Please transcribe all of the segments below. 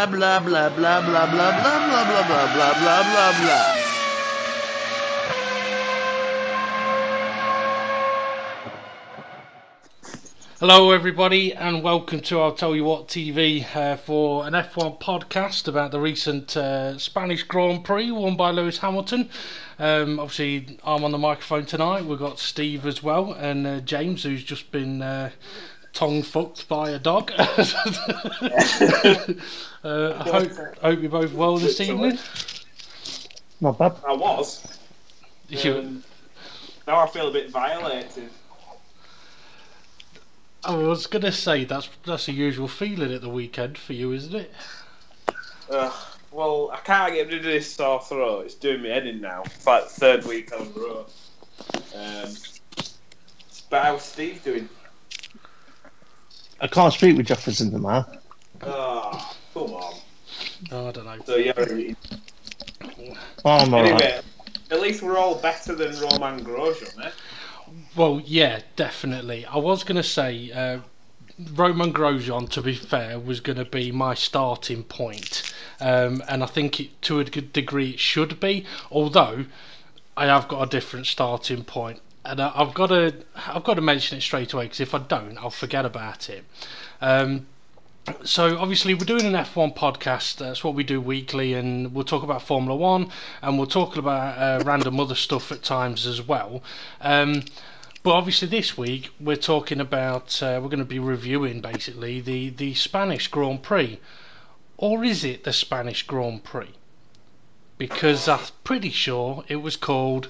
blah blah blah blah blah blah blah blah blah blah blah blah blah. Hello everybody and welcome to I'll Tell You What TV for an F1 podcast about the recent Spanish Grand Prix won by Lewis Hamilton. Obviously I'm on the microphone tonight. We've got Steve as well and James, who's just been tongue fucked by a dog. I hope you're both well this evening. Not bad. I was. Now I feel a bit violated. I was going to say that's a usual feeling at the weekend for you, isn't it? Well, I can't get rid of this sore throat. It's doing me head in now. It's like the third week on the road. But how's Steve doing? I can't speak with Jefferson in the man. Oh, come on. Oh, I don't know. So you're I'm alright. anyway, at least we're all better than Roman Grosjean, eh? Well, yeah, definitely. I was going to say Roman Grosjean, to be fair, was going to be my starting point. And I think to a good degree it should be, although I have got a different starting point. And I've got to mention it straight away, because if I don't, I'll forget about it. So obviously we're doing an F1 podcast. That's what we do weekly, and we'll talk about Formula 1 and we'll talk about random other stuff at times as well. But obviously this week we're talking about we're going to be reviewing basically the Spanish Grand Prix. Or is it the Spanish Grand Prix? Because I'm pretty sure it was called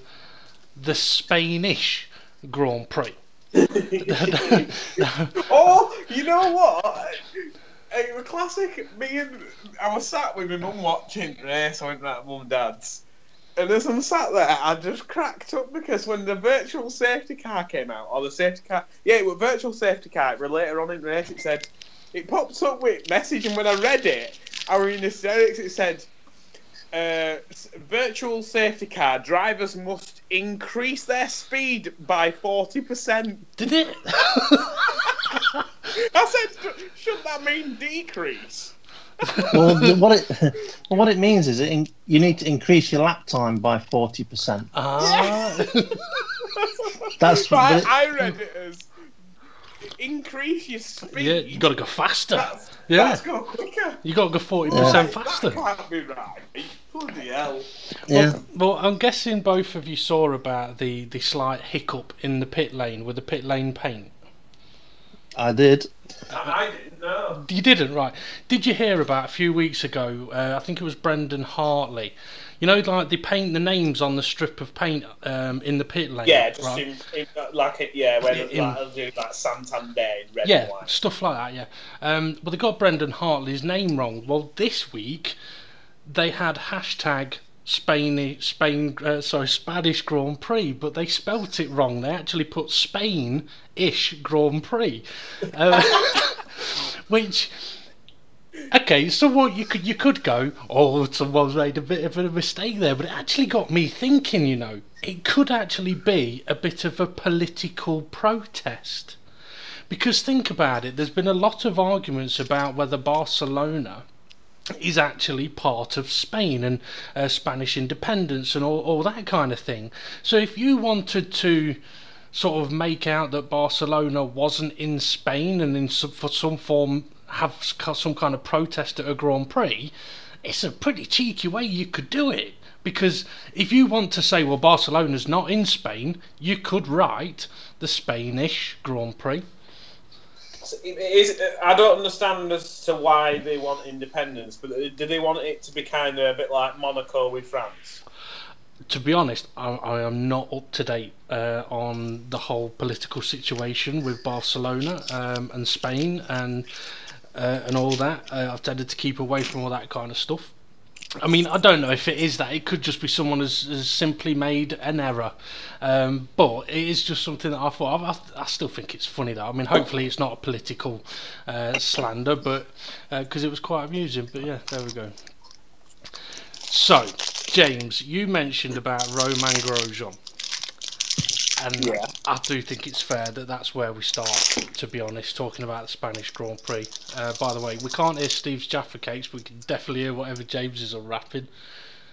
the Spanish Grand Prix. Oh, you know what? It was classic. I was sat with my mum watching the race. I went to mum and dad's, and as I'm sat there, I just cracked up because when the virtual safety car came out, or the safety car, it was virtual safety car. But later on in the race, it popped up with message, and when I read it, I was in hysterics. It said, "Virtual safety car drivers must increase their speed by 40%." Did it? I said, should that mean decrease? Well, what it means is you need to increase your lap time by 40%. That's right. I read it as increase your speed. Yeah, you got to go faster. Let's go quicker. You got to go 40% faster. That can't be right. Bloody hell. Yeah. Well, I'm guessing both of you saw about the slight hiccup in the pit lane with the pit lane paint. I did. I didn't know. You didn't, right? Did you hear about a few weeks ago? I think it was Brendan Hartley. You know, like they paint the names on the strip of paint in the pit lane. Yeah, just right? when they'll do like Santander in red and white. Stuff like that. Yeah. But they got Brendan Hartley's name wrong. Well, this week they had hashtag Spanish Grand Prix, but they spelt it wrong. They actually put Spain-ish Grand Prix, which. Okay, so what you could go, oh, someone's made a bit of a mistake there, but it actually got me thinking. You know, it could actually be a bit of a political protest, because think about it. There's been a lot of arguments about whether Barcelona is actually part of Spain and Spanish independence and all that kind of thing. So if you wanted to sort of make out that Barcelona wasn't in Spain and for some form have some kind of protest at a Grand Prix, it's a pretty cheeky way you could do it. Because if you want to say, well, Barcelona's not in Spain, you could write the Spanish Grand Prix. I don't understand as to why they want independence, but do they want it to be kind of a bit like Monaco with France? To be honest, I am not up to date on the whole political situation with Barcelona and Spain and all that. I've tended to keep away from all that kind of stuff. I mean, I don't know if it is that. It could just be someone has simply made an error. But it is just something that I thought. I still think it's funny though. I mean, hopefully it's not a political slander, but because it was quite amusing. But yeah, there we go. So, James, you mentioned about Roman Grosjean. And Yeah. I do think it's fair that that's where we start, to be honest, talking about the Spanish Grand Prix. By the way, we can't hear Steve's Jaffa Cakes, but we can definitely hear whatever James is unwrapping.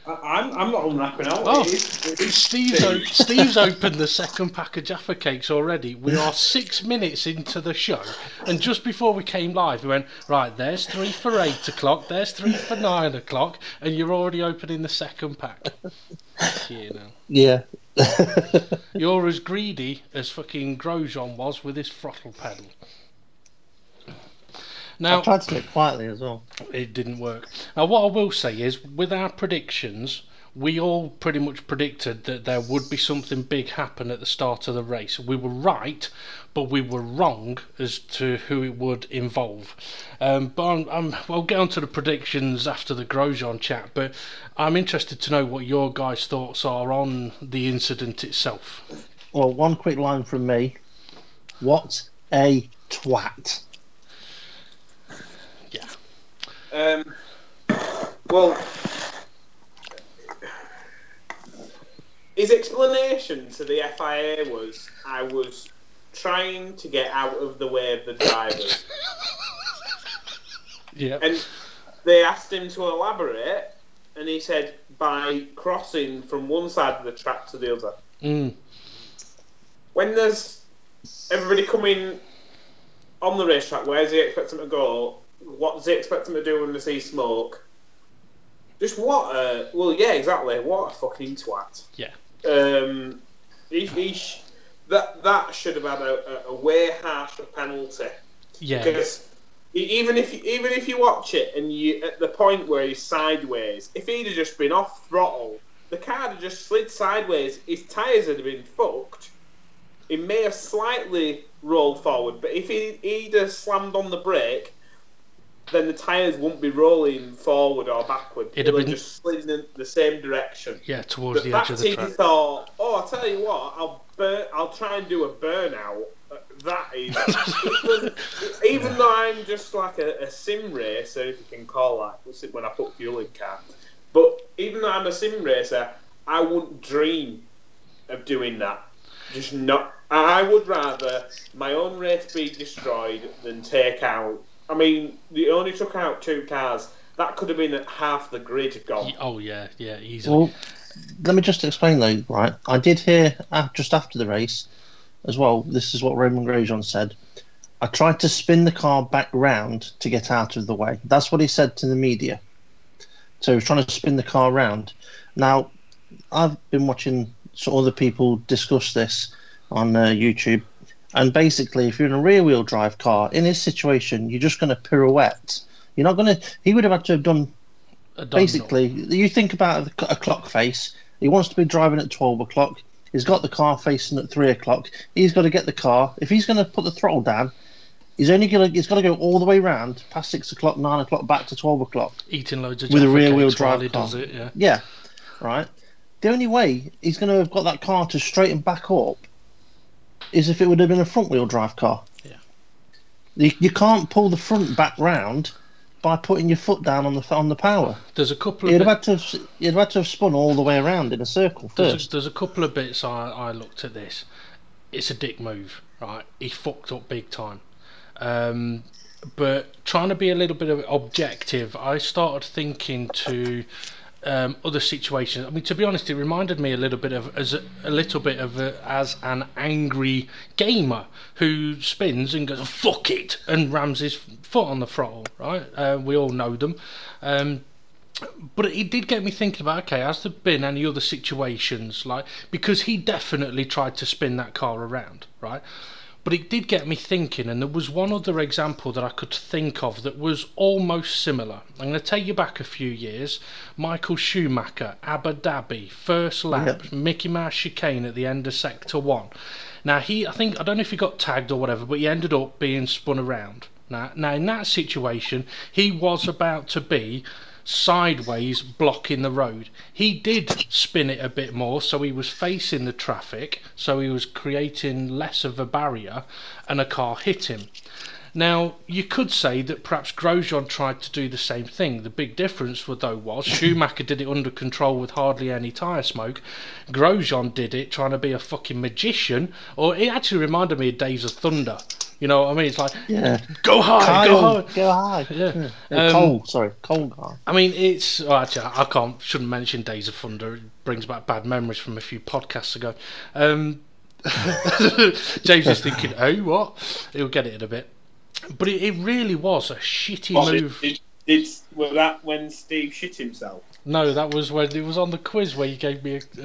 I'm not unwrapping out. Oh, Steve's opened the second pack of Jaffa Cakes already. We are 6 minutes into the show, and just before we came live, we went, right, there's 3 for 8 o'clock, there's 3 for 9 o'clock, and you're already opening the second pack. You know. Yeah. You're as greedy as fucking Grosjean was with his throttle pedal. Now, I tried to do it quietly as well. it didn't work. Now, what I will say is, with our predictions, we all pretty much predicted that there would be something big happen at the start of the race. We were right, but we were wrong as to who it would involve. But I'll get on to the predictions after the Grosjean chat, but I'm interested to know what your guys' thoughts are on the incident itself. Well, one quick line from me. What a twat. Yeah. Well, his explanation to the FIA was, I was trying to get out of the way of the drivers. Yeah. And they asked him to elaborate, and he said, by crossing from one side of the track to the other. Mm. When there's everybody coming on the racetrack, where does he expect them to go? What does he expect them to do when they see smoke? Just what a... Well, yeah, exactly. What a fucking twat. Yeah. That should have had a way harsher penalty. Yeah. Because even if you watch it and you at the point where he's sideways, if he'd have just been off throttle, the car had just slid sideways. His tyres would have been fucked. He may have slightly rolled forward, but if he'd have slammed on the brake, then the tyres won't be rolling forward or backward. It'll just slid in the same direction. Yeah, towards the edge of the track. He thought, oh, I'll tell you what, I'll try and do a burnout. That is... even though I'm just like a sim racer, if you can call that, when I put fuel in car. But even though I'm a sim racer, I wouldn't dream of doing that. Just not... I would rather my own race be destroyed than take out... I mean, they only took out 2 cars. That could have been half the grid gone. Oh, yeah, easily. Well, let me just explain though, right? I did hear just after the race as well, this is what Roman Grosjean said. I tried to spin the car back round to get out of the way. That's what he said to the media. So he was trying to spin the car round. Now, I've been watching other people discuss this on YouTube. And basically, if you're in a rear-wheel drive car, in his situation, you're just going to pirouette. You're not going to... He would have had to have done... Basically, you think about a clock face. He wants to be driving at 12 o'clock. He's got the car facing at 3 o'clock. He's got to get the car. If he's going to put the throttle down, he's got to go all the way round, past 6 o'clock, 9 o'clock, back to 12 o'clock. Eating loads of with a Jaffa rear-wheel Cakes while drive he car. does it, yeah. Yeah, right. The only way he's going to have got that car to straighten back up is if it would have been a front-wheel drive car. Yeah. You can't pull the front back round by putting your foot down on the power. There's a couple of... You'd have had to have spun all the way around in a circle first. There's a couple of bits I looked at this. It's a dick move, right? He fucked up big time. But trying to be a little bit of objective, I started thinking to... other situations. I mean, to be honest, it reminded me a little bit of as an angry gamer who spins and goes "fuck it" and rams his foot on the throttle. Right? We all know them. But it did get me thinking about, okay, has there been any other situations because he definitely tried to spin that car around, right? But it did get me thinking, and there was one other example that I could think of that was almost similar. I'm going to take you back a few years. Michael Schumacher, Abu Dhabi, first lap, Yep. Mickey Mouse chicane at the end of Sector 1. Now, I don't know if he got tagged or whatever, but he ended up being spun around. Now in that situation, he was about to be sideways blocking the road. He did spin it a bit more, so he was facing the traffic, so he was creating less of a barrier, and a car hit him. Now, you could say that perhaps Grosjean tried to do the same thing. The big difference, though, was Schumacher did it under control with hardly any tyre smoke. Grosjean did it trying to be a fucking magician, or it actually reminded me of Days of Thunder. You know what I mean? It's like, go high, Kyle, go high. Yeah. Cole guy. I mean, it's actually shouldn't mention Days of Thunder. It brings back bad memories from a few podcasts ago. James is thinking, oh, what? He'll get it in a bit. But it really was a shitty move. Was that when Steve shit himself? No, that was when it was on the quiz where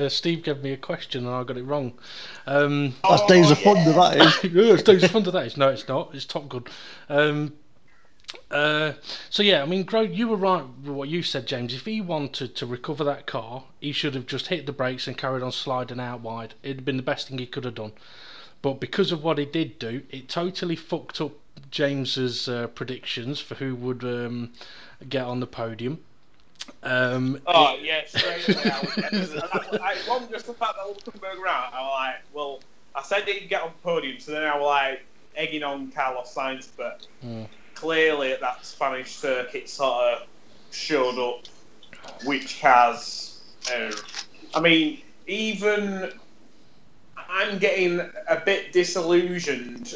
Steve gave me a question and I got it wrong. That's Days of Thunder, that is. Yeah, it's Days of Thunder, that is. No, it's not. It's Top Gun. So yeah, I mean, you were right with what you said, James. If he wanted to recover that car, he should have just hit the brakes and carried on sliding out wide. It'd have been the best thing he could have done. But because of what he did do, it totally fucked up James's predictions for who would get on the podium. Straight away. It wasn't just the fact that Hulkenberg ran. I was like, well, I said he'd get on the podium, so then I was like egging on Carlos Sainz, but clearly that Spanish circuit sort of showed up which cars. I mean, even I'm getting a bit disillusioned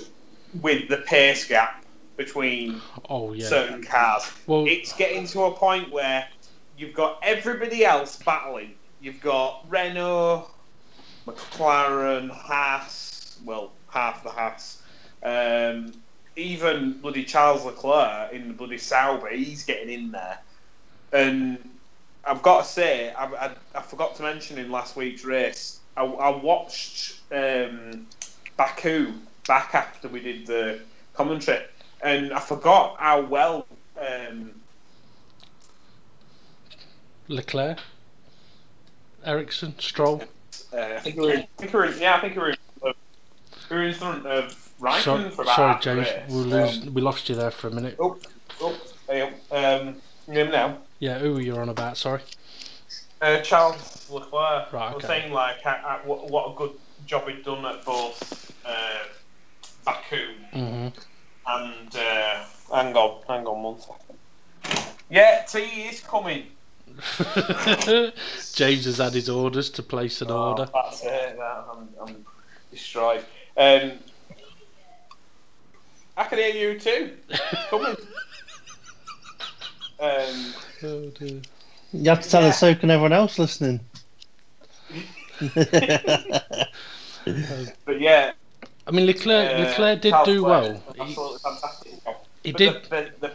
with the pace gap between certain cars. Well, it's getting to a point where you've got everybody else battling. You've got Renault, McLaren, Haas, well, half the Haas. Even bloody Charles Leclerc in the bloody Sauber, he's getting in there. And I've got to say, I forgot to mention in last week's race, I watched Baku back after we did the commentary, and I forgot how well Leclerc, Ericsson, Stroll. I think we were in front of Raikkonen for about sorry, James, we lost you there for a minute. You hear me now? Yeah, who were you on about? Sorry. Charles Leclerc. Right, okay. I was saying what a good job he'd done at both Baku and hang on 1 second. Yeah, T is coming. James has had his orders to place an order. That's it. I'm destroyed. I can hear you too. It's coming. Oh dear. You have to tell us so can everyone else listening. But yeah, I mean, Leclerc did do well. Absolutely fantastic. He did. The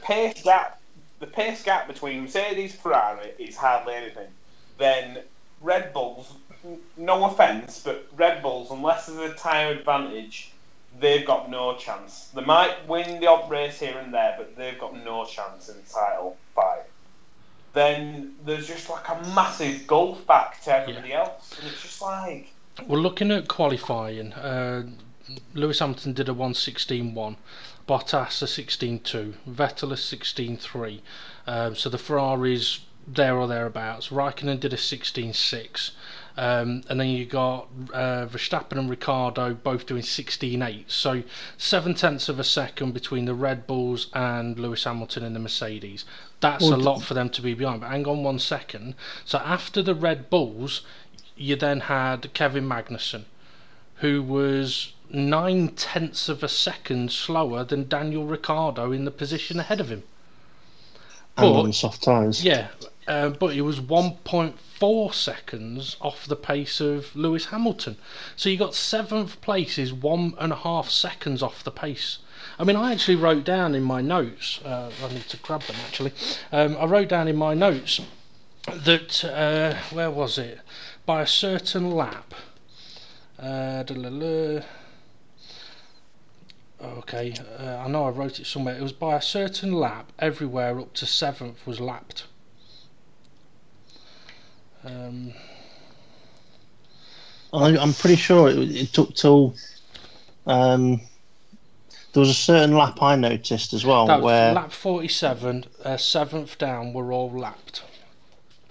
pace gap between Mercedes and Ferrari is hardly anything. Then Red Bulls, no offence, but Red Bulls, unless there's a tyre advantage, they've got no chance. They might win the odd race here and there, but they've got no chance in Title 5. Then there's just like a massive gulf back to everybody else, and it's just like... Well, looking at qualifying, Lewis Hamilton did a 1:16.1, Bottas a 16.2, Vettel a 16.3. So the Ferraris there or thereabouts. Raikkonen did a 16.6. And then you got Verstappen and Ricciardo both doing 16.8. So 0.7 of a second between the Red Bulls and Lewis Hamilton and the Mercedes. That's a lot for them to be behind. But hang on 1 second. So after the Red Bulls, you then had Kevin Magnussen, who was 0.9 of a second slower than Daniel Ricciardo in the position ahead of him. And on soft tyres. Yeah, but it was 1.4 seconds off the pace of Lewis Hamilton. So you got 7th place is 1.5 seconds off the pace. I mean, I actually wrote down in my notes, I need to grab them actually, I wrote down in my notes that, where was it? By a certain lap, okay, I know I wrote it somewhere. It was by a certain lap, everywhere up to 7th was lapped. I'm pretty sure it took till there was a certain lap I noticed as well where lap 47, 7th down were all lapped.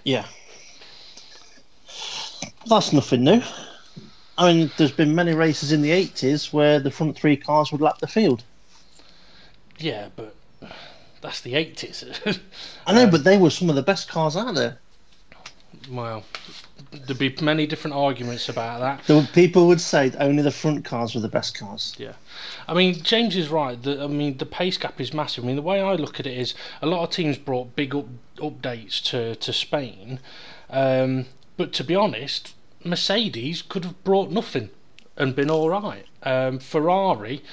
Yeah, that's nothing new. I mean, there's been many races in the 80s where the front three cars would lap the field. Yeah, but that's the 80s. I know, but they were some of the best cars out there. Well, there'd be many different arguments about that. People would say that only the front cars were the best cars. Yeah. I mean, James is right. The pace gap is massive. I mean, the way I look at it is a lot of teams brought big updates to Spain. But to be honest, Mercedes could have brought nothing and been all right. Ferrari,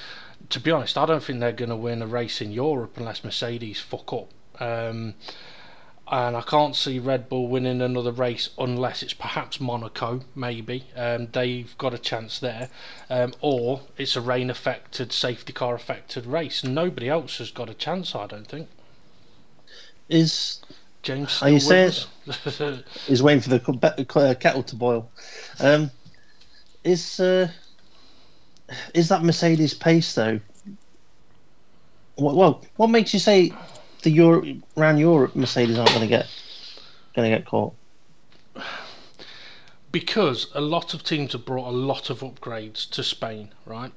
to be honest, I don't think they're going to win a race in Europe unless Mercedes fuck up. And I can't see Red Bull winning another race unless it's perhaps Monaco, maybe. They've got a chance there. Or it's a rain-affected, safety car-affected race. Nobody else has got a chance, I don't think. Is James are you saying us? He's waiting for the kettle to boil? Is that Mercedes pace though? Well, what makes you say around Europe Mercedes aren't going to get caught? Because a lot of teams have brought a lot of upgrades to Spain, right?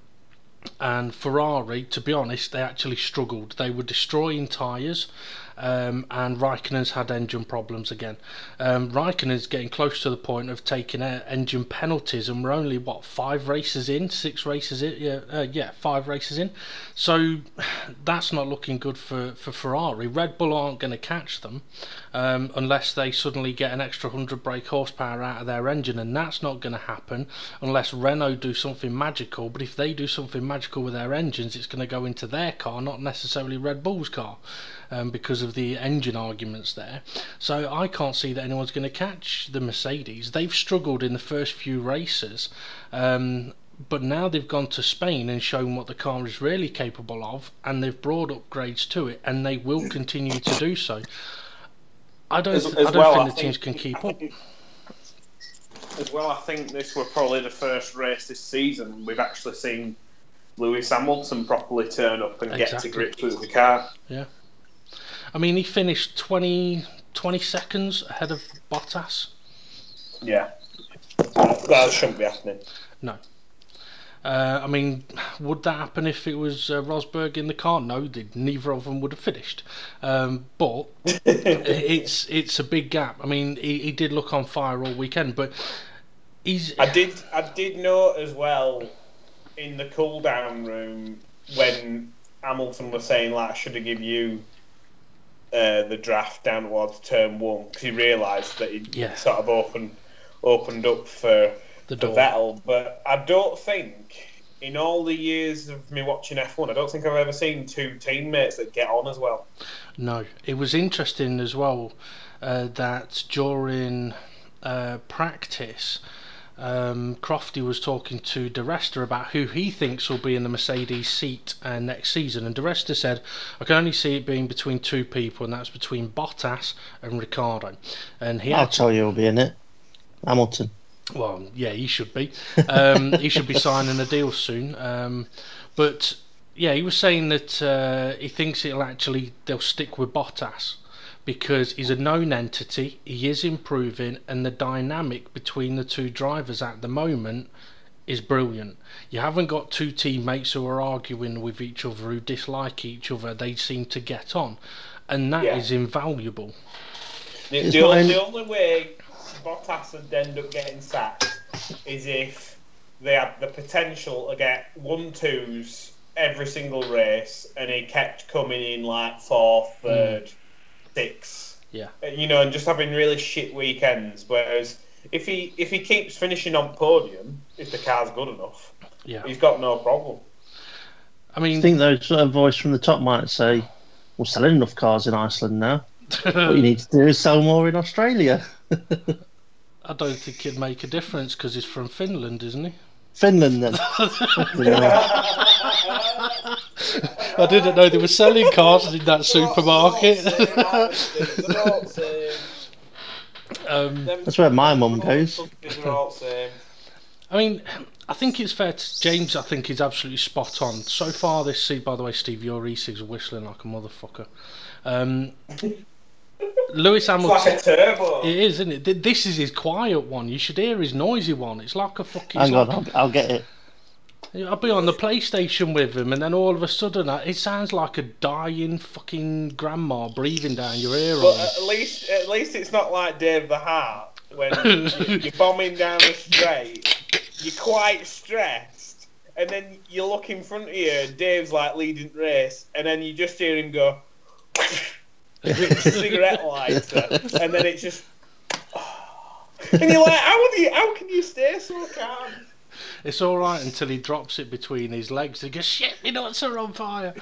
And Ferrari, to be honest, they actually struggled. They were destroying tyres, and Raikkonen's had engine problems again. Raikkonen's getting close to the point of taking engine penalties, and we're only, 5 races in? 6 races in? Yeah, 5 races in. So that's not looking good for Ferrari. Red Bull aren't going to catch them unless they suddenly get an extra 100 brake horsepower out of their engine, and that's not going to happen unless Renault do something magical. But if they do something magical with their engines, it's going to go into their car, not necessarily Red Bull's car, because of the engine arguments there. So I can't see that anyone's going to catch the Mercedes. They've struggled in the first few races, but now they've gone to Spain and shown what the car is really capable of, and they've brought upgrades to it, and they will continue to do so. I don't think the teams can keep up. As well, I think this were probably the first race this season we've actually seen Lewis Hamilton properly turn up and get to grips with the car. Yeah. I mean, he finished 20 seconds ahead of Bottas. Yeah. That shouldn't be happening. No. I mean, would that happen if it was Rosberg in the car? No, neither of them would have finished. But it's a big gap. I mean, he did look on fire all weekend, but he's. I did note as well in the cool down room when Hamilton was saying, like, should I give you the draft down towards turn 1, because he realised that he sort of opened up for Vettel. But I don't think, in all the years of me watching F1, I don't think I've ever seen 2 teammates that get on as well. No, it was interesting as well that during practice, Crofty was talking to De Resta about who he thinks will be in the Mercedes seat next season, and De Resta said, I can only see it being between 2 people, and that's between Bottas and Ricciardo. And I'll tell you who'll be in it. Hamilton. Well, yeah, he should be. He should be signing a deal soon. But yeah, he was saying that he thinks they'll stick with Bottas, because he's a known entity, he is improving, and the dynamic between the 2 drivers at the moment is brilliant. You haven't got 2 teammates who are arguing with each other, who dislike each other. They seem to get on, and that is invaluable. The only way Bottas would end up getting sacked is if they had the potential to get 1-2s every single race, and he kept coming in like 4th, 3rd, 6th. Yeah. And just having really shit weekends. Whereas if he keeps finishing on podium, if the car's good enough, he's got no problem. I mean, I think those sort of voice from the top might say, "We're selling enough cars in Iceland now. What you need to do is sell more in Australia." I don't think it'd make a difference because he's from Finland, isn't he? Finland, then. I didn't know they were selling cars in that supermarket. That's where my mum goes. I mean, I think it's fair to James. I think he's absolutely spot on so far this season. By the way, Steve, your e-cigs are whistling like a motherfucker. Lewis Hamilton. It's like a turbo. It is, isn't it? This is his quiet one. You should hear his noisy one. It's like a fucking. Hang on, I'll get it. I'll be on the PlayStation with him, and then all of a sudden, it sounds like a dying fucking grandma breathing down your ear. But at least it's not like Dave the Heart when you're bombing down the straight. You're quite stressed, and then you look in front of you, and Dave's like leading the race, and then you just hear him go with a cigarette lighter, and then it's just, and you're like, how can you stay so calm? It's all right until he drops it between his legs. He goes, "Shit, my nuts are on fire."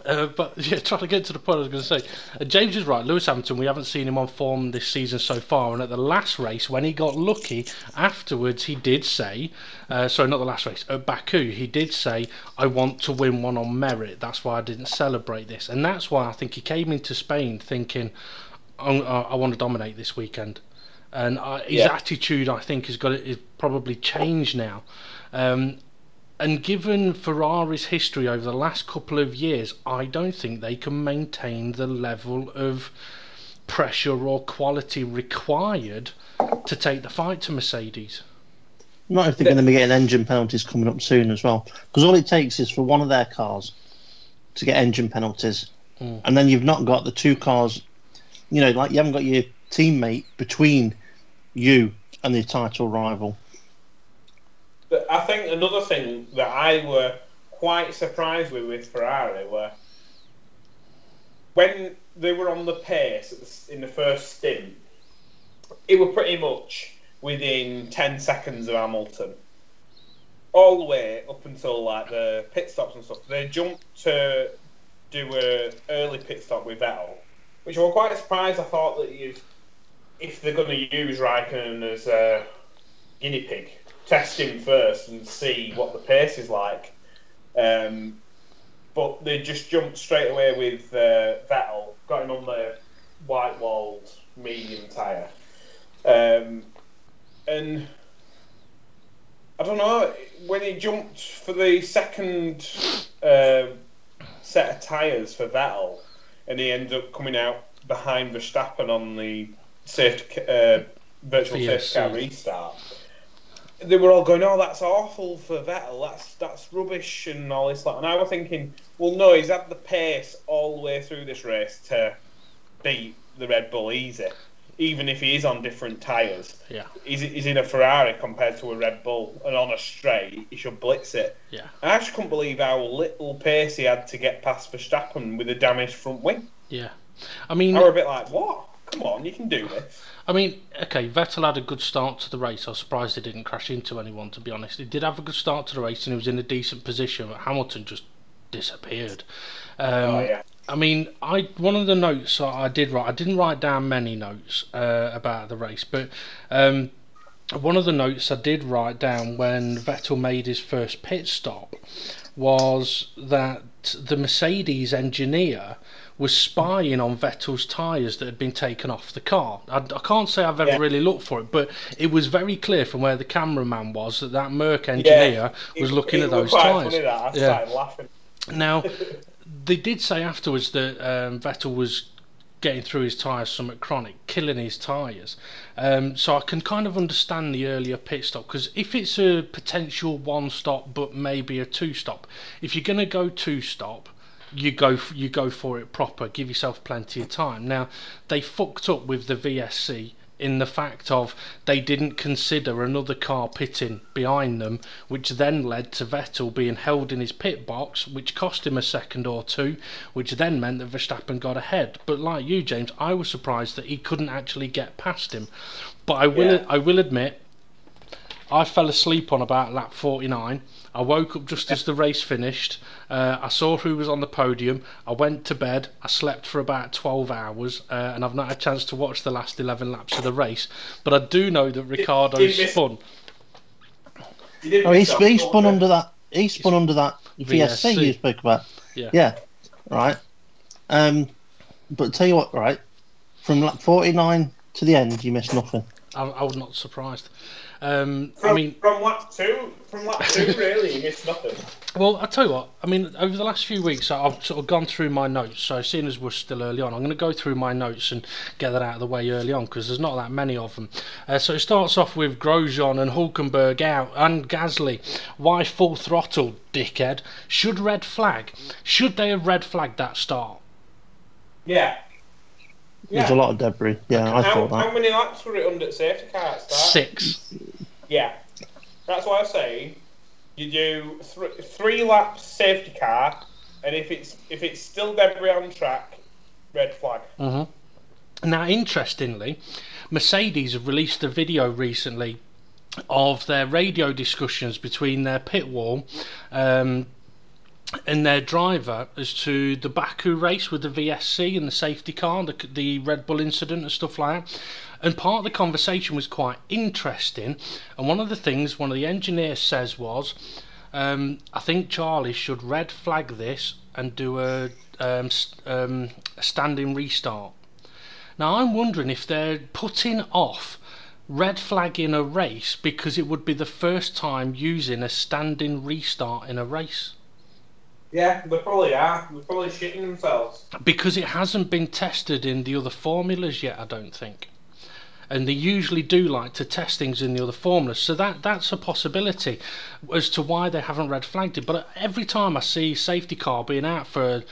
But yeah, trying to get to the point I was going to say. James is right. Lewis Hamilton, we haven't seen him on form this season so far. And at the last race, when he got lucky, afterwards he did say, sorry, not the last race, at Baku, he did say, "I want to win one on merit. That's why I didn't celebrate this." And that's why I think he came into Spain thinking, I want to dominate this weekend. And his attitude, I think, is probably changed now. And given Ferrari's history over the last couple of years, I don't think they can maintain the level of pressure or quality required to take the fight to Mercedes. Not if they're going to be getting engine penalties coming up soon as well. Because all it takes is for one of their cars to get engine penalties. And then you've not got the two cars, like you haven't got your teammate between you and the title rival. But I think another thing that I were quite surprised with Ferrari were when they were on the pace in the first stint, it were pretty much within 10 seconds of Hamilton. All the way up until like the pit stops and stuff. They jumped to do an early pit stop with Vettel, which I was quite surprised. I thought that if they're going to use Raikkonen as a guinea pig, test him first and see what the pace is like. But they just jumped straight away with Vettel, got him on the white-walled medium tyre. And I don't know, when he jumped for the second set of tyres for Vettel, and he ended up coming out behind Verstappen on the virtual safety car restart, they were all going, "Oh, that's awful for Vettel. That's rubbish," and all this. And I was thinking, well, no, he's had the pace all the way through this race to beat the Red Bull easy, even if he is on different tyres. Yeah, he's in a Ferrari compared to a Red Bull, and on a straight, he should blitz it. Yeah, I actually couldn't believe how little pace he had to get past Verstappen with a damaged front wing. Yeah, I mean, I were a bit like, what? Come on, you can do this. I mean, okay, Vettel had a good start to the race. I was surprised he didn't crash into anyone, to be honest. He did have a good start to the race and he was in a decent position, but Hamilton just disappeared. I mean, one of the notes I did write, I didn't write down many notes about the race, but one of the notes I did write down when Vettel made his first pit stop was that the Mercedes engineer was spying on Vettel's tyres that had been taken off the car. I can't say I've ever really looked for it, but it was very clear from where the cameraman was that Merc engineer was looking at those tyres. I started laughing. Now, they did say afterwards that Vettel was getting through his tyres somewhat chronic, killing his tyres. So I can kind of understand the earlier pit stop, because if it's a potential one stop but maybe a two stop, if you're going to go two stop, you go for it proper, give yourself plenty of time. Now, they fucked up with the VSC in the fact of they didn't consider another car pitting behind them, which then led to Vettel being held in his pit box, which cost him a second or two, which then meant that Verstappen got ahead. But like you, James, I was surprised that he couldn't actually get past him. But I will admit, I fell asleep on about lap 49. I woke up just as the race finished. I saw who was on the podium. I went to bed. I slept for about 12 hours, and I've not had a chance to watch the last 11 laps of the race. But I do know that Ricciardo spun. He spun under that. He spun under that VSC you spoke about. Yeah. Right. But tell you what, right? From lap 49 to the end, you missed nothing. I was not surprised. From lap two, really, you missed nothing. Well, I'll tell you what, I mean, over the last few weeks, I've sort of gone through my notes, so seeing as we're still early on, I'm going to go through my notes and get that out of the way early on, because there's not that many of them. So it starts off with Grosjean and Hulkenberg out, and Gasly. Why full throttle, dickhead? Should they have red flagged that start? Yeah. There's a lot of debris. Yeah, I thought that. How many laps were it under safety car at start? 6. Yeah. That's what I was saying. You do 3 laps safety car, and if it's still debris on track, red flag. Now, interestingly, Mercedes have released a video recently of their radio discussions between their pit wall and their driver as to the Baku race with the VSC and the safety car, the Red Bull incident and stuff like that. And part of the conversation was quite interesting, and one of the things one of the engineers says was, I think Charlie should red flag this and do a standing restart. Now I'm wondering if they're putting off red flagging a race because it would be the first time using a standing restart in a race. Yeah, they probably are. They're probably shitting themselves. Because it hasn't been tested in the other formulas yet, I don't think. And they usually do like to test things in the other formulas, so that's a possibility as to why they haven't red flagged it. But every time I see safety car being out for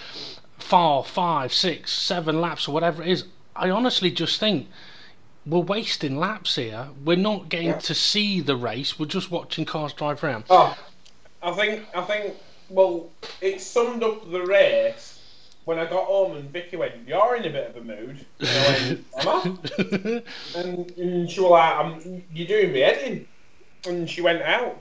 4, 5, 6, 7 laps or whatever it is, I honestly just think we're wasting laps here. We're not getting to see the race. We're just watching cars drive around. Oh, I think. Well, it summed up the race when I got home and Vicky went, "You're in a bit of a mood." And I went, "Am I?" And she was like, "You're doing me head in." And she went out.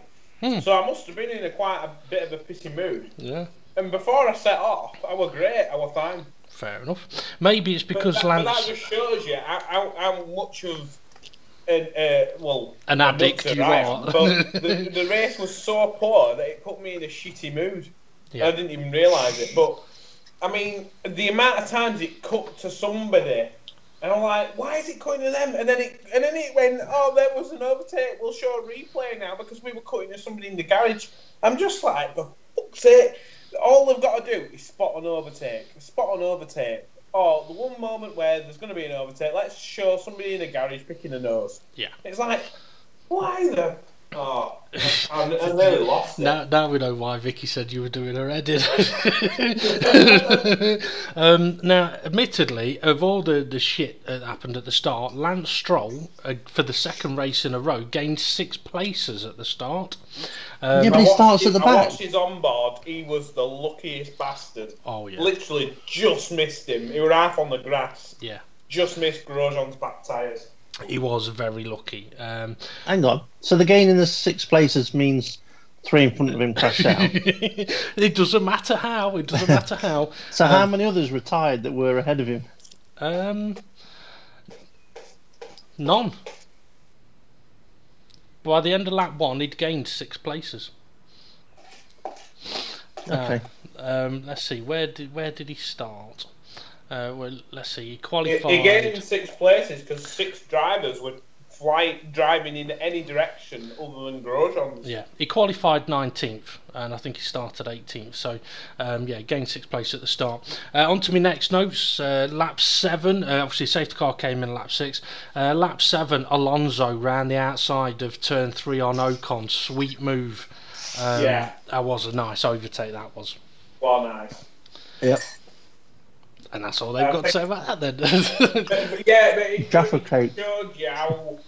So I must have been in quite a bit of a pissy mood. Yeah. And before I set off, I was great. I was fine. Fair enough. Maybe it's because Lance... But that just shows you how much of an addict you are. But the race was so poor that it put me in a shitty mood. Yeah. I didn't even realise it. But, I mean, the amount of times it cut to somebody, and I'm like, why is it cutting to them? And then it went, oh, there was an overtake. We'll show a replay now because we were cutting to somebody in the garage. I'm just like, for fuck's sake. All they've got to do is spot an overtake. Oh, the one moment where there's going to be an overtake, let's show somebody in a garage picking a nose. Yeah. It's like, why the... Oh, I nearly lost it. Now we know why Vicky said you were doing her head in. Now, admittedly, of all the shit that happened at the start, Lance Stroll, for the second race in a row, gained 6 places at the start. Yeah, but he starts at the back. I watched his onboard. He was the luckiest bastard. Oh, yeah. Literally just missed him. He was half on the grass. Yeah. Just missed Grosjean's back tyres. He was very lucky. Hang on. So the gain in the 6 places means 3 in front of him crashed out? It doesn't matter how. So how many others retired that were ahead of him? None. By the end of lap 1, he'd gained 6 places. Okay. Let's see. Where did he start? Well, let's see. He qualified. He gained 6 places because 6 drivers were driving in any direction other than Grosjean's. Yeah, he qualified 19th, and I think he started 18th. So, yeah, gained 6th place at the start. On to my next notes. Lap 7. Obviously, safety car came in lap 6. Lap 7. Alonso ran the outside of turn 3 on Ocon. Sweet move. Yeah, that was a nice overtake. That was. Well, nice. Yep. And that's all they've got to say about that then. but it showed you how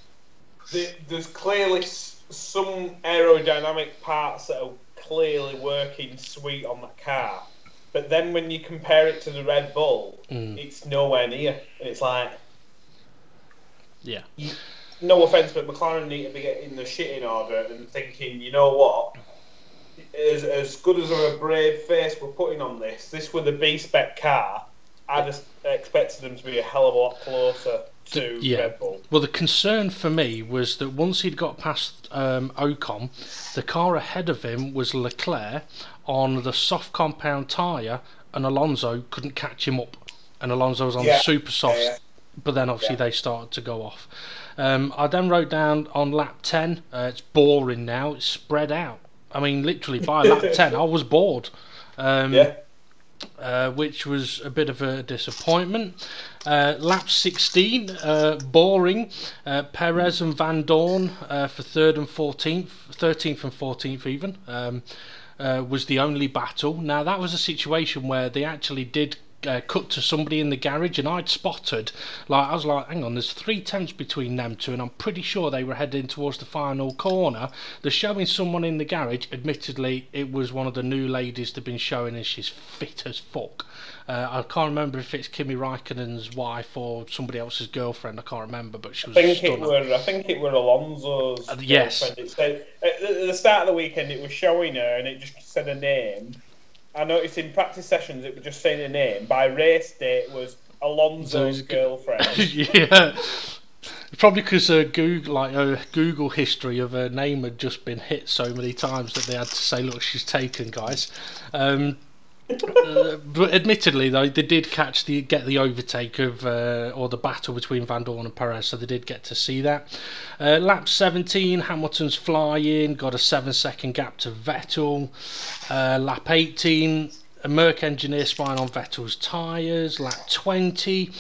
there's clearly some aerodynamic parts that are clearly working sweet on that car. But then when you compare it to the Red Bull, it's nowhere near. And it's like... Yeah. No offence, but McLaren need to be getting the shit in order and thinking, you know what? As good as a brave face we're putting on this with a B-spec car, I just expected them to be a hell of a lot closer to Red Bull. Well, the concern for me was that once he'd got past Ocon, the car ahead of him was Leclerc on the soft compound tyre, and Alonso couldn't catch him up. And Alonso was on the super soft but then obviously they started to go off. I then wrote down on lap 10, it's boring now, it's spread out. I mean, literally by lap 10 I was bored, which was a bit of a disappointment. Lap 16, boring. Perez and Van Dorn for 3rd and 14th, 13th and 14th even, was the only battle. Now that was a situation where they actually did cut to somebody in the garage, and I'd spotted, like, I was like, hang on, there's 3 tenths between them two, and I'm pretty sure they were heading towards the final corner. They're showing someone in the garage. Admittedly, it was one of the new ladies they've been showing, and she's fit as fuck. I can't remember if it's Kimi Raikkonen's wife or somebody else's girlfriend. I can't remember, but she was stunning. I think it were Alonso's yes. girlfriend. It said, at the start of the weekend it was showing her, and it just said her name. I noticed in practice sessions it was just saying her name. By race day it was Alonso's girlfriend. Yeah. Probably because Google history of her name had just been hit so many times that they had to say, look, she's taken, guys. But admittedly, though, they did get the overtake of or the battle between Van Dorn and Perez, so they did get to see that. Lap 17, Hamilton's flying, got a 7-second gap to Vettel. Lap 18, a Merc engineer spying on Vettel's tyres. Lap 20,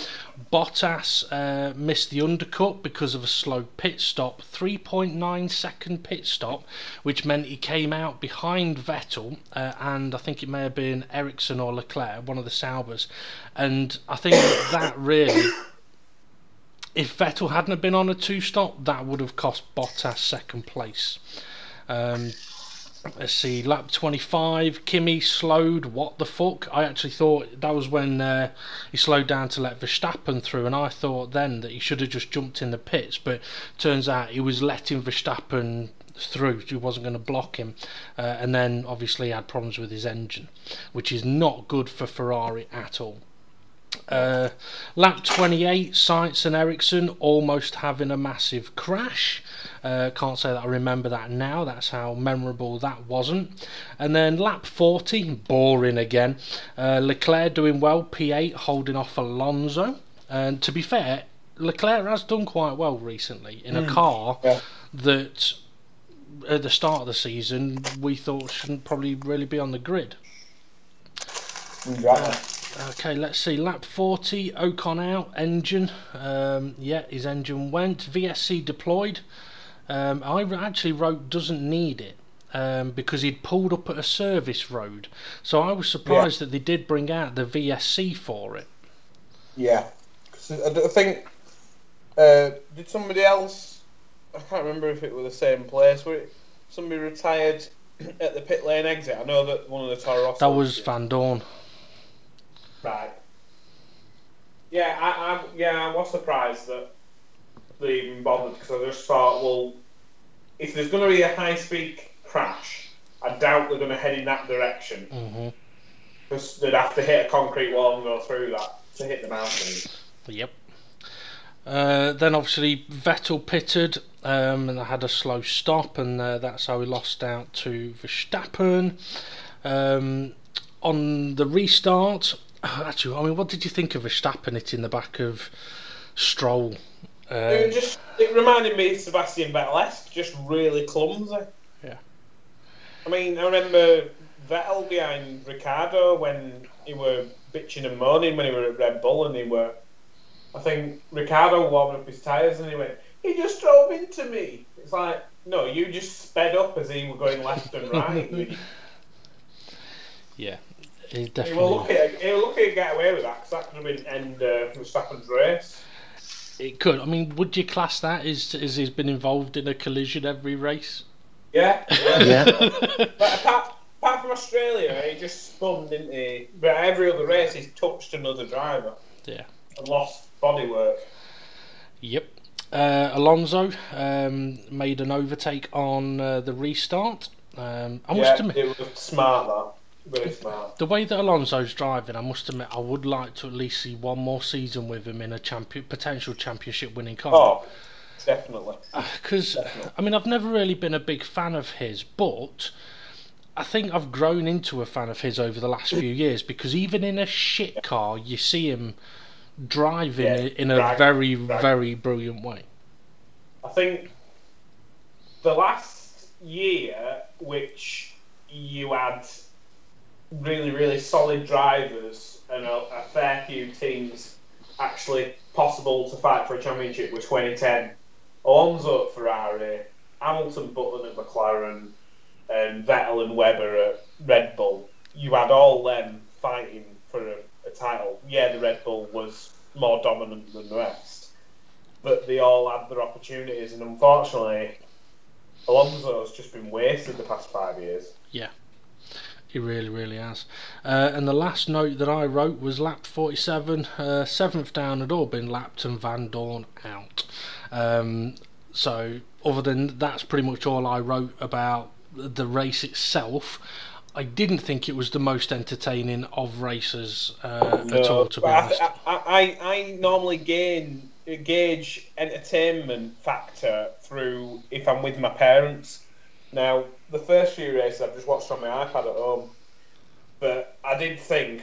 Bottas missed the undercut because of a slow pit stop, 3.9 second pit stop, which meant he came out behind Vettel, and I think it may have been Ericsson or Leclerc, one of the Saubers. And I think that really, if Vettel hadn't have been on a 2-stop, that would have cost Bottas second place. Let's see, lap 25, Kimi slowed, what the fuck? I actually thought that was when he slowed down to let Verstappen through, and I thought then that he should have just jumped in the pits, but turns out he was letting Verstappen through, he wasn't going to block him, and then obviously he had problems with his engine, which is not good for Ferrari at all. Lap 28, Sainz and Ericsson almost having a massive crash. Can't say that I remember that now, that's how memorable that wasn't. And then lap 40, boring again. Leclerc doing well, P8, holding off Alonso. And to be fair, Leclerc has done quite well recently in a car that at the start of the season we thought shouldn't probably really be on the grid. Okay, let's see, lap 40, Ocon out, engine, his engine went, VSC deployed. I actually wrote doesn't need it, because he'd pulled up at a service road, so I was surprised that they did bring out the VSC for it. Yeah, I think, did somebody else, I can't remember if it was the same place, where somebody retired at the pit lane exit. I know that one of the Toro Rosso. That was Van Dorn. Right. Yeah, I was surprised that they even bothered, because I just thought, well, if there's going to be a high-speed crash, I doubt they're going to head in that direction. Because they'd have to hit a concrete wall and go through that to hit the mountain. Yep. Then obviously Vettel pitted, and I had a slow stop, and that's how we lost out to Verstappen. On the restart, actually, I mean, what did you think of Verstappen hitting the back of Stroll? It reminded me of Sebastian Vettel-esque, just really clumsy. Yeah. I mean, I remember Vettel behind Ricciardo when he were bitching and moaning when he were at Red Bull, and I think Ricciardo warmed up his tyres and he went, he just drove into me. It's like, no, you just sped up as he were going left and right. Yeah. He will lucky to get away with that, because that could have been end Verstappen's race. It could. I mean, would you class that as he's been involved in a collision every race? Yeah. But apart from Australia, he just spun, didn't he? But every other race, he's touched another driver. Yeah. And lost bodywork. Yep. Alonso made an overtake on the restart. I must admit, it was smart, that. Really smart. The way that Alonso's driving, I must admit, I would like to at least see one more season with him in a potential championship winning car. Oh, definitely. Because, I mean, I've never really been a big fan of his, but I think I've grown into a fan of his over the last few years, because even in a shit car, you see him driving Yeah, it in a very brilliant way. I think the last year, which you had really solid drivers and a fair few teams actually possible to fight for a championship, was 2010. Alonso at Ferrari, Hamilton, Button at McLaren, and Vettel and Webber at Red Bull. You had all them fighting for a title. Yeah, the Red Bull was more dominant than the rest, but they all had their opportunities, and unfortunately Alonso's just been wasted the past 5 years. Yeah, he really has. And the last note that I wrote was lap 47, 7th down had all been lapped and Van Dorn out. So other than that's pretty much all I wrote about the race itself. I didn't think it was the most entertaining of races at all, to be honest. I normally gauge entertainment factor through if I'm with my parents. Now, the first few races I've just watched on my iPad at home, but I did think,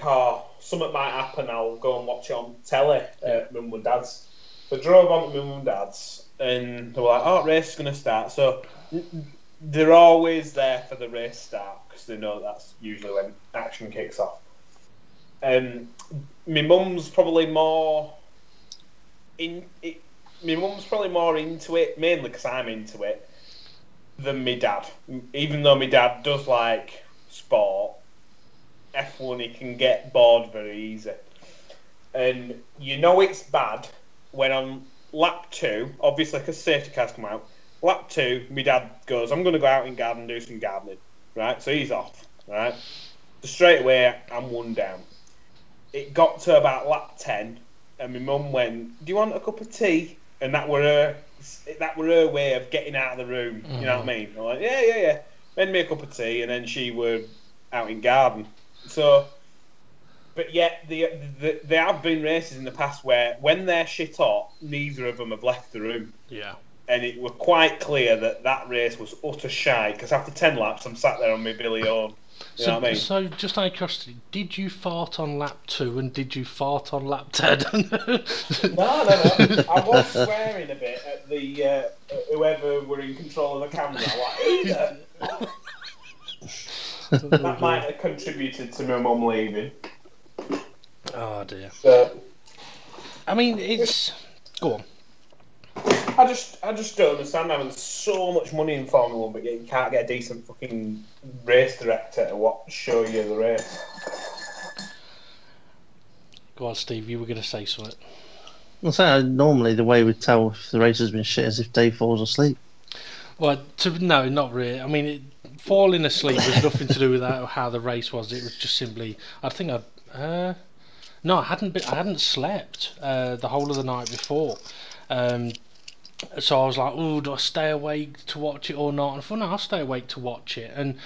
something might happen, I'll go and watch it on telly at Mum and Dad's. So I drove on to Mum and Dad's, and they were like, race is going to start. So they're always there for the race start, because they know that's usually when action kicks off. My mum's probably more into it, mainly because I'm into it, than my dad. Even though my dad does like sport, F1 he can get bored very easy. And you know it's bad when on lap 2, obviously because safety cars come out, lap 2, my dad goes, I'm going to go out in garden and do some gardening. Right, so he's off. Right, so straight away I'm 1 down. It got to about lap 10, and my mum went, "Do you want a cup of tea?" And that were her way of getting out of the room. You know what I mean? I'm like, yeah. Made me a cup of tea, and then she were out in garden. So, but yet there have been races in the past where when they're shit hot, neither of them have left the room. Yeah. And it was quite clear that race was utter shite, because after 10 laps I'm sat there on my Billy Owen. You know what I mean? So just out of curiosity, did you fart on lap 2 and did you fart on lap 10? No. I was swearing a bit at the whoever were in control of the camera. Like, that might have contributed to my mum leaving. Oh dear. So, I mean, it's... Go on. I just don't understand having so much money in Formula 1, but yet you can't get a decent fucking race director to show you the race. Go on, Steve, you were going to say something. I'll say normally the way we tell if the race has been shit is if Dave falls asleep. Well, no, not really. I mean, falling asleep was nothing to do with how the race was. It was just simply, I hadn't slept the whole of the night before. So I was like, do I stay awake to watch it or not? And I thought, no, I'll stay awake to watch it. And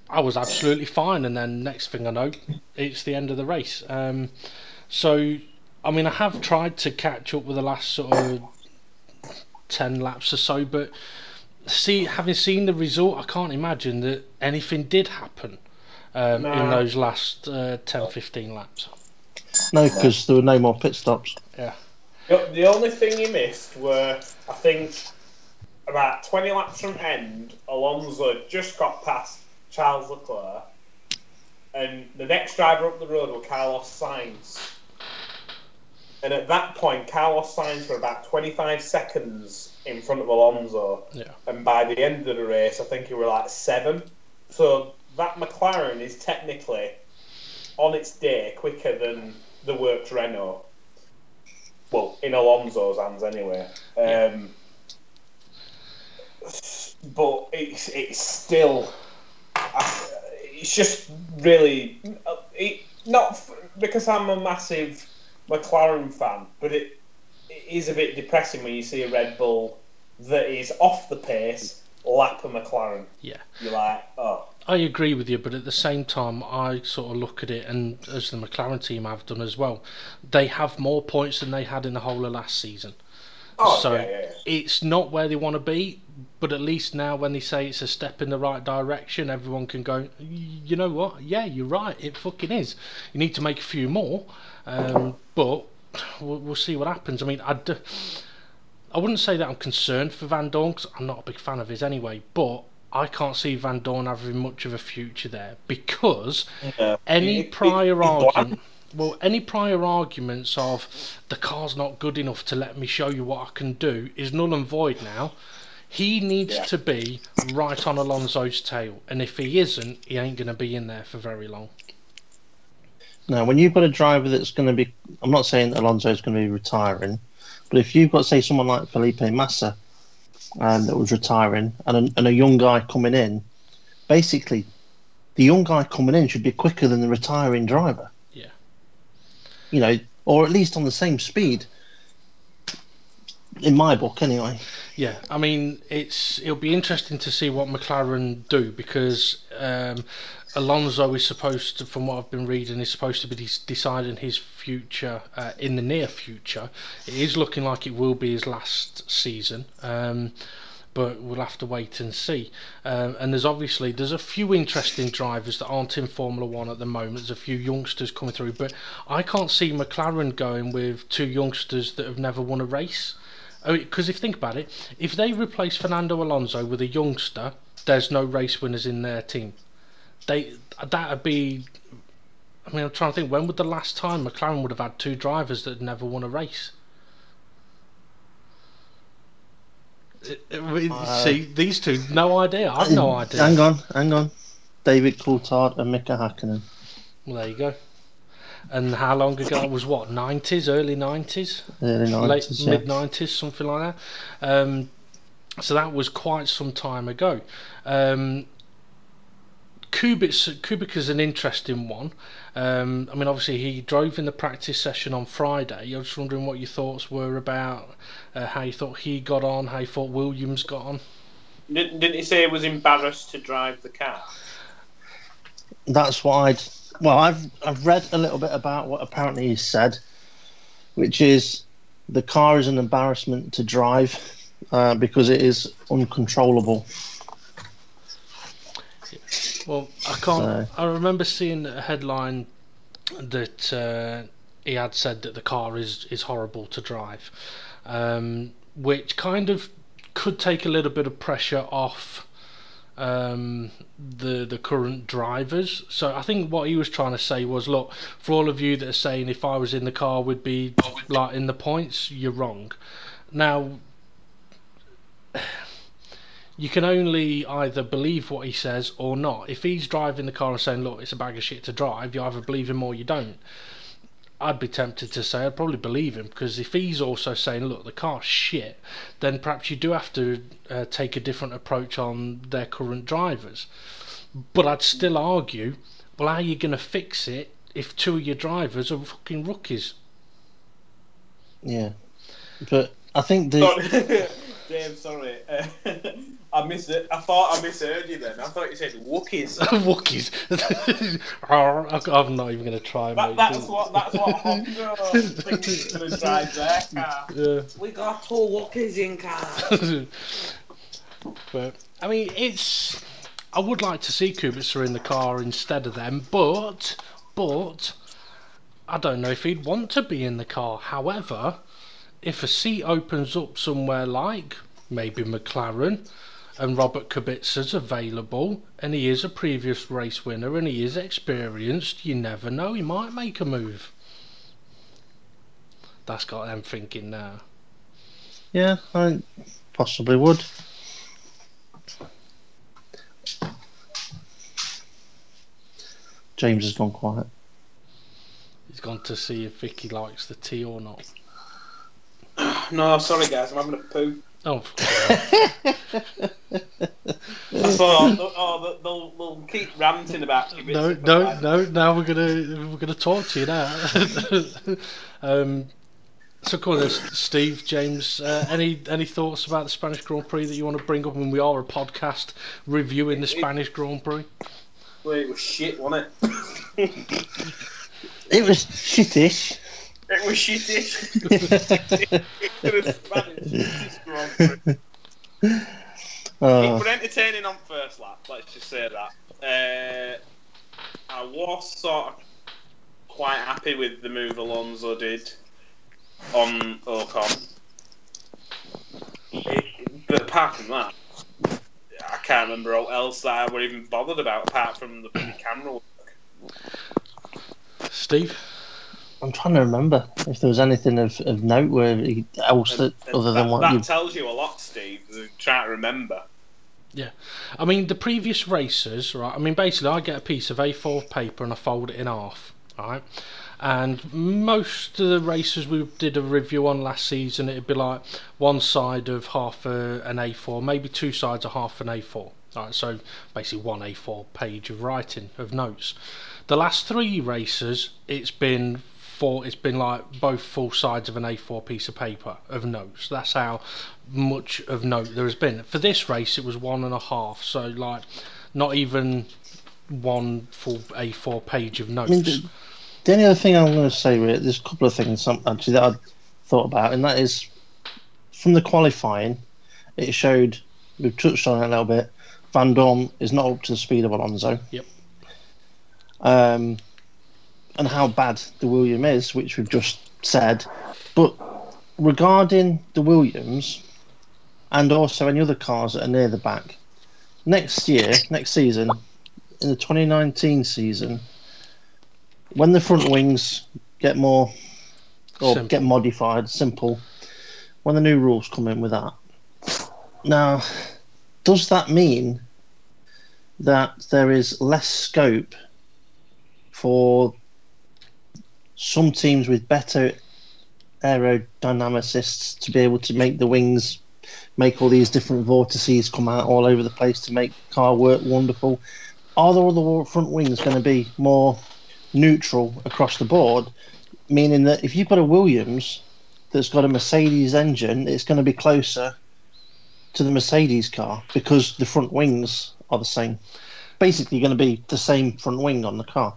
I was absolutely fine. And then next thing I know, it's the end of the race. So, I mean, I have tried to catch up with the last sort of 10 laps or so, but having seen the result, I can't imagine that anything did happen in those last 10-15 laps. No, because there were no more pit stops. Yeah. The only thing he missed were, I think, about 20 laps from end, Alonso just got past Charles Leclerc, and the next driver up the road was Carlos Sainz. And at that point, Carlos Sainz were about 25 seconds in front of Alonso. Yeah. And by the end of the race, I think he were like 7. So that McLaren is technically, on its day, quicker than the works Renault. Well, in Alonso's hands anyway. But it's still... It's just really... not because I'm a massive McLaren fan, but it is a bit depressing when you see a Red Bull that is off the pace lap a McLaren. Yeah. You're like, oh. I agree with you, but at the same time, I sort of look at it, and as the McLaren team have done as well, they have more points than they had in the whole of last season. Oh, so yeah. It's not where they want to be, but at least now when they say it's a step in the right direction, everyone can go, you know what? Yeah, you're right. It fucking is. You need to make a few more, but we'll see what happens. I mean, I wouldn't say that I'm concerned for Van Dorn, because I'm not a big fan of his anyway, but I can't see Van Dorn having much of a future there, because any prior arguments of the car's not good enough to let me show you what I can do is null and void now. He needs to be right on Alonso's tail, and if he isn't, he ain't going to be in there for very long. Now, when you've got a driver that's going to be, I'm not saying Alonso's going to be retiring, but if you've got, say, someone like Felipe Massa that was retiring and a young guy coming in, basically, the young guy coming in should be quicker than the retiring driver. Yeah. You know, or at least on the same speed. In my book, anyway. Yeah, I mean, it'll be interesting to see what McLaren do, because Alonso is supposed to, from what I've been reading, is supposed to be deciding his future in the near future. It is looking like it will be his last season, but we'll have to wait and see. And there's a few interesting drivers that aren't in Formula 1 at the moment. There's a few youngsters coming through, but I can't see McLaren going with two youngsters that have never won a race. Because if you think about it, if they replace Fernando Alonso with a youngster, there's no race winners in their team. That'd be. I mean, I'm trying to think, when would the last time McLaren would have had two drivers that had never won a race? See, these two, no idea. I've no idea. Hang on. David Coulthard and Mika Hakkinen. Well, there you go. And how long ago? That was what, 90s, early 90s? Early 90s, late, yeah. mid-90s, something like that. So that was quite some time ago. Kubica's an interesting one. I mean, obviously he drove in the practice session on Friday. I was wondering what your thoughts were about how you thought he got on, how you thought Williams got on. Didn't he say he was embarrassed to drive the car? That's what I've read a little bit about what apparently he said, which is the car is an embarrassment to drive because it is uncontrollable. Well, I can't. I remember seeing a headline that he had said that the car is horrible to drive, which kind of could take a little bit of pressure off the current drivers. So I think what he was trying to say was, look, for all of you that are saying if I was in the car we'd be like in the points, you're wrong. Now, you can only either believe what he says or not. If he's driving the car and saying, look, it's a bag of shit to drive, you either believe him or you don't. I'd be tempted to say I'd probably believe him, because if he's also saying, look, the car's shit, then perhaps you do have to take a different approach on their current drivers. But I'd still argue, well, how are you going to fix it if two of your drivers are fucking rookies? Yeah, but I think Dave, sorry. I missed it. I thought I misheard you then. I thought you said Wookiees. Wookiees. I'm not even going to try, mate. That's what Honda thinks going to drive their car. Yeah. We got two Wookiees in car. But I mean, I would like to see Kubica in the car instead of them, but I don't know if he'd want to be in the car. However, if a seat opens up somewhere like maybe McLaren, and Robert Kubica's available, and he is a previous race winner, and he is experienced, you never know, he might make a move. That's got them thinking now. Yeah, I possibly would. James has gone quiet. He's gone to see if Vicky likes the tea or not. No, sorry guys, I'm having a poo. Oh, I thought, they'll keep ranting about Kubica. No. Now we're gonna talk to you now. So, cool. There's Steve, James. Any thoughts about the Spanish Grand Prix that you want to bring up? And we are a podcast reviewing the Spanish Grand Prix. Well, it was shit, wasn't it? It was shittish. It was shittish. It was Spanish. It was entertaining on first lap, let's just say that. I was sort of quite happy with the move Alonso did. on Ocon. But apart from that, I can't remember what else that I were even bothered about apart from the bloody camera work. Steve? I'm trying to remember if there was anything of noteworthy else other than what you... That tells you a lot, Steve. Trying to remember. Yeah. I mean, the previous races, right? I mean, basically, I get a piece of A4 paper and I fold it in half, right? And most of the races we did a review on last season, it'd be like one side of half an A4, maybe two sides of half an A4. Right, so basically one A4 page of writing, of notes. The last three races, it's been like both full sides of an A4 piece of paper of notes. That's how much of note there has been. For this race, it was 1.5, so like not even one full A4 page of notes. I mean, the only other thing I'm going to say, there's a couple of things actually that I thought about, and that is from the qualifying, it showed, we've touched on it a little bit, Van Dorn is not up to the speed of Alonso. Yep. And how bad the Williams is, which we've just said. But regarding the Williams and also any other cars that are near the back, next season, in the 2019 season, when the front wings get get modified, simple, when the new rules come in with that. Now, does that mean that there is less scope for some teams with better aerodynamicists to be able to make the wings, make all these different vortices come out all over the place to make the car work wonderful? Are there other front wings going to be more neutral across the board, meaning that if you've got a Williams that's got a Mercedes engine, it's going to be closer to the Mercedes car because the front wings are the same? Basically going to be the same front wing on the car.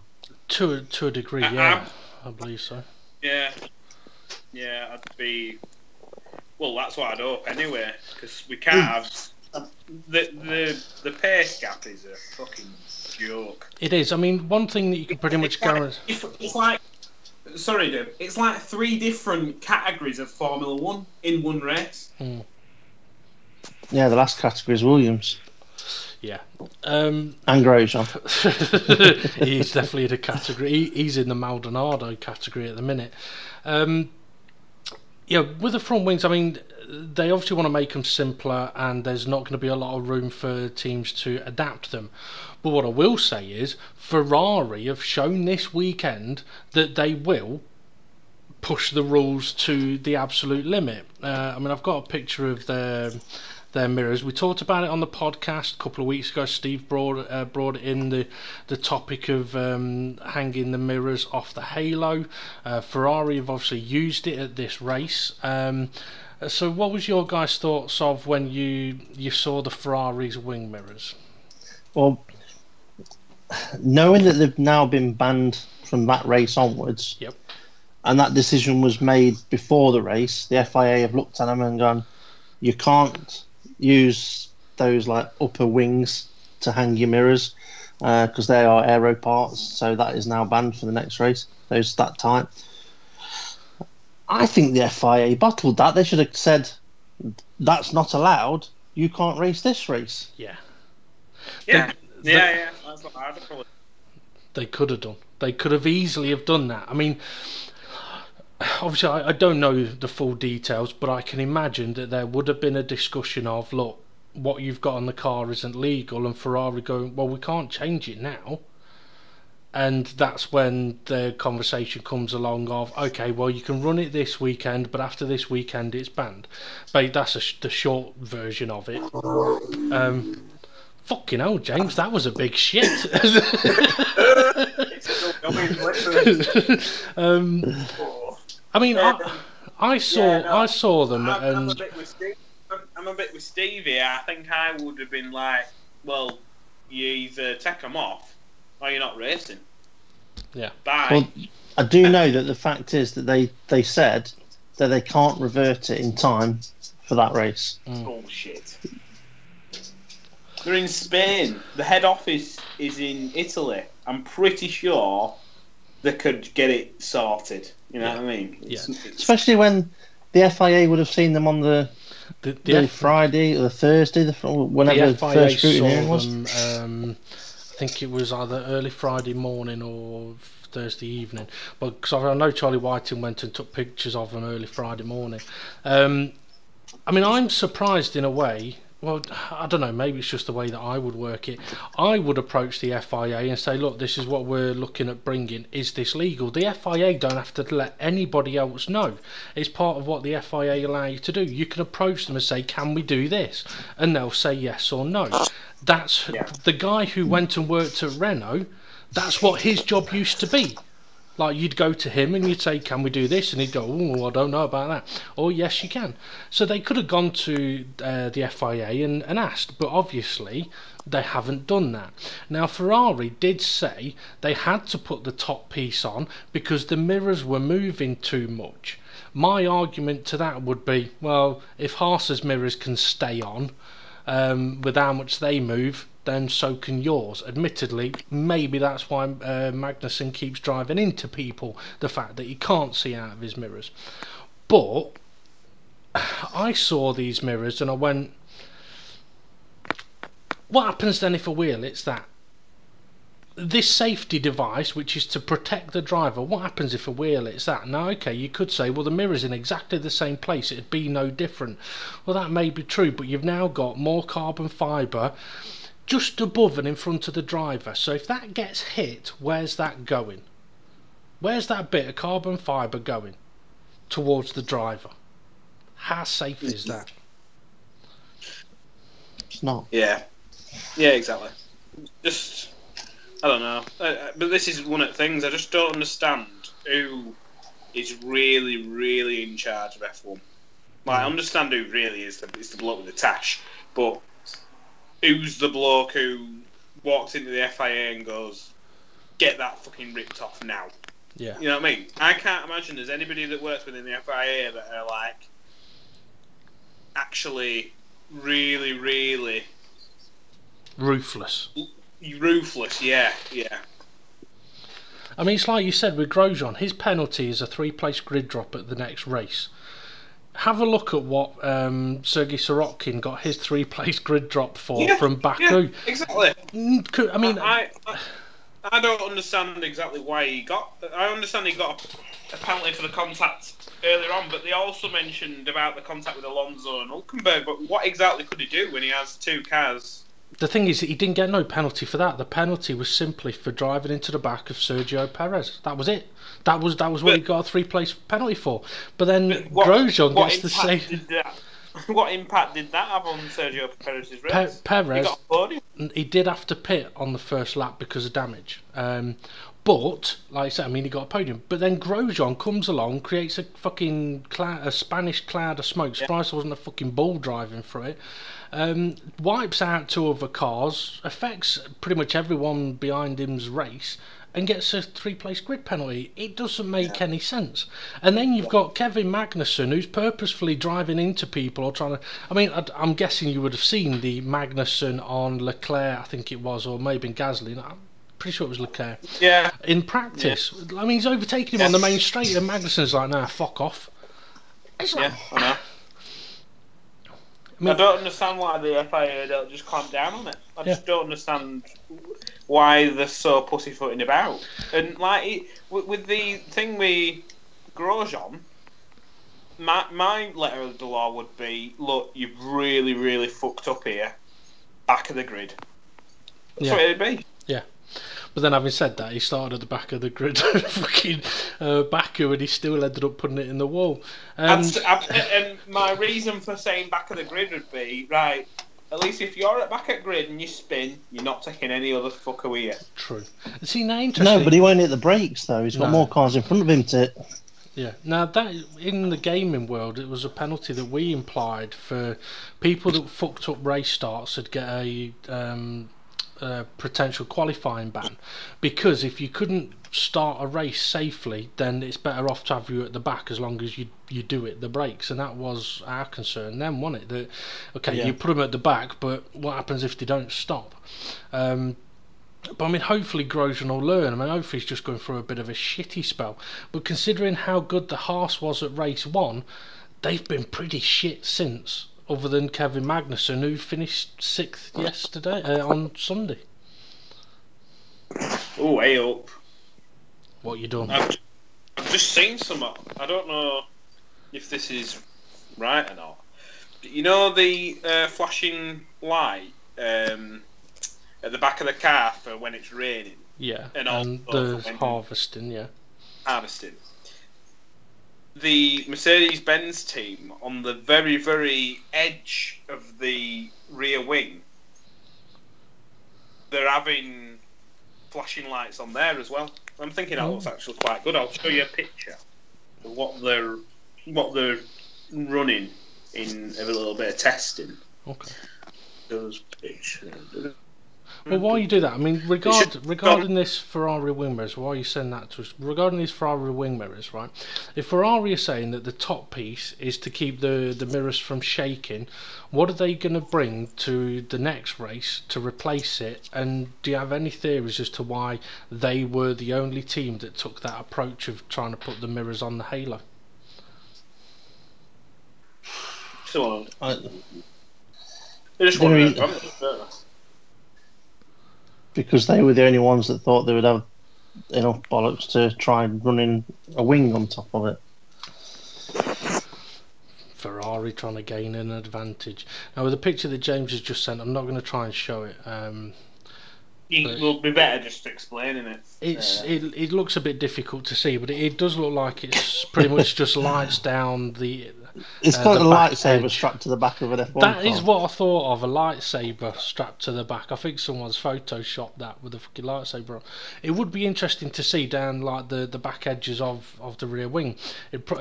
To a degree, yeah. I believe so. Yeah, I'd be... Well, that's what I'd hope anyway, because we can't have... The pace gap is a fucking joke. It is. I mean, one thing that you can pretty much guarantee... It's like... Sorry, Dave. It's like 3 different categories of Formula 1 in one race. Yeah, the last category is Williams. Yeah. And Grosjean. He's definitely in a category. He's in the Maldonado category at the minute. Yeah, with the front wings, I mean, they obviously want to make them simpler, and there's not going to be a lot of room for teams to adapt them. But what I will say is, Ferrari have shown this weekend that they will push the rules to the absolute limit. I mean, I've got a picture of their mirrors. We talked about it on the podcast a couple of weeks ago. Steve brought in the topic of hanging the mirrors off the halo. Ferrari have obviously used it at this race. So what was your guys' thoughts of when you saw the Ferrari's wing mirrors? Well, knowing that they've now been banned from that race onwards, yep, and that decision was made before the race, the FIA have looked at them and gone, you can't use those like upper wings to hang your mirrors because they are aero parts, so that is now banned for the next race, those that type. I think the FIA bottled that. They should have said that's not allowed, you can't race this race. Yeah, that's what I'd have called it. They could have done. They could have easily have done that. I mean, obviously I don't know the full details, but I can imagine that there would have been a discussion of, look, what you've got on the car isn't legal, and Ferrari going, well, we can't change it now. And that's when the conversation comes along of, okay, well, you can run it this weekend, but after this weekend it's banned. But that's the short version of it. Fucking hell, James, that was a big shit. I mean, I saw them, I'm a bit with Stevie. I think I would have been like, well, you either take them off or you're not racing. Yeah. Bye. Well, I do know that the fact is that they said that they can't revert it in time for that race. Bullshit. They're in Spain. The head office is in Italy. I'm pretty sure they could get it sorted. You know what I mean? Especially when the FIA would have seen them on the Friday or the Thursday, whenever the first scrutiny was. I think it was either early Friday morning or Thursday evening. But because I know Charlie Whiting went and took pictures of them early Friday morning. I mean, I'm surprised in a way. Well, I don't know, maybe it's just the way that I would work it. I would approach the FIA and say, look, this is what we're looking at bringing. Is this legal? The FIA don't have to let anybody else know. It's part of what the FIA allow you to do. You can approach them and say, can we do this? And they'll say yes or no. That's the guy who went and worked at Renault. That's what his job used to be. Like, you'd go to him and you'd say, can we do this? And he'd go, oh, I don't know about that. Or, yes, you can. So they could have gone to the FIA and asked, but obviously they haven't done that. Now, Ferrari did say they had to put the top piece on because the mirrors were moving too much. My argument to that would be, well, if Haas's mirrors can stay on with how much they move, then so can yours. Admittedly, maybe that's why Magnussen keeps driving into people, the fact that he can't see out of his mirrors. But I saw these mirrors and I went, what happens then if a wheel hits that? This safety device, which is to protect the driver, what happens if a wheel hits that? Now, okay, you could say, well, the mirror's in exactly the same place, it'd be no different. Well, that may be true, but you've now got more carbon fibre just above and in front of the driver. So if that gets hit, where's that going? Where's that bit of carbon fibre going? Towards the driver. How safe is that? It's not. Yeah, exactly. Just, I don't know. But this is one of the things, I just don't understand who is really, really in charge of F1. Like, I understand who really is the bloke with the tash, but who's the bloke who walks into the FIA and goes, get that fucking ripped off now? Yeah. You know what I mean? I can't imagine there's anybody that works within the FIA that are like actually really, really ruthless. Ruthless, yeah. I mean, it's like you said with Grosjean, his penalty is a 3-place grid drop at the next race. Have a look at what Sergei Sorokin got his 3-place grid drop for from Baku. Yeah, exactly. I mean, I don't understand exactly why he got. I understand he got a penalty for the contact earlier on, but they also mentioned about the contact with Alonso and Hülkenberg. But what exactly could he do when he has two cars? The thing is, he didn't get no penalty for that. The penalty was simply for driving into the back of Sergio Perez. That was it. That was what he got a 3-place penalty for. But then Grosjean gets the same. What impact did that have on Sergio Perez's race? Perez, he got a podium. He did have to pit on the first lap because of damage. But, like I said, I mean, he got a podium. But then Grosjean comes along, creates a fucking a Spanish cloud of smoke. Surprised there wasn't a fucking bull driving through it. Wipes out 2 other cars, affects pretty much everyone behind him's race, and gets a 3-place grid penalty. It doesn't make any sense. And then you've got Kevin Magnussen, who's purposefully driving into people or trying to... I mean, I'm guessing you would have seen the Magnussen on Leclerc, I think it was, or maybe Gasly. I'm pretty sure it was Leclerc. Yeah. In practice. Yeah. I mean, he's overtaking him on the main straight, and Magnussen's like, nah, fuck off. It's like... Yeah, I know. I don't understand why the FIA don't just clamp down on it. I just don't understand why they're so pussyfooting about. And like with the thing with Grosjean, my letter of the law would be: look, you've really, really fucked up here. Back of the grid. That's what it'd be. Yeah. But then, having said that, he started at the back of the grid, fucking Baku, and he still ended up putting it in the wall. And my reason for saying back of the grid would be, right, at least if you're at back of grid and you spin, you're not taking any other fucker with you. True. See, now interesting. No, but he won't hit the brakes, though. He's got more cars in front of him to... Yeah. Now, that in the gaming world, it was a penalty that we implied for people that fucked up race starts would get a... potential qualifying ban, because if you couldn't start a race safely, then it's better off to have you at the back as long as you do it the brakes. And that was our concern then, wasn't it? That you put them at the back, but what happens if they don't stop? But I mean, hopefully Grosjean will learn. I mean, hopefully he's just going through a bit of a shitty spell. But considering how good the Haas was at race 1, they've been pretty shit since, other than Kevin Magnussen, who finished 6th yesterday, on Sunday. Oh, way up. What you done? I've just seen some. I don't know if this is right or not. You know the flashing light at the back of the car for when it's raining? Yeah, and the harvesting, yeah. Harvesting. The Mercedes-Benz team on the very, very edge of the rear wing, they're having flashing lights on there as well. I'm thinking that looks actually quite good. I'll show you a picture of what they're running in a little bit of testing. Okay. Those pictures. Well, while you do that, I mean, regarding this Ferrari wing mirrors, why are you saying that to us? Regarding these Ferrari wing mirrors, right? If Ferrari are saying that the top piece is to keep the mirrors from shaking, what are they going to bring to the next race to replace it? And do you have any theories as to why they were the only team that took that approach of trying to put the mirrors on the halo? So, they just want to because they were the only ones that thought they would have enough bollocks to try and run in a wing on top of it. Ferrari trying to gain an advantage. Now, with the picture that James has just sent, I'm not going to try and show it. It will be better just explaining it. It looks a bit difficult to see, but it does look like it's pretty much just lights down the. It's got a lightsaber strapped to the back of an F1 That car. is what I thought of, a lightsaber strapped to the back. I think someone's photoshopped that with a fucking lightsaber on. It would be interesting to see down like the back edges of the rear wing.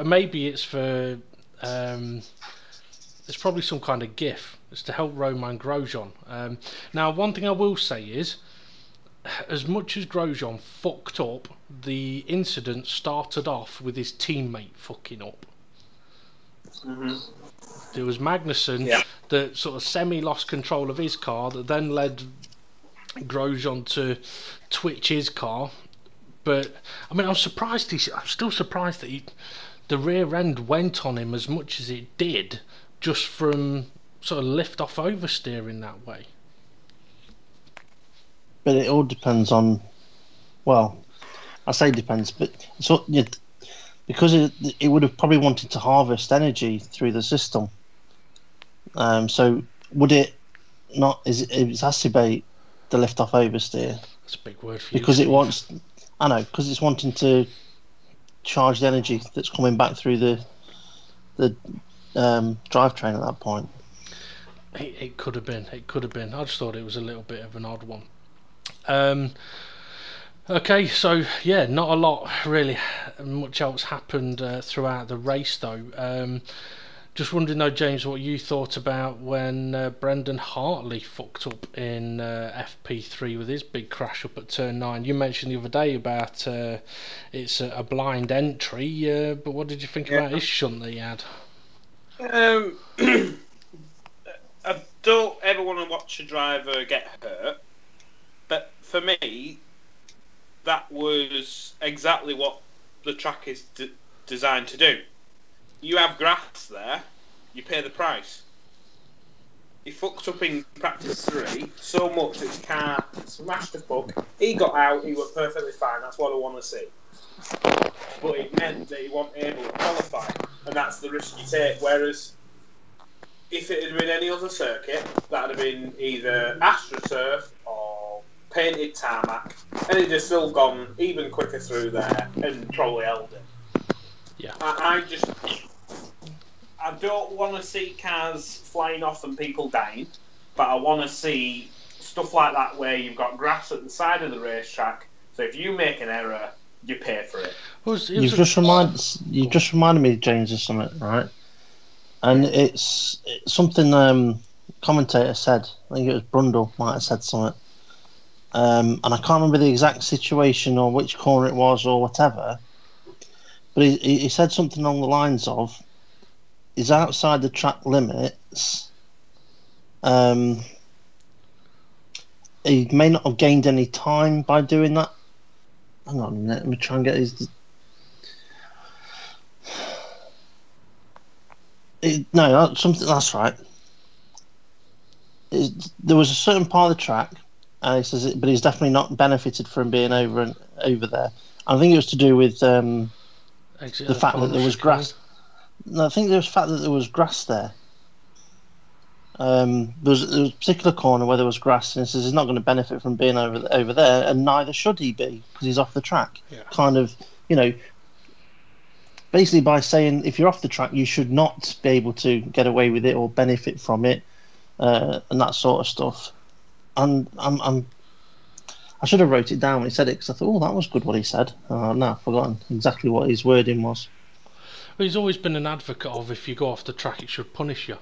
Maybe it's for it's probably some kind of GIF. It's to help Romain Grosjean. Now, one thing I will say is, as much as Grosjean fucked up, the incident started off with his teammate fucking up. Mm-hmm. There was Magnussen that sort of semi-lost control of his car, that then led Grosjean to twitch his car. But I mean, I'm still surprised that the rear end went on him as much as it did, just from sort of lift off oversteering that way. But it all depends on, well, I say depends, but so because it would have probably wanted to harvest energy through the system. So would it not exacerbate the lift off oversteer? That's a big word for you. Because it wants, I know, because it's wanting to charge the energy that's coming back through the drivetrain at that point. It could have been. It could have been. I just thought it was a little bit of an odd one. Okay, so yeah, not a lot really much else happened throughout the race though. Just wondering though, James, what you thought about when Brendan Hartley fucked up in FP3 with his big crash up at turn 9. You mentioned the other day about it's a blind entry, but what did you think about his shunt that he had? I don't ever want to watch a driver get hurt, but for me, that was exactly what the track is designed to do. You have grass there, you pay the price. He fucked up in practice 3 so much that his car smashed the fuck. He got out, he was perfectly fine, that's what I want to see. But it meant that he wasn't able to qualify, and that's the risk you take. Whereas, if it had been any other circuit, that would have been either AstroTurf or painted tarmac, and he'd have still gone even quicker through there and probably held it. Yeah. I don't want to see cars flying off and people dying, but I want to see stuff like that where you've got grass at the side of the racetrack, so if you make an error, you pay for it. You've just reminded me, James, of something, right? And it's something commentator said. I think it was Brundle might have said something. And I can't remember the exact situation or which corner it was or whatever. But he said something along the lines of, is outside the track limits, he may not have gained any time by doing that. Hang on a minute, let me try and get his. No, something that's right. There was a certain part of the track, and he says, but he's definitely not benefited from being over there. I think it was to do with the fact that there was grass. No, I think there was the fact that there was grass there. There was a particular corner where there was grass, and he says he's not going to benefit from being over there, and neither should he be because he's off the track. Yeah. Kind of, basically by saying if you're off the track, you should not be able to get away with it or benefit from it, and that sort of stuff. And I should have wrote it down when he said it because I thought, oh, that was good what he said. No, I've forgotten exactly what his wording was. Well, he's always been an advocate of if you go off the track, it should punish you,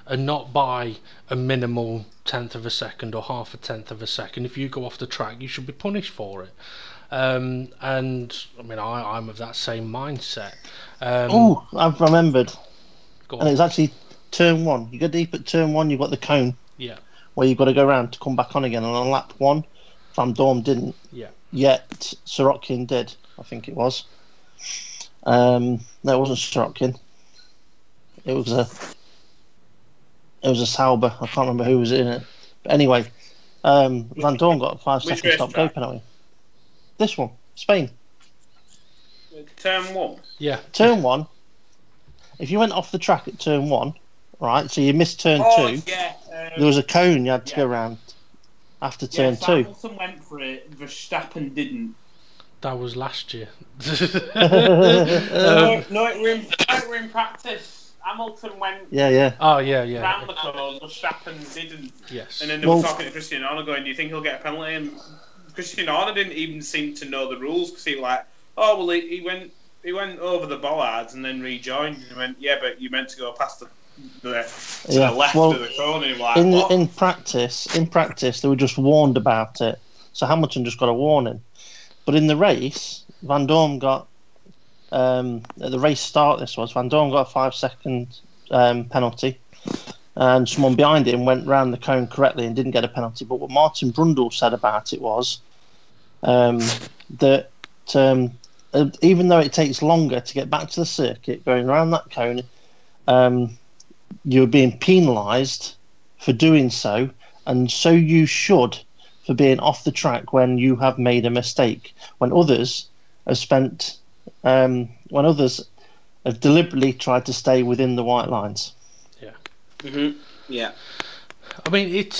and not by a minimal tenth of a second or half a tenth of a second. If you go off the track, you should be punished for it. And I mean, I'm of that same mindset. I've remembered. Go on. And it was actually turn 1. You go deep at turn 1, you've got the cone. Yeah. Where you've got to go around to come back on again. And on lap 1, Van Dorn didn't. Yeah. Yet Sorokin did, I think it was. No, it wasn't Sorokin. It was a Sauber. I can't remember who was in it. But anyway, Van Dorn got a 5-second stop-go penalty. This one, Spain. Turn 1? Yeah. Turn 1. If you went off the track at turn 1, right, so you missed turn 2, yeah, there was a cone you had to go around after turn 2. Hamilton went for it, Verstappen didn't. That was last year. No, it were in practice. Hamilton went Oh, yeah. Round the cone, Verstappen didn't. Yes. And then they were talking to Christian Horner going, do you think he'll get a penalty? And Christian Horner didn't even seem to know the rules because he was like, oh, well, he went over the bollards and then rejoined and went, yeah, but you meant to go past the left of the cone. And like, in practice, they were just warned about it. So Hamilton just got a warning. But in the race, Van Dorn got at the race start. Van Dorn got a 5-second penalty, and someone behind him went round the cone correctly and didn't get a penalty. But what Martin Brundle said about it was that even though it takes longer to get back to the circuit, going around that cone, you're being penalised for doing so, and so you should for being off the track when you have made a mistake. When others have deliberately tried to stay within the white lines. Yeah. Mm-hmm. Yeah. I mean,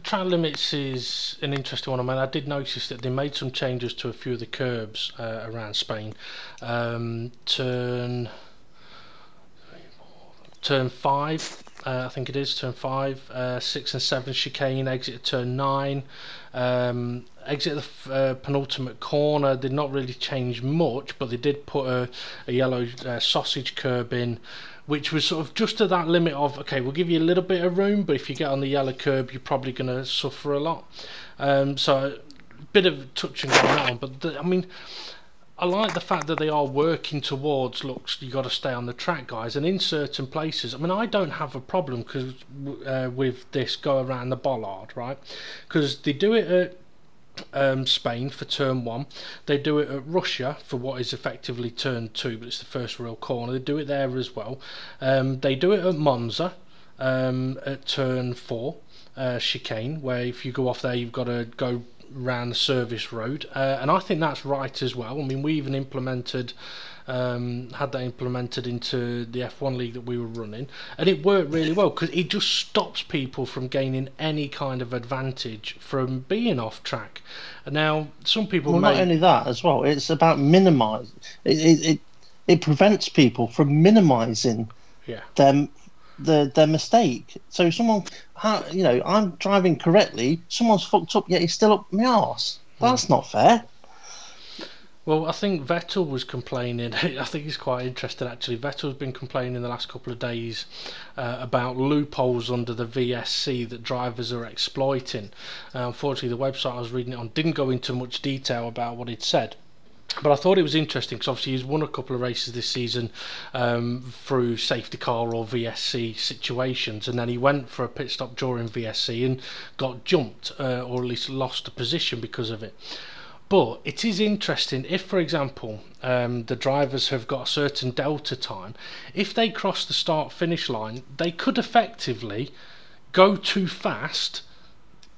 track limits is an interesting one. I mean, I did notice that they made some changes to a few of the curbs around Spain. Turn 5, I think it is, turn 5, 6 and 7 chicane, exit at turn 9, exit the penultimate corner. Did not really change much, but they did put a yellow sausage curb in, which was sort of just to that limit of, okay, we'll give you a little bit of room, but if you get on the yellow curb, you're probably going to suffer a lot. So a bit of touch and go on that one, but I mean, I like the fact that they are working towards, look, you got to stay on the track, guys, and in certain places, I mean, I don't have a problem because with this go around the bollard, right? Because they do it at Spain for turn 1, they do it at Russia for what is effectively turn 2, but it's the first real corner. They do it there as well. They do it at Monza at turn 4 chicane, where if you go off there, you've got to go around the service road, and I think that's right as well. I mean, we even implemented had that implemented into the F1 league that we were running, and it worked really well because it just stops people from gaining any kind of advantage from being off track. And now some people not only that as well, it's about minimise it prevents people from minimising their mistake. So someone, I'm driving correctly, someone's fucked up, yet he's still up my arse. That's not fair. Well, I think Vettel was complaining. I think it's quite interesting, actually. Vettel's been complaining the last couple of days about loopholes under the VSC that drivers are exploiting. Unfortunately, the website I was reading it on didn't go into much detail about what he'd said. But I thought it was interesting because obviously he's won a couple of races this season through safety car or VSC situations, and then he went for a pit stop during VSC and got jumped or at least lost a position because of it. But it is interesting if, for example, the drivers have got a certain delta time. If they cross the start-finish line, they could effectively go too fast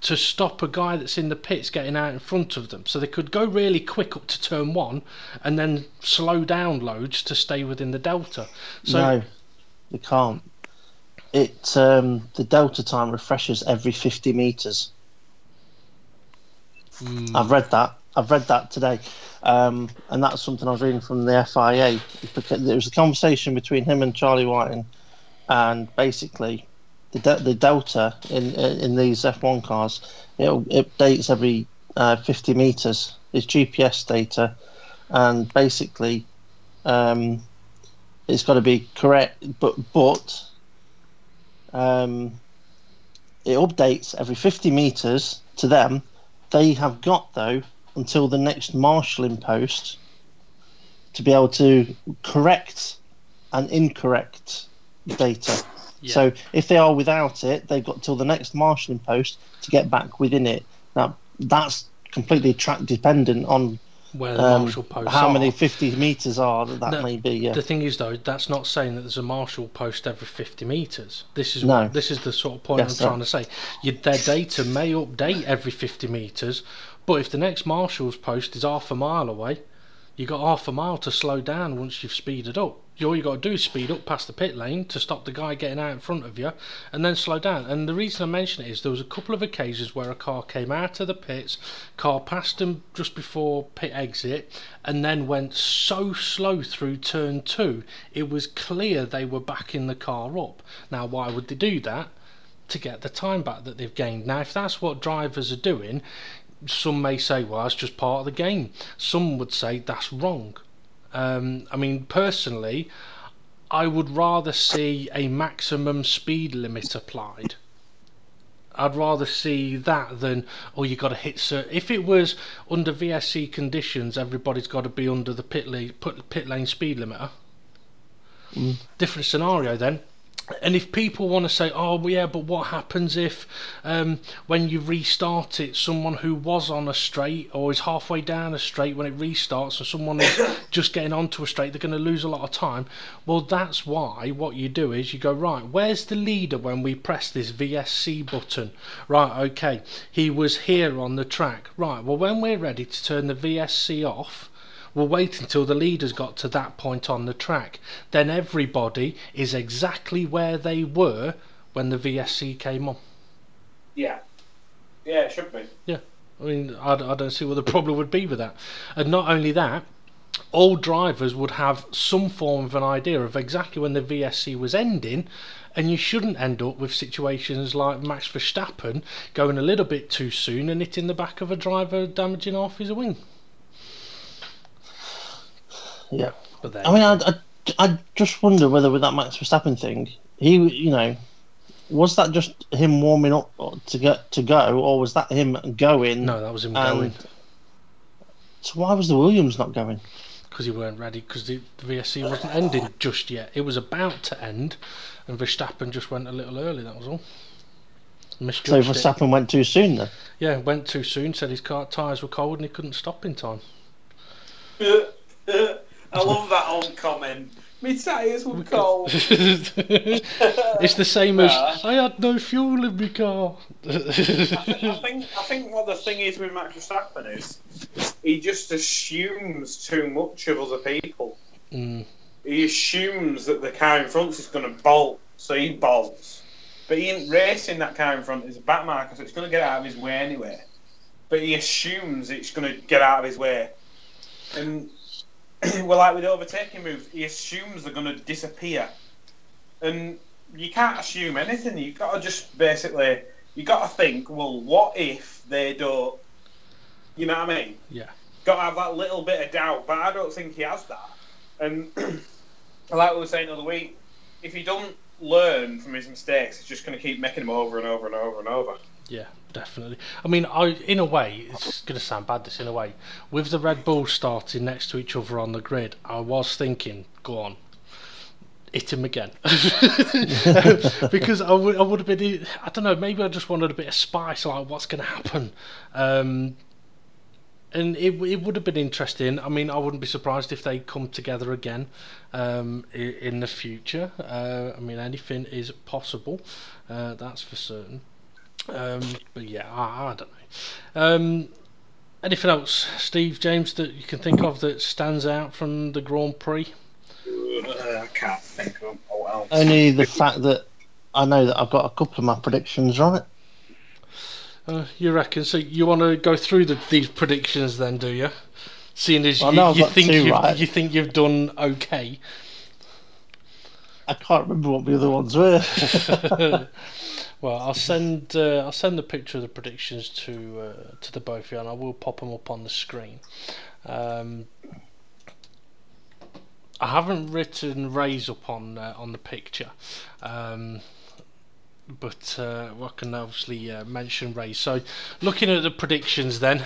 to stop a guy that's in the pits getting out in front of them. So they could go really quick up to turn 1 and then slow down loads to stay within the delta. So no, they can't. The delta time refreshes every 50 metres. I've read that today. And that's something I was reading from the FIA. Because there was a conversation between him and Charlie Whiting, and basically the delta in these F1 cars, it updates every 50 metres. It's GPS data, and basically it's got to be correct, but it updates every 50 metres to them. They have got, though, until the next marshalling post to be able to correct an incorrect data. Yeah. So if they are without it, they've got till the next marshalling post to get back within it. Now, that's completely track dependent on where the marshal posts how are. many 50 metres are that may be. Yeah. The thing is, though, that's not saying that there's a marshal post every 50 metres. This is the sort of point I'm trying to say. Their data may update every 50 metres, but if the next marshal's post is half a mile away, you got half a mile to slow down once you've speeded up. All you got to do is speed up past the pit lane to stop the guy getting out in front of you, and then slow down. And the reason I mention it is there was a couple of occasions where a car came out of the pits, car passed them just before pit exit, and then went so slow through turn 2, it was clear they were backing the car up. Now, why would they do that? To get the time back that they've gained. Now, if that's what drivers are doing, some may say, well, that's just part of the game. Some would say that's wrong. I mean, personally, I would rather see a maximum speed limit applied. I'd rather see that than, oh, you got to hit certain. If it was under VSC conditions, everybody's got to be under the pit lane speed limiter. Different scenario then. And if people want to say, oh, well, yeah, but what happens if when you restart it, someone who was on a straight or is halfway down a straight when it restarts and someone is just getting onto a straight, they're going to lose a lot of time. Well, that's why what you do is you go, right, where's the leader when we press this VSC button? Right, okay, he was here on the track. Right, well, when we're ready to turn the VSC off, we'll wait until the leaders got to that point on the track. Then everybody is exactly where they were when the VSC came on. Yeah. Yeah, it should be. Yeah. I mean, I don't see what the problem would be with that. And not only that, all drivers would have some form of an idea of exactly when the VSC was ending, and you shouldn't end up with situations like Max Verstappen going a little bit too soon and hitting the back of a driver, damaging half his wing. Yeah, I mean, I just wonder whether with that Max Verstappen thing, was that just him warming up to go, or was that him going? No, that was him going. So why was the Williams not going? Because he weren't ready. Because the VSC wasn't ending just yet. It was about to end, and Verstappen just went a little early. That was all. So Verstappen went too soon then? Yeah, went too soon. Said his car tyres were cold and he couldn't stop in time. I love that old comment. My tyres were cold. It's the same as I had no fuel in my car. I think what the thing is with Max Verstappen is he just assumes too much of other people. He assumes that the car in front is going to bolt, so he bolts. But he ain't racing that car in front. It's a back marker, so it's going to get out of his way anyway. But he assumes it's going to get out of his way. And well, like with the overtaking moves, he assumes they're going to disappear. And you can't assume anything. You've got to just basically, you got to think, well, what if they don't? You know what I mean? Yeah. Got to have that little bit of doubt, but I don't think he has that. And like we were saying the other week, if he doesn't learn from his mistakes, he's just going to keep making them over and over and over and over. Yeah, definitely. I mean, in a way, it's going to sound bad, this, in a way. With the Red Bulls starting next to each other on the grid, I was thinking, go on, hit him again. Because I would have been, I don't know, maybe I just wanted a bit of spice, like what's going to happen. And it would have been interesting. I mean, I wouldn't be surprised if they come together again in the future. I mean, anything is possible, that's for certain. But yeah, I don't know. Anything else, Steve, James, that you can think of that stands out from the Grand Prix? I can't think of what else. Only the fact that I know that I've got a couple of my predictions right. You reckon? So you want to go through these predictions then, do you? Seeing as you think you've done okay. I can't remember what the other ones were. Well, I'll send the picture of the predictions to the both of you, and I will pop them up on the screen. I haven't written Ray's up on the picture. But I can obviously mention Ray. So, looking at the predictions then,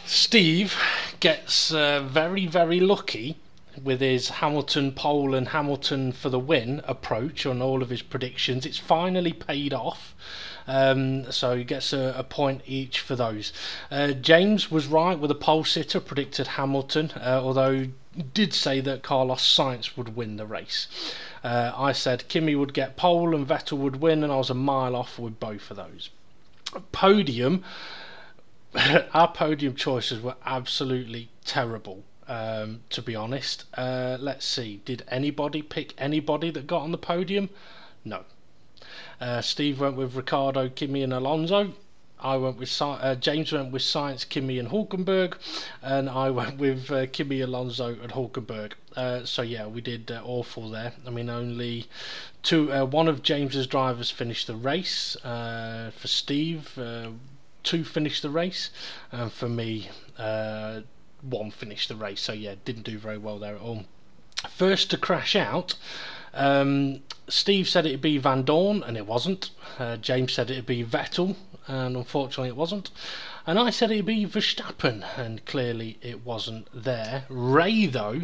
Steve gets very, very lucky with his Hamilton pole and Hamilton for the win approach on all of his predictions. It's finally paid off. So he gets a point each for those. James was right with a pole sitter, predicted Hamilton, although did say that Carlos Sainz would win the race. I said Kimi would get pole and Vettel would win, and I was a mile off with both of those. Podium, our podium choices were absolutely terrible, to be honest. Let's see, did anybody pick anybody that got on the podium? No. Steve went with Ricciardo, Kimi and Alonso. I went with James went with Sainz, Kimi and Hulkenberg, and I went with Kimi, Alonso and Hulkenberg. So yeah, we did awful there. I mean, only one of James's drivers finished the race. For Steve, 2 finished the race, and for me, 1 finished the race. So yeah, didn't do very well there at all. First to crash out, Steve said it'd be Van Dorn, and it wasn't. James said it'd be Vettel, and unfortunately it wasn't. And I said it'd be Verstappen, and clearly it wasn't there. Ray, though,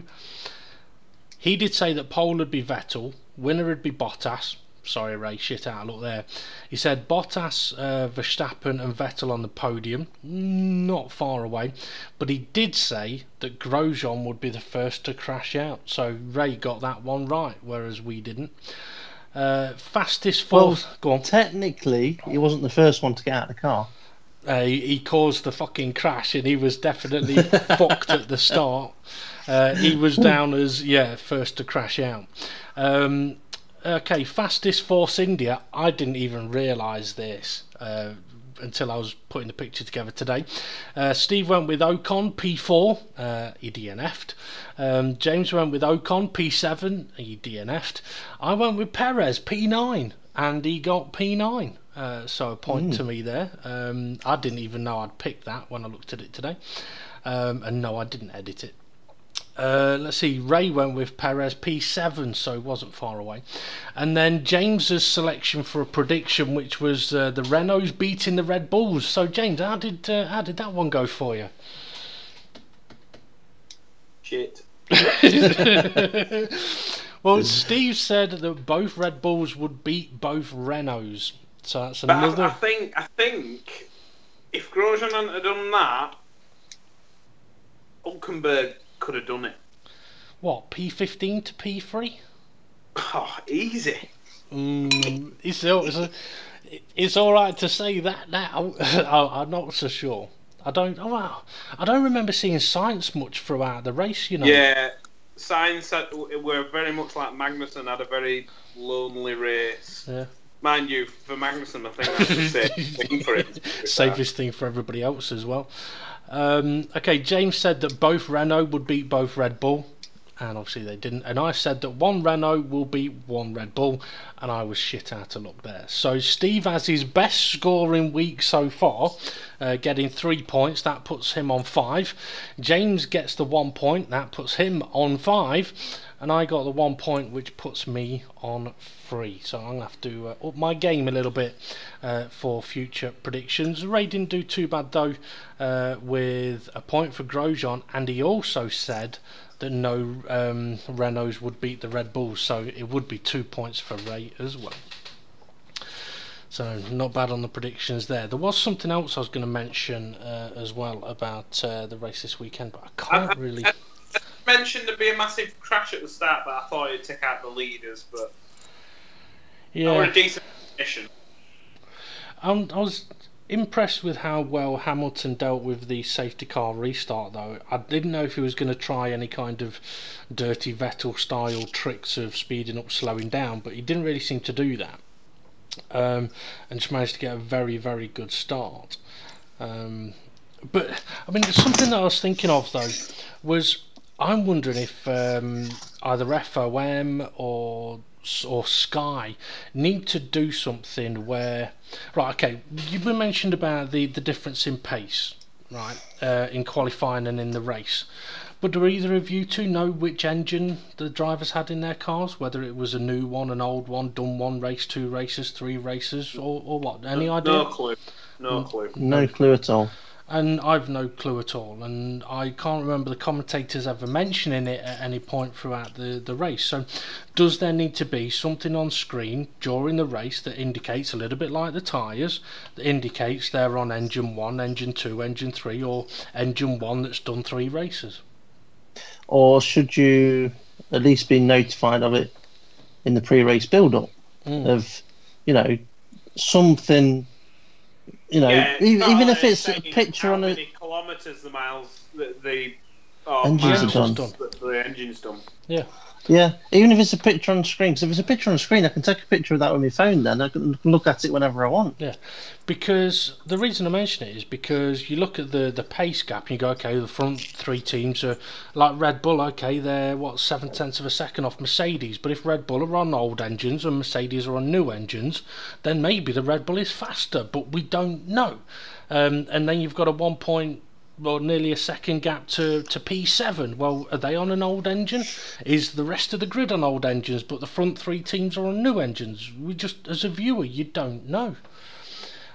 he did say that pole would be Vettel, winner would be Bottas. Sorry, Ray, shit out of luck there. He said Bottas, Verstappen and Vettel on the podium. Not far away. But he did say that Grosjean would be the first to crash out. So Ray got that one right, whereas we didn't. Fastest fourth. Well, go on. Technically, he wasn't the first one to get out of the car. He caused the fucking crash, and he was definitely fucked at the start. He was down as first to crash out. Okay, fastest Force India. I didn't even realise this until I was putting the picture together today. Steve went with Ocon P4, he DNF'd. James went with Ocon P7, he DNF'd. I went with Perez P9, and he got P9. So a point to me there. I didn't even know I'd picked that when I looked at it today. And no, I didn't edit it. Let's see, Ray went with Perez P7, so he wasn't far away. And then James's selection for a prediction, which was the Renaults beating the Red Bulls. So James, how did that one go for you? Shit. Well, Steve said that both Red Bulls would beat both Renaults. So that's another. I think if Grosjean hadn't done that, Hulkenberg could have done it. What, P15 to P3? Oh, easy. It's all right to say that now. I'm not so sure. I don't remember seeing Sainz much throughout the race, you know. Yeah, Sainz were very much like Magnussen, had a very lonely race. Yeah. Mind you, for Magnussen, I think that's the safest thing for him. Safest thing for everybody else as well. Okay, James said that both Renault would beat both Red Bull. and obviously they didn't. And I said that one Renault will beat one Red Bull, and I was shit out of luck there. So Steve has his best scoring week so far, getting 3 points. That puts him on 5. James gets the 1 point. That puts him on 5. And I got the 1 point, which puts me on 3. So I'm going to have to up my game a little bit for future predictions. Ray didn't do too bad, though, with a point for Grosjean. And he also said that no Renaults would beat the Red Bulls. So it would be 2 points for Ray as well. So not bad on the predictions there. There was something else I was going to mention as well about the race this weekend, but I can't really... Mentioned there'd be a massive crash at the start, but I thought it'd take out the leaders, but yeah, or a decent mission. I was impressed with how well Hamilton dealt with the safety car restart, though. I didn't know if he was going to try any kind of dirty Vettel style tricks of speeding up, slowing down, but he didn't really seem to do that, and just managed to get a very, very good start. But I mean, something that I was thinking of though was, I'm wondering if either FOM or Sky need to do something where, right, okay, you've been mentioned about the difference in pace, right, in qualifying and in the race. But do either of you two know which engine the drivers had in their cars? Whether it was a new one, an old one, done 1 race, 2 races, 3 races, or what? Any idea? No clue. No clue. No clue at all. And I've no clue at all, and I can't remember the commentators ever mentioning it at any point throughout the race. So does there need to be something on screen during the race that indicates, a little bit like the tyres, that indicates they're on engine 1, engine 2, engine 3, or engine 1 that's done 3 races? Or should you at least be notified of it in the pre-race build-up? Of, you know, something... You know, Yeah, even if it's a picture on a... How many kilometres the miles that the Engine's done. The engine's done. Yeah. Yeah, even if it's a picture on screen. Because if it's a picture on screen, I can take a picture of that with my phone then. I can look at it whenever I want. Yeah, because the reason I mention it is because you look at the pace gap and you go, okay, the front 3 teams are like Red Bull, okay, they're, 7/10 of a second off Mercedes. But if Red Bull are on old engines and Mercedes are on new engines, then maybe the Red Bull is faster, but we don't know. And then you've got a 1 point... well, nearly a second gap to P7. Well, are they on an old engine? Is the rest of the grid on old engines, but the front 3 teams are on new engines? We just, as a viewer, you don't know.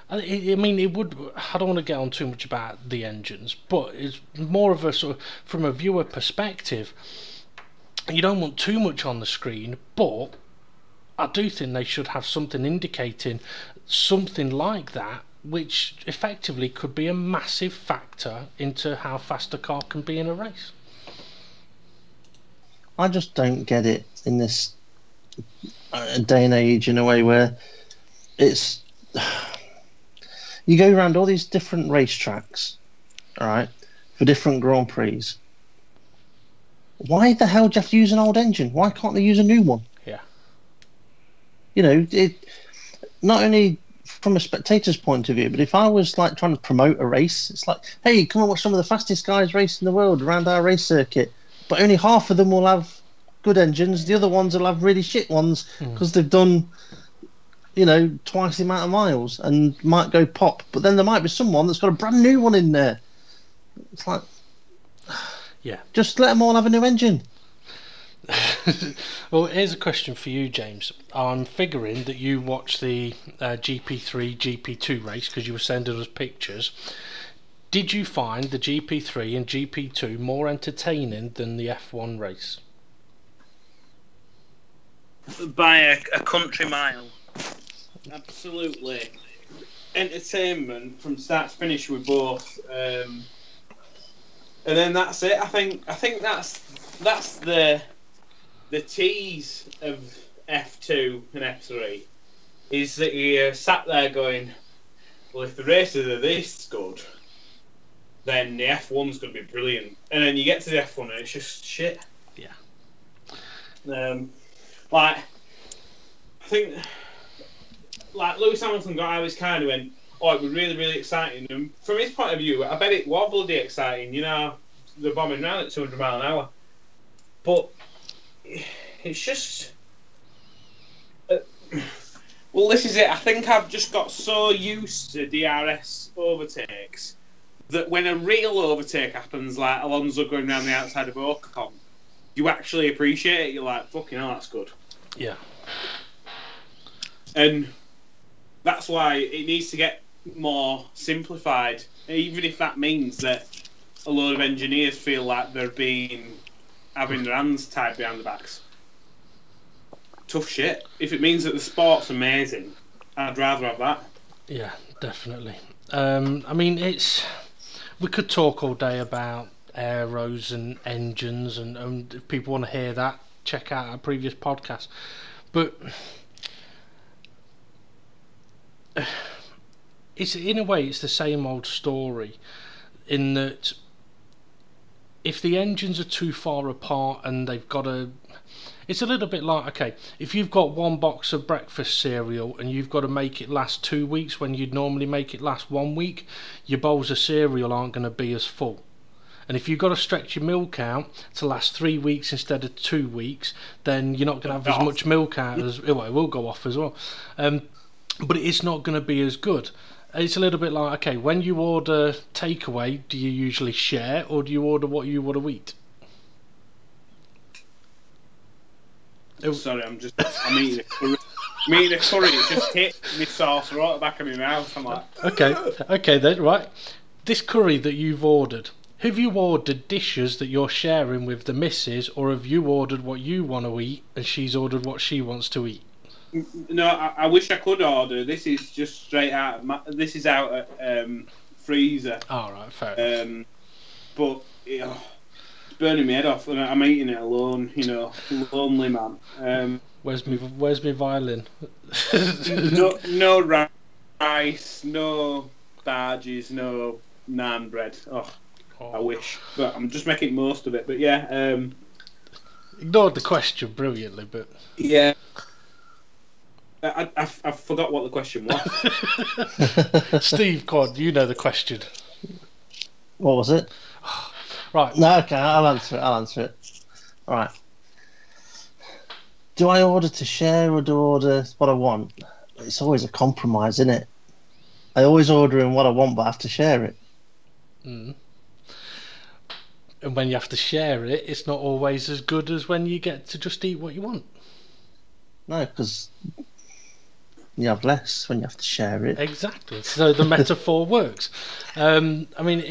I mean, it would... I don't want to get on too much about the engines, but it's more of a sort of, from a viewer perspective, you don't want too much on the screen, but I do think they should have something indicating something like that, which effectively could be a massive factor into how fast a car can be in a race. I just don't get it in this day and age in a way where it's... You go around all these different racetracks, all right, for different Grand Prix. Why the hell do you have to use an old engine? Why can't they use a new one? Yeah. You know, it not only... from a spectator's point of view, but if I was like trying to promote a race, it's like, hey, come and watch some of the fastest guys race in the world around our race circuit, but only half of them will have good engines, the other ones will have really shit ones because they've done, you know, twice the amount of miles and might go pop, but then there might be someone that's got a brand new one in there. It's like, yeah, just let them all have a new engine. Well, here's a question for you, James. I'm figuring that you watched the GP3, GP2 race because you were sending us pictures. Did you find the GP3 and GP2 more entertaining than the F1 race? By a country mile. Absolutely. Entertainment from start to finish with both. And then that's it. I think that's the tease of F2 and F3 is that you sat there going, well, if the races are this good, then the F1's going to be brilliant. And then you get to the F1 and it's just shit. Yeah. Like, I think, like, Lewis Hamilton got out of his car and he went, oh, it was really, really exciting. And from his point of view, I bet it was bloody exciting. You know, they're bombing around at 200 mile an hour. But it's just... well, this is it. I think I've just got so used to DRS overtakes that when a real overtake happens, like Alonso going around the outside of Ocon, you actually appreciate it. You're like, fucking hell, that's good. Yeah. And that's why it needs to get more simplified, even if that means that a load of engineers feel like they're having their hands tied behind their backs. Tough shit. If it means that the sport's amazing, I'd rather have that. Yeah, definitely. I mean, we could talk all day about aeros and engines, and if people want to hear that, check out our previous podcast. But it's, in a way, it's the same old story, in that if the engines are too far apart and they've got to... It's a little bit like, okay, if you've got one box of breakfast cereal and you've got to make it last 2 weeks when you'd normally make it last 1 week, your bowls of cereal aren't going to be as full. And if you've got to stretch your milk out to last 3 weeks instead of 2 weeks, then you're not going to have as much milk out as... Well, it will go off as well. But it's not going to be as good. It's a little bit like, okay, when you order takeaway, do you usually share or do you order what you want to eat? Sorry, I'm eating a curry. I'm eating a curry, it just hit me sauce right at the back of my mouth. I'm like... Okay then, right. This curry that you've ordered, have you ordered dishes that you're sharing with the missus, or have you ordered what you want to eat and she's ordered what she wants to eat? No, I wish I could order. This is just straight out. This is out at freezer. All right, fair. But it's burning my head off, and I'm eating it alone. You know, lonely man. Where's my violin? no rice, no barges, no naan bread. Oh, I wish, but I'm just making most of it. But yeah, ignored the question brilliantly, but yeah. I forgot what the question was. Steve, God, you know the question. What was it? Right. No, okay, I'll answer it. All right. Do I order to share or do I order what I want? It's always a compromise, isn't it? I always order in what I want, but I have to share it. Mm. And when you have to share it, it's not always as good as when you get to just eat what you want. No, because you have less when you have to share it. Exactly. So the metaphor works. I mean,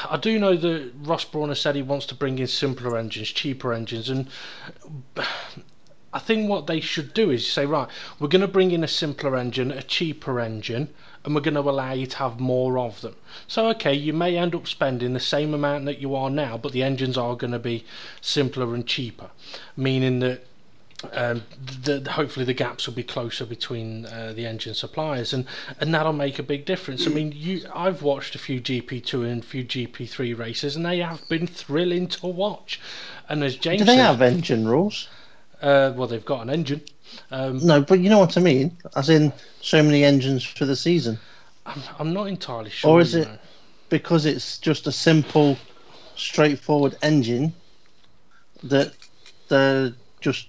I do know that Ross Brawn has said he wants to bring in simpler engines, cheaper engines, and I think what they should do is say, right, we're going to bring in a simpler engine, a cheaper engine, and we're going to allow you to have more of them. So, okay, you may end up spending the same amount that you are now, but the engines are going to be simpler and cheaper, meaning that hopefully the gaps will be closer between the engine suppliers, and that'll make a big difference. I mean, I've watched a few GP2 and a few GP3 races, and they have been thrilling to watch. And as James do they have engine rules? Well, they've got an engine. No, but you know what I mean? As in, so many engines for the season. I'm not entirely sure. Or is it because it's just a simple, straightforward engine that they're just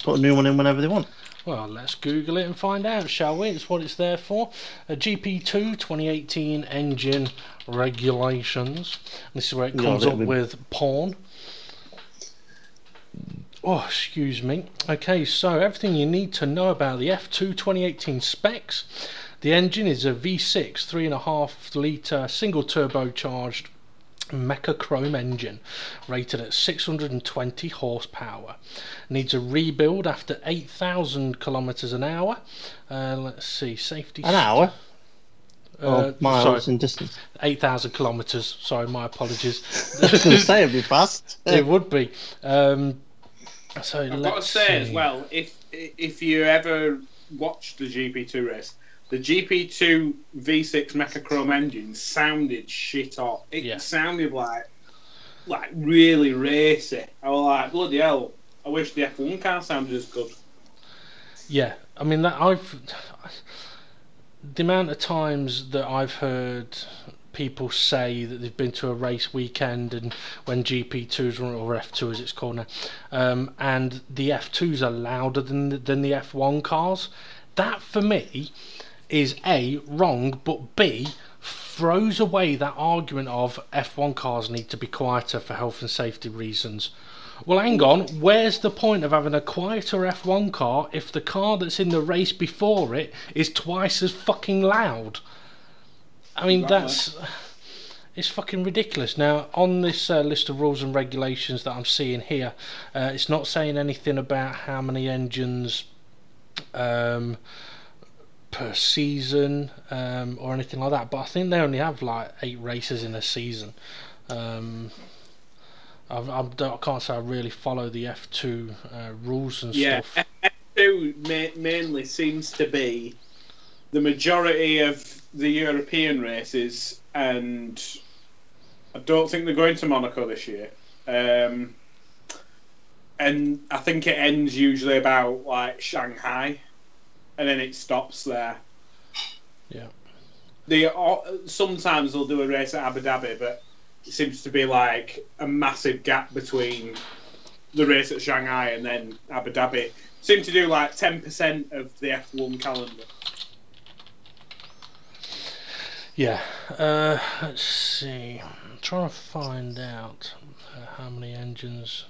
put a new one in whenever they want? Well, let's Google it and find out, shall we? It's what it's there for. A GP2 2018 engine regulations. This is where it comes up with porn. Oh, excuse me. Okay, so everything you need to know about the F2 2018 specs. The engine is a V6 3.5 litre single turbocharged Mechachrome engine rated at 620 horsepower. Needs a rebuild after 8,000 kilometers an hour. Let's see, safety. An hour? Miles in distance. 8,000 kilometers. Sorry, my apologies. I was going to say it'd be fast. It would be. So I've got to say as well, if you ever watched the GP2 race, the GP2 V6 Mechachrome engine sounded shit hot. It sounded like really racy. I was like, bloody hell, I wish the F1 car sounded as good. Yeah, I mean, the amount of times that I've heard people say that they've been to a race weekend and when GP2s run, or F2 as it's called now, and the F2s are louder than the F1 cars. That for me is A, wrong, but B, throws away that argument of F1 cars need to be quieter for health and safety reasons. Well, hang on, where's the point of having a quieter F1 car if the car that's in the race before it is twice as fucking loud? I mean, it's fucking ridiculous. Now, on this list of rules and regulations that I'm seeing here, it's not saying anything about how many engines per season or anything like that, but I think they only have like 8 races in a season. I can't say I really follow the F2 rules and stuff. F2 mainly seems to be the majority of the European races, and I don't think they're going to Monaco this year. And I think it ends usually about like Shanghai, and then it stops there. Yeah. Sometimes they'll do a race at Abu Dhabi, but it seems to be like a massive gap between the race at Shanghai and then Abu Dhabi. Seem to do like 10% of the F1 calendar. Yeah. Let's see. I'm trying to find out how many engines.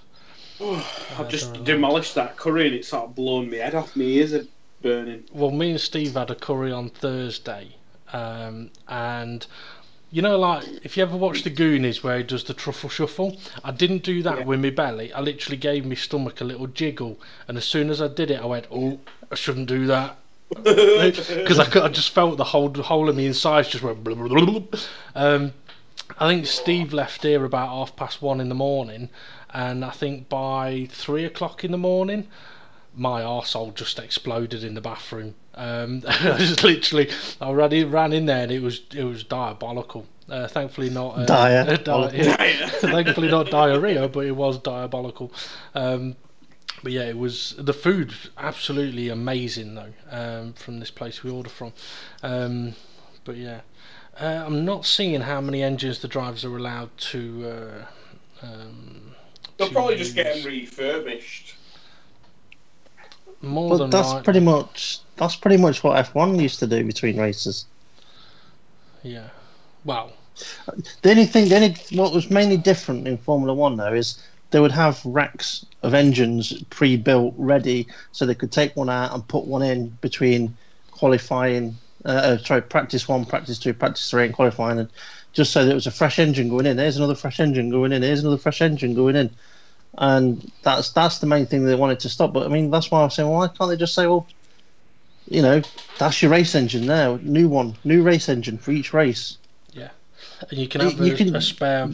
I've just demolished that curry and it's sort of blown my head off. My ears are burning. Well, me and Steve had a curry on Thursday, and you know, like if you ever watch the Goonies where he does the truffle shuffle, I didn't do that with my belly. I literally gave my stomach a little jiggle, and as soon as I did it, I went, "Oh, I shouldn't do that," because I just felt the whole of me insides just went. Blah, blah, blah, blah. I think Steve left here about 1:30 in the morning, and I think by 3 o'clock in the morning, my arsehole just exploded in the bathroom. I just literally, I ran in there and it was diabolical. Thankfully not thankfully not diarrhea, but it was diabolical. But yeah, it was, the food absolutely amazing though, from this place we order from. But yeah, I'm not seeing how many engines the drivers are allowed to. They'll probably just get them refurbished. That's pretty much what F1 used to do between races. Yeah. Well, what was mainly different in Formula One though is they would have racks of engines pre-built ready, so they could take one out and put one in between qualifying. Practice 1, practice 2, practice 3, and qualifying, and just so that it was a fresh engine going in. There's another fresh engine going in. There's another fresh engine going in. And that's the main thing they wanted to stop. But I mean, that's why I was saying, why can't they just say, well, you know, that's your race engine there, new race engine for each race. Yeah, and you can have a spare,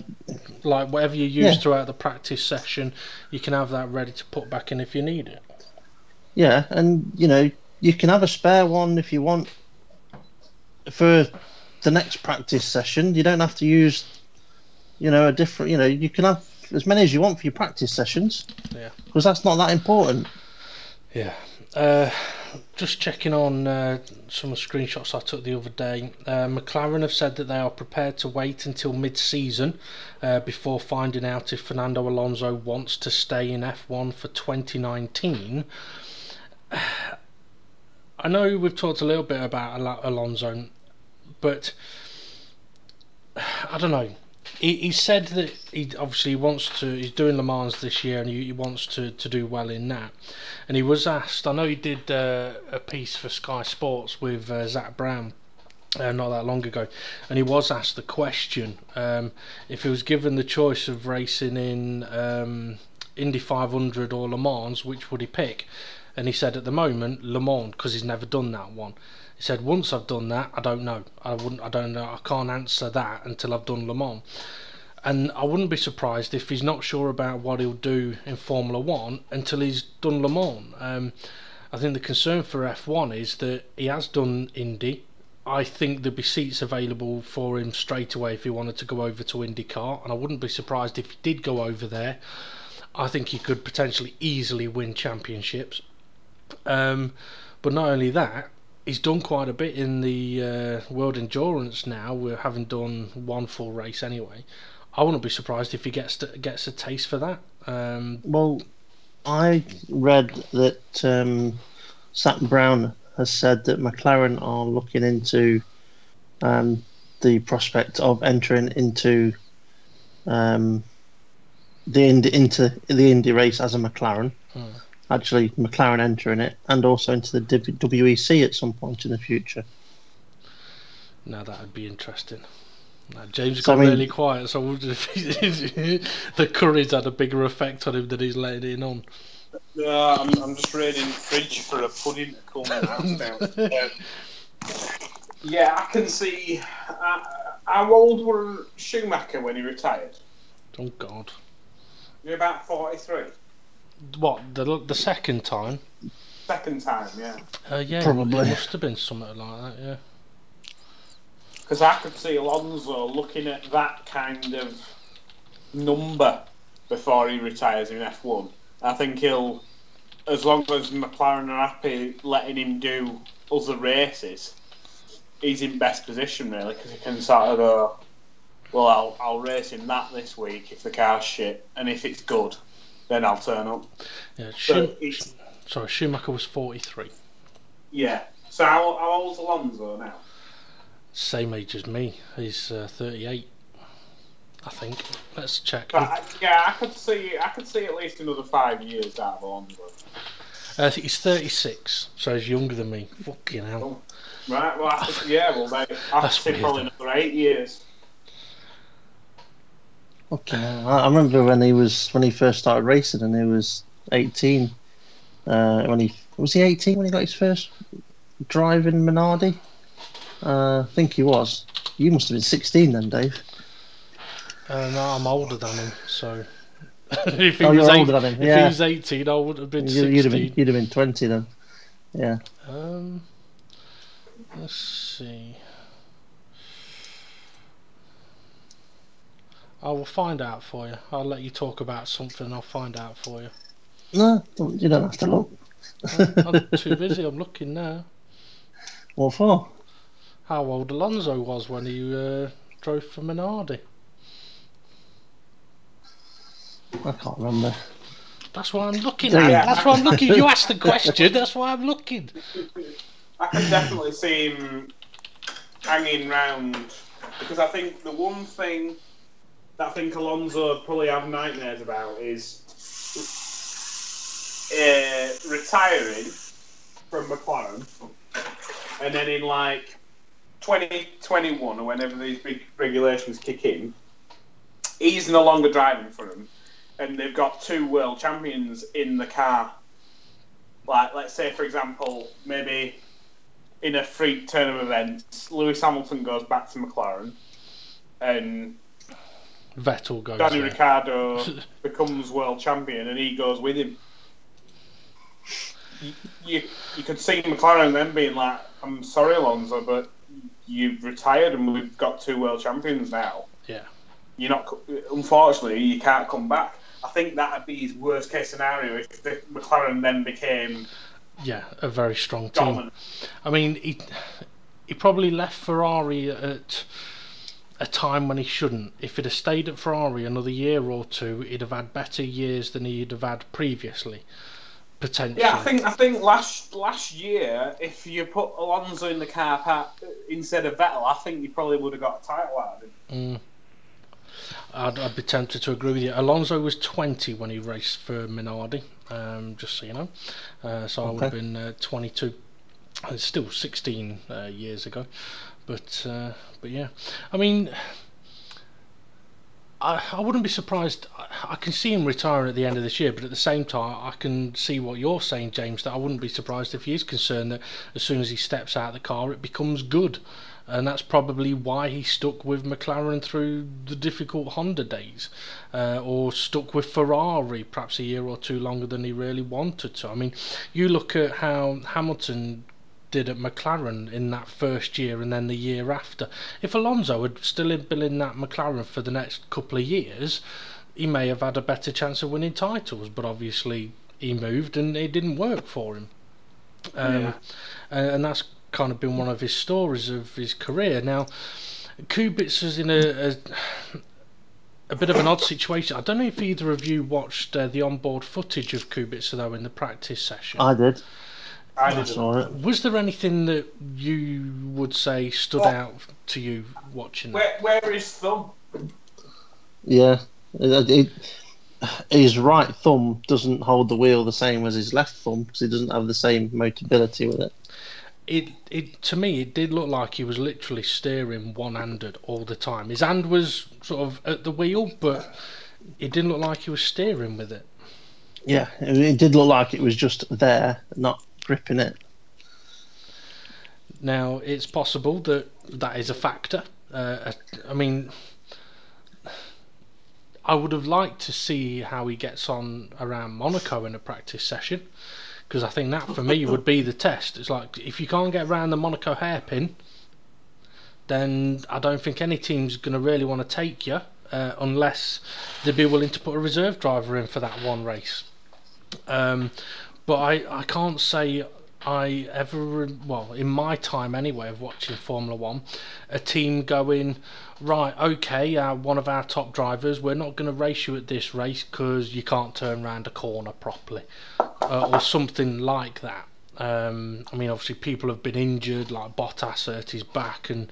like whatever you use throughout the practice session, you can have that ready to put back in if you need it. Yeah, and you know, you can have a spare one if you want for the next practice session. You don't have to use, you know, a different. You know, you can have as many as you want for your practice sessions. Yeah, because that's not that important. Yeah. Just checking on some of the screenshots I took the other day. McLaren have said that they are prepared to wait until mid-season before finding out if Fernando Alonso wants to stay in F1 for 2019. I know we've talked a little bit about Alonso, but I don't know. He said that he obviously wants to. He's doing Le Mans this year, and he wants to do well in that. And he was asked. I know he did a piece for Sky Sports with Zach Brown not that long ago, and he was asked the question if he was given the choice of racing in Indy 500 or Le Mans, which would he pick? And he said at the moment Le Mans, because he's never done that one. He said, once I've done that, I don't know. I don't know. I can't answer that until I've done Le Mans. And I wouldn't be surprised if he's not sure about what he'll do in Formula 1 until he's done Le Mans. I think the concern for F1 is that he has done Indy. I think there'd be seats available for him straight away if he wanted to go over to IndyCar. And I wouldn't be surprised if he did go over there. I think he could potentially easily win championships. But not only that, he's done quite a bit in the World Endurance now. We're having done one full race anyway. I wouldn't be surprised if he gets a taste for that. Well, I read that Zach Brown has said that McLaren are looking into the prospect of entering into the Indy race as a McLaren. Actually, McLaren entering it, and also into the WEC at some point in the future. Now that would be interesting. Now, James got really quiet, so I wonder if the curry's had a bigger effect on him than he's letting it on. No, I'm just raiding the fridge for a pudding to cool my house down. Yeah, I can see. How old were Schumacher when he retired? Oh God! You're about 43. What, the second time? Second time, yeah. Yeah, Probably. It must have been something like that, yeah. Because I could see Alonso looking at that kind of number before he retires in F1. I think he'll, as long as McLaren are happy letting him do other races, he's in best position really, because he can sort of go, well, I'll race in that this week if the car's shit, and if it's good, then I'll turn up. Yeah, Schumacher was 43. Yeah. So how old's Alonso now? Same age as me. He's 38, I think. Let's check. I could see at least another 5 years out of Alonso. I think he's 36, so he's younger than me. Fucking hell. Right. Well, I could see probably another 8 years. Okay, I remember when he first started racing, and he was 18. Was he 18 when he got his first drive in Minardi? I think he was. You must have been 16 then, Dave. No, I'm older than him, so if he Oh, was you're older than him. if Yeah. he was 18, I would have been 16. You'd have been 20 then. Yeah. Let's see. I will find out for you. I'll let you talk about something and I'll find out for you. No, you don't have to look. I'm too busy, I'm looking now. What for? How old Alonso was when he drove for Minardi. I can't remember. That's why I'm looking Yeah. at. That's why I'm looking. You asked the question, that's why I'm looking. I can definitely see him hanging round, because I think the one thing that I think Alonso would probably have nightmares about is retiring from McLaren, and then in like 2021 or whenever these big regulations kick in, he's no longer driving for them, and they've got 2 world champions in the car. Like, let's say, for example, maybe in a freak turn of events, Lewis Hamilton goes back to McLaren, and Vettel goes Danny there. Ricciardo becomes world champion, and he goes with him. You could see McLaren then being like, "I'm sorry, Alonso, but you've retired, and we've got 2 world champions now. Yeah. You're not. Unfortunately, you can't come back." I think that would be his worst case scenario if the McLaren then became a very strong team. dominant. I mean, he probably left Ferrari at a time when he shouldn't. If he'd have stayed at Ferrari another year or two, he'd have had better years than he'd have had previously, potentially. Yeah, I think last year, if you put Alonso in the car park instead of Vettel, I think you probably would have got a title out of him. I'd be tempted to agree with you. Alonso was 20 when he raced for Minardi, just so you know. So I would have been 22. It's still 16 years ago. But yeah. I mean, I wouldn't be surprised. I can see him retiring at the end of this year, but at the same time, I can see what you're saying, James, that I wouldn't be surprised if he is concerned that as soon as he steps out of the car, it becomes good. And that's probably why he stuck with McLaren through the difficult Honda days, or stuck with Ferrari perhaps a year or two longer than he really wanted to. I mean, you look at how Hamilton did at McLaren in that first year and then the year after. If Alonso had still been in that McLaren for the next couple of years, he may have had a better chance of winning titles, but obviously he moved and it didn't work for him. And that's kind of been one of his stories of his career. Now, Kubica's in a bit of an odd situation. I don't know if either of you watched the onboard footage of Kubica though in the practice session. I did. I saw it. Was there anything that you would say stood out to you watching that? Where is thumb? Yeah. His right thumb doesn't hold the wheel the same as his left thumb because he doesn't have the same motility with it. It to me it did look like he was literally steering one-handed all the time. His hand was sort of at the wheel, but it didn't look like he was steering with it. Yeah, it did look like it was just there, not gripping it. Now it's possible that that is a factor. I mean, I would have liked to see how he gets on around Monaco in a practice session, because I think that for me would be the test. It's like, if you can't get around the Monaco hairpin, then I don't think any team's going to really want to take you unless they'd be willing to put a reserve driver in for that one race. But I can't say I ever, well, in my time anyway of watching Formula 1, a team going, right, okay, one of our top drivers, we're not going to race you at this race because you can't turn around a corner properly, or something like that. I mean, obviously people have been injured, like Bottas hurt his back and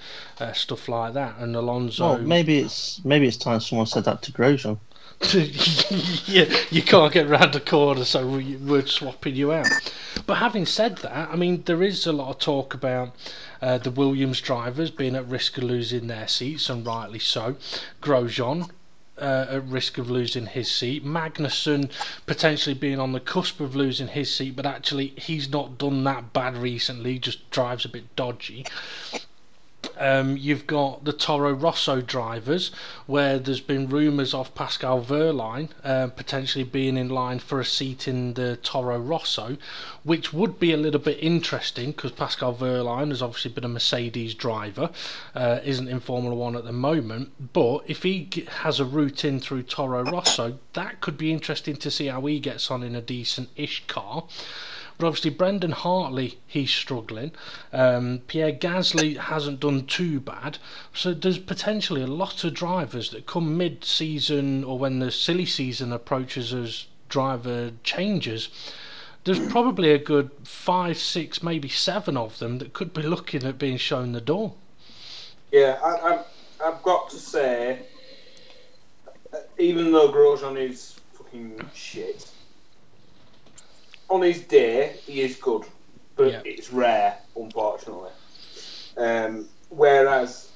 stuff like that, and Alonso. Well, maybe it's time someone said that to Grosjean. Yeah, you can't get round the corner, so we're swapping you out. But having said that, I mean, there is a lot of talk about the Williams drivers being at risk of losing their seats, and rightly so. Grosjean at risk of losing his seat. Magnussen potentially being on the cusp of losing his seat, but actually he's not done that bad recently, just drives a bit dodgy. You've got the Toro Rosso drivers, where there's been rumours of Pascal Wehrlein potentially being in line for a seat in the Toro Rosso, which would be a little bit interesting because Pascal Wehrlein has obviously been a Mercedes driver, isn't in Formula 1 at the moment, but if he has a route in through Toro Rosso, that could be interesting to see how he gets on in a decent-ish car. But obviously Brendan Hartley, he's struggling. Pierre Gasly hasn't done too bad. So there's potentially a lot of drivers that come mid-season or when the silly season approaches as driver changes. There's probably a good 5, 6, maybe 7 of them that could be looking at being shown the door. Yeah, I've got to say, even though Grosjean is fucking shit, on his day, he is good, but yeah, it's rare, unfortunately. Whereas,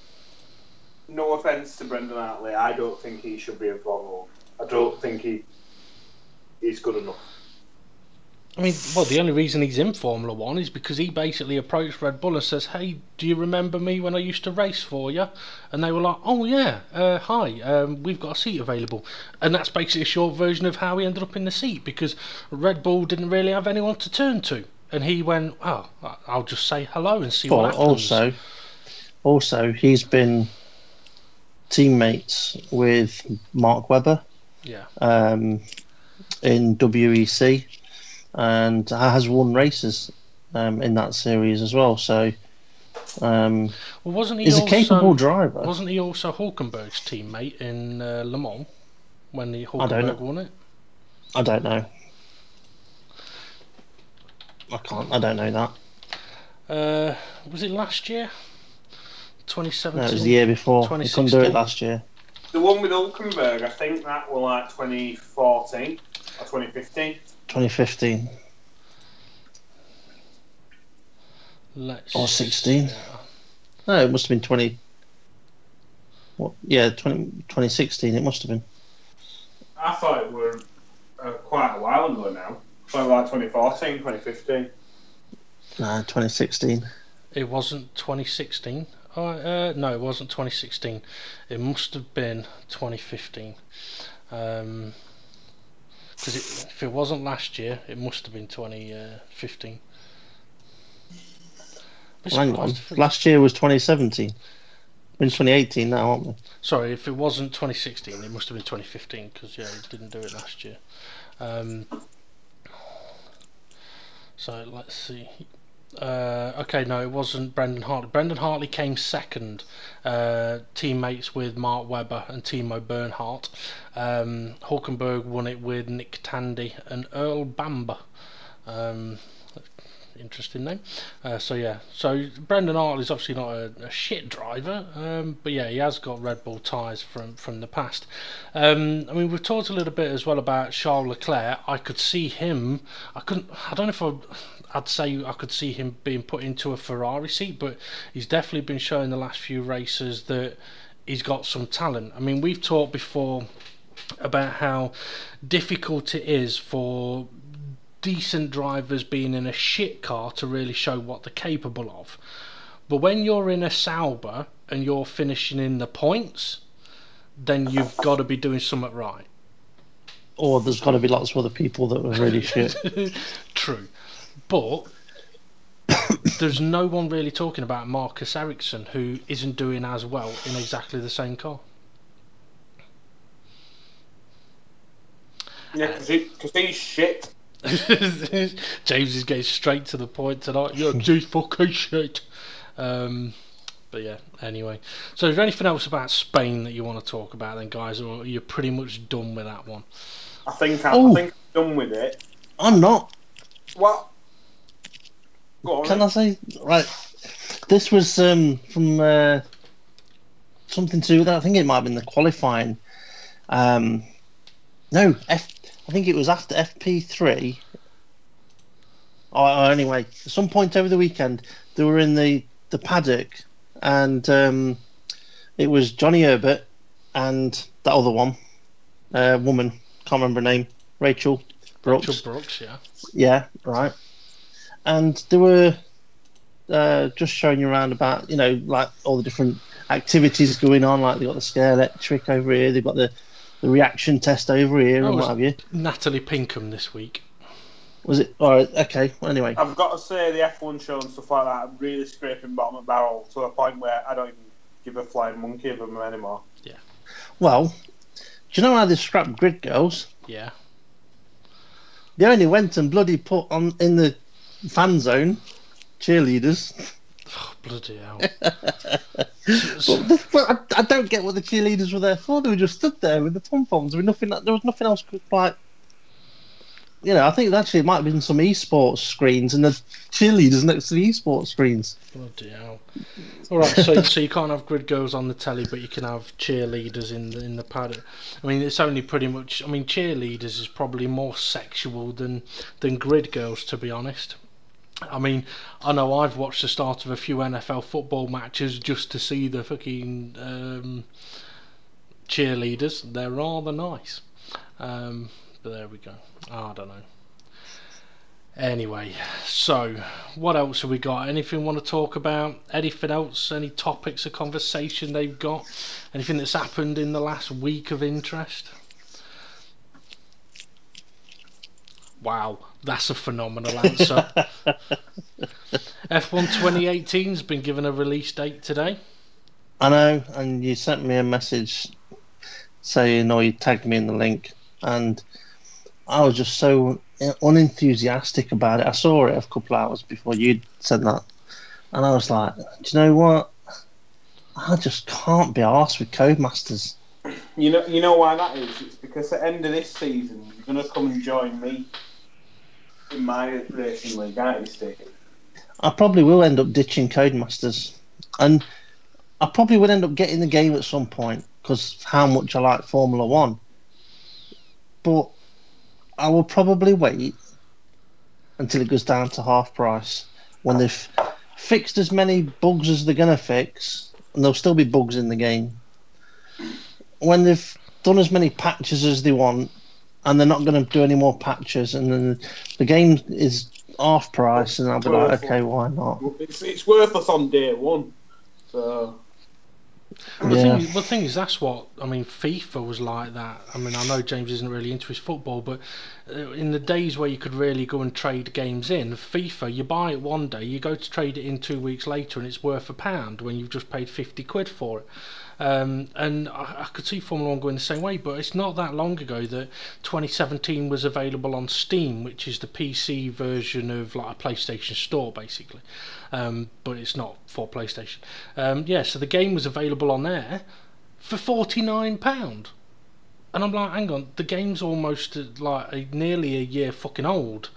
no offence to Brendan Hartley, I don't think he should be in Formula 1. I don't think he's good enough. I mean, well, the only reason he's in Formula 1 is because he basically approached Red Bull and says, hey, do you remember me when I used to race for you? And they were like, oh yeah, hi, we've got a seat available. And that's basically a short version of how he ended up in the seat, because Red Bull didn't really have anyone to turn to. And he went, oh, I'll just say hello and see what happens. Also, he's been teammates with Mark Webber, yeah, in WEC. And has won races in that series as well. So, well, wasn't he he's also a capable driver. Wasn't he also Hulkenberg's teammate in Le Mans when Hulkenberg won it? I don't know. I don't know that. Was it last year? 2017. No, it was the year before. He couldn't do it last year. The one with Hulkenberg, I think that was like 2014 or 2015. 2015. Or 16. No, it must have been 20. What? Yeah, 2016. It must have been. I thought it were quite a while ago now. So like 2014, 2015. No, 2016. It wasn't 2016. No, it wasn't 2016. It must have been 2015. Because if it wasn't last year, it must have been 2015. Hang on. Last year was 2017. We're in 2018 now, aren't we? Sorry, if it wasn't 2016, it must have been 2015, because, yeah, it didn't do it last year. So, let's see. Okay, no, it wasn't Brendan Hartley. Brendan Hartley came second, teammates with Mark Webber and Timo Bernhardt. Hulkenberg won it with Nick Tandy and Earl Bamber. Interesting name. So Brendan Hartley's obviously not a shit driver, but yeah, he has got Red Bull tyres from the past. I mean, we've talked a little bit as well about Charles Leclerc. I could see him. I don't know if I'd say I could see him being put into a Ferrari seat, but he's definitely been showing the last few races that he's got some talent. I mean, we've talked before about how difficult it is for decent drivers being in a shit car to really show what they're capable of. But when you're in a Sauber and you're finishing in the points, then you've got to be doing something right. Or there's got to be lots of other people that were really shit. True. But there's no one really talking about Marcus Ericsson, who isn't doing as well in exactly the same car. Yeah, because he's shit. James is getting straight to the point tonight. Yeah, he's fucking shit. But yeah, anyway. So is there anything else about Spain that you want to talk about then, guys, or are you pretty much done with that one? I think I'm done with it. I'm not. What? Go on, Can I say? Right. This was from something to do with that. I think it might have been the qualifying. No, I think it was after FP3. Or anyway, at some point over the weekend, they were in the paddock, and it was Johnny Herbert and that other one, woman, can't remember her name, Rachel Brooks. Rachel Brooks, yeah. Yeah, right. And they were just showing you around about, like all the different activities going on. Like they've got the scale electric over here, they've got the reaction test over here, and what have you. Natalie Pinkham this week. Was it? Alright, okay. Well, anyway. I've got to say the F1 show and stuff like that are really scraping bottom of barrel to a point where I don't even give a flying monkey of them anymore. Yeah. Well, do you know how they scrapped Grid Girls? Yeah. They only went and bloody put on in the fan zone cheerleaders. Oh, bloody hell. But I don't get what the cheerleaders were there for. They were just stood there with the pom-poms. There was nothing else like... I think actually it might have been some esports screens and the cheerleaders next to the esports screens. Bloody hell. Alright, so you can't have grid girls on the telly, but you can have cheerleaders in the paddock. I mean, it's only pretty much... I mean, cheerleaders is probably more sexual than grid girls, to be honest. I mean, I know I've watched the start of a few NFL football matches just to see the fucking cheerleaders. They're rather nice. But there we go. I don't know. Anyway, so what else have we got? Anything we want to talk about? Anything else? Any topics of conversation they've got? Anything that's happened in the last week of interest? Wow, that's a phenomenal answer. F1 2018's been given a release date today. I know, and you sent me a message saying, or you tagged me in the link, and I was just so unenthusiastic about it. I saw it a couple of hours before you'd said that, and I was like, do you know what? I just can't be arsed with Codemasters. You know why that is? It's because at the end of this season, you're going to come and join me in my racing league, aren't you, Steve? I probably will end up ditching Codemasters, and I probably would end up getting the game at some point because of how much I like Formula 1. But I will probably wait until it goes down to half price when they've fixed as many bugs as they're going to fix, and there'll still be bugs in the game. When they've done as many patches as they want, and they're not going to do any more patches, and then the game is half price, and I'll be like, okay, why not? It's worthless on day one. So The thing is, that's what I mean. FIFA was like that. I mean, I know James isn't really into his football, but in the days where you could really go and trade games in FIFA, you buy it one day, you go to trade it in 2 weeks later, and it's worth £1 when you've just paid 50 quid for it. And I could see Formula 1 going the same way, but it's not that long ago that 2017 was available on Steam, which is the PC version of like a PlayStation Store, basically. But it's not for PlayStation. So the game was available on there for £49. And I'm like, hang on, the game's almost nearly a year fucking old.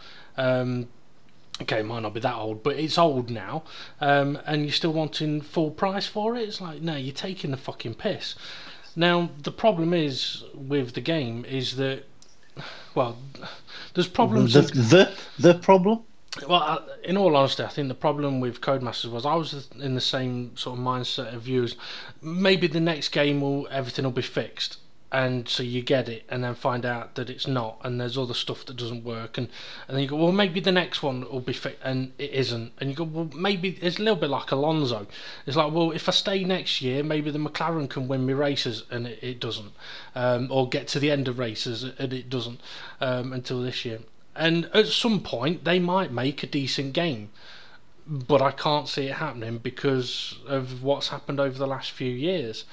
Okay, it might not be that old, but it's old now, and you're still wanting full price for it? It's like, no, you're taking the fucking piss. Now, the problem is with the game is that, well, there's problems... The problem? Well, in all honesty, I think the problem with Codemasters was I was in the same sort of mindset of you as maybe the next game everything will be fixed. And so you get it and then find out that it's not, and there's other stuff that doesn't work, and then you go, well, maybe the next one will be fit, and it isn't, and you go, well, maybe it's a little bit like Alonso. It's like, well, if I stay next year, maybe the McLaren can win me races, and it doesn't, or get to the end of races, and it doesn't, until this year. And at some point they might make a decent game, but I can't see it happening because of what's happened over the last few years.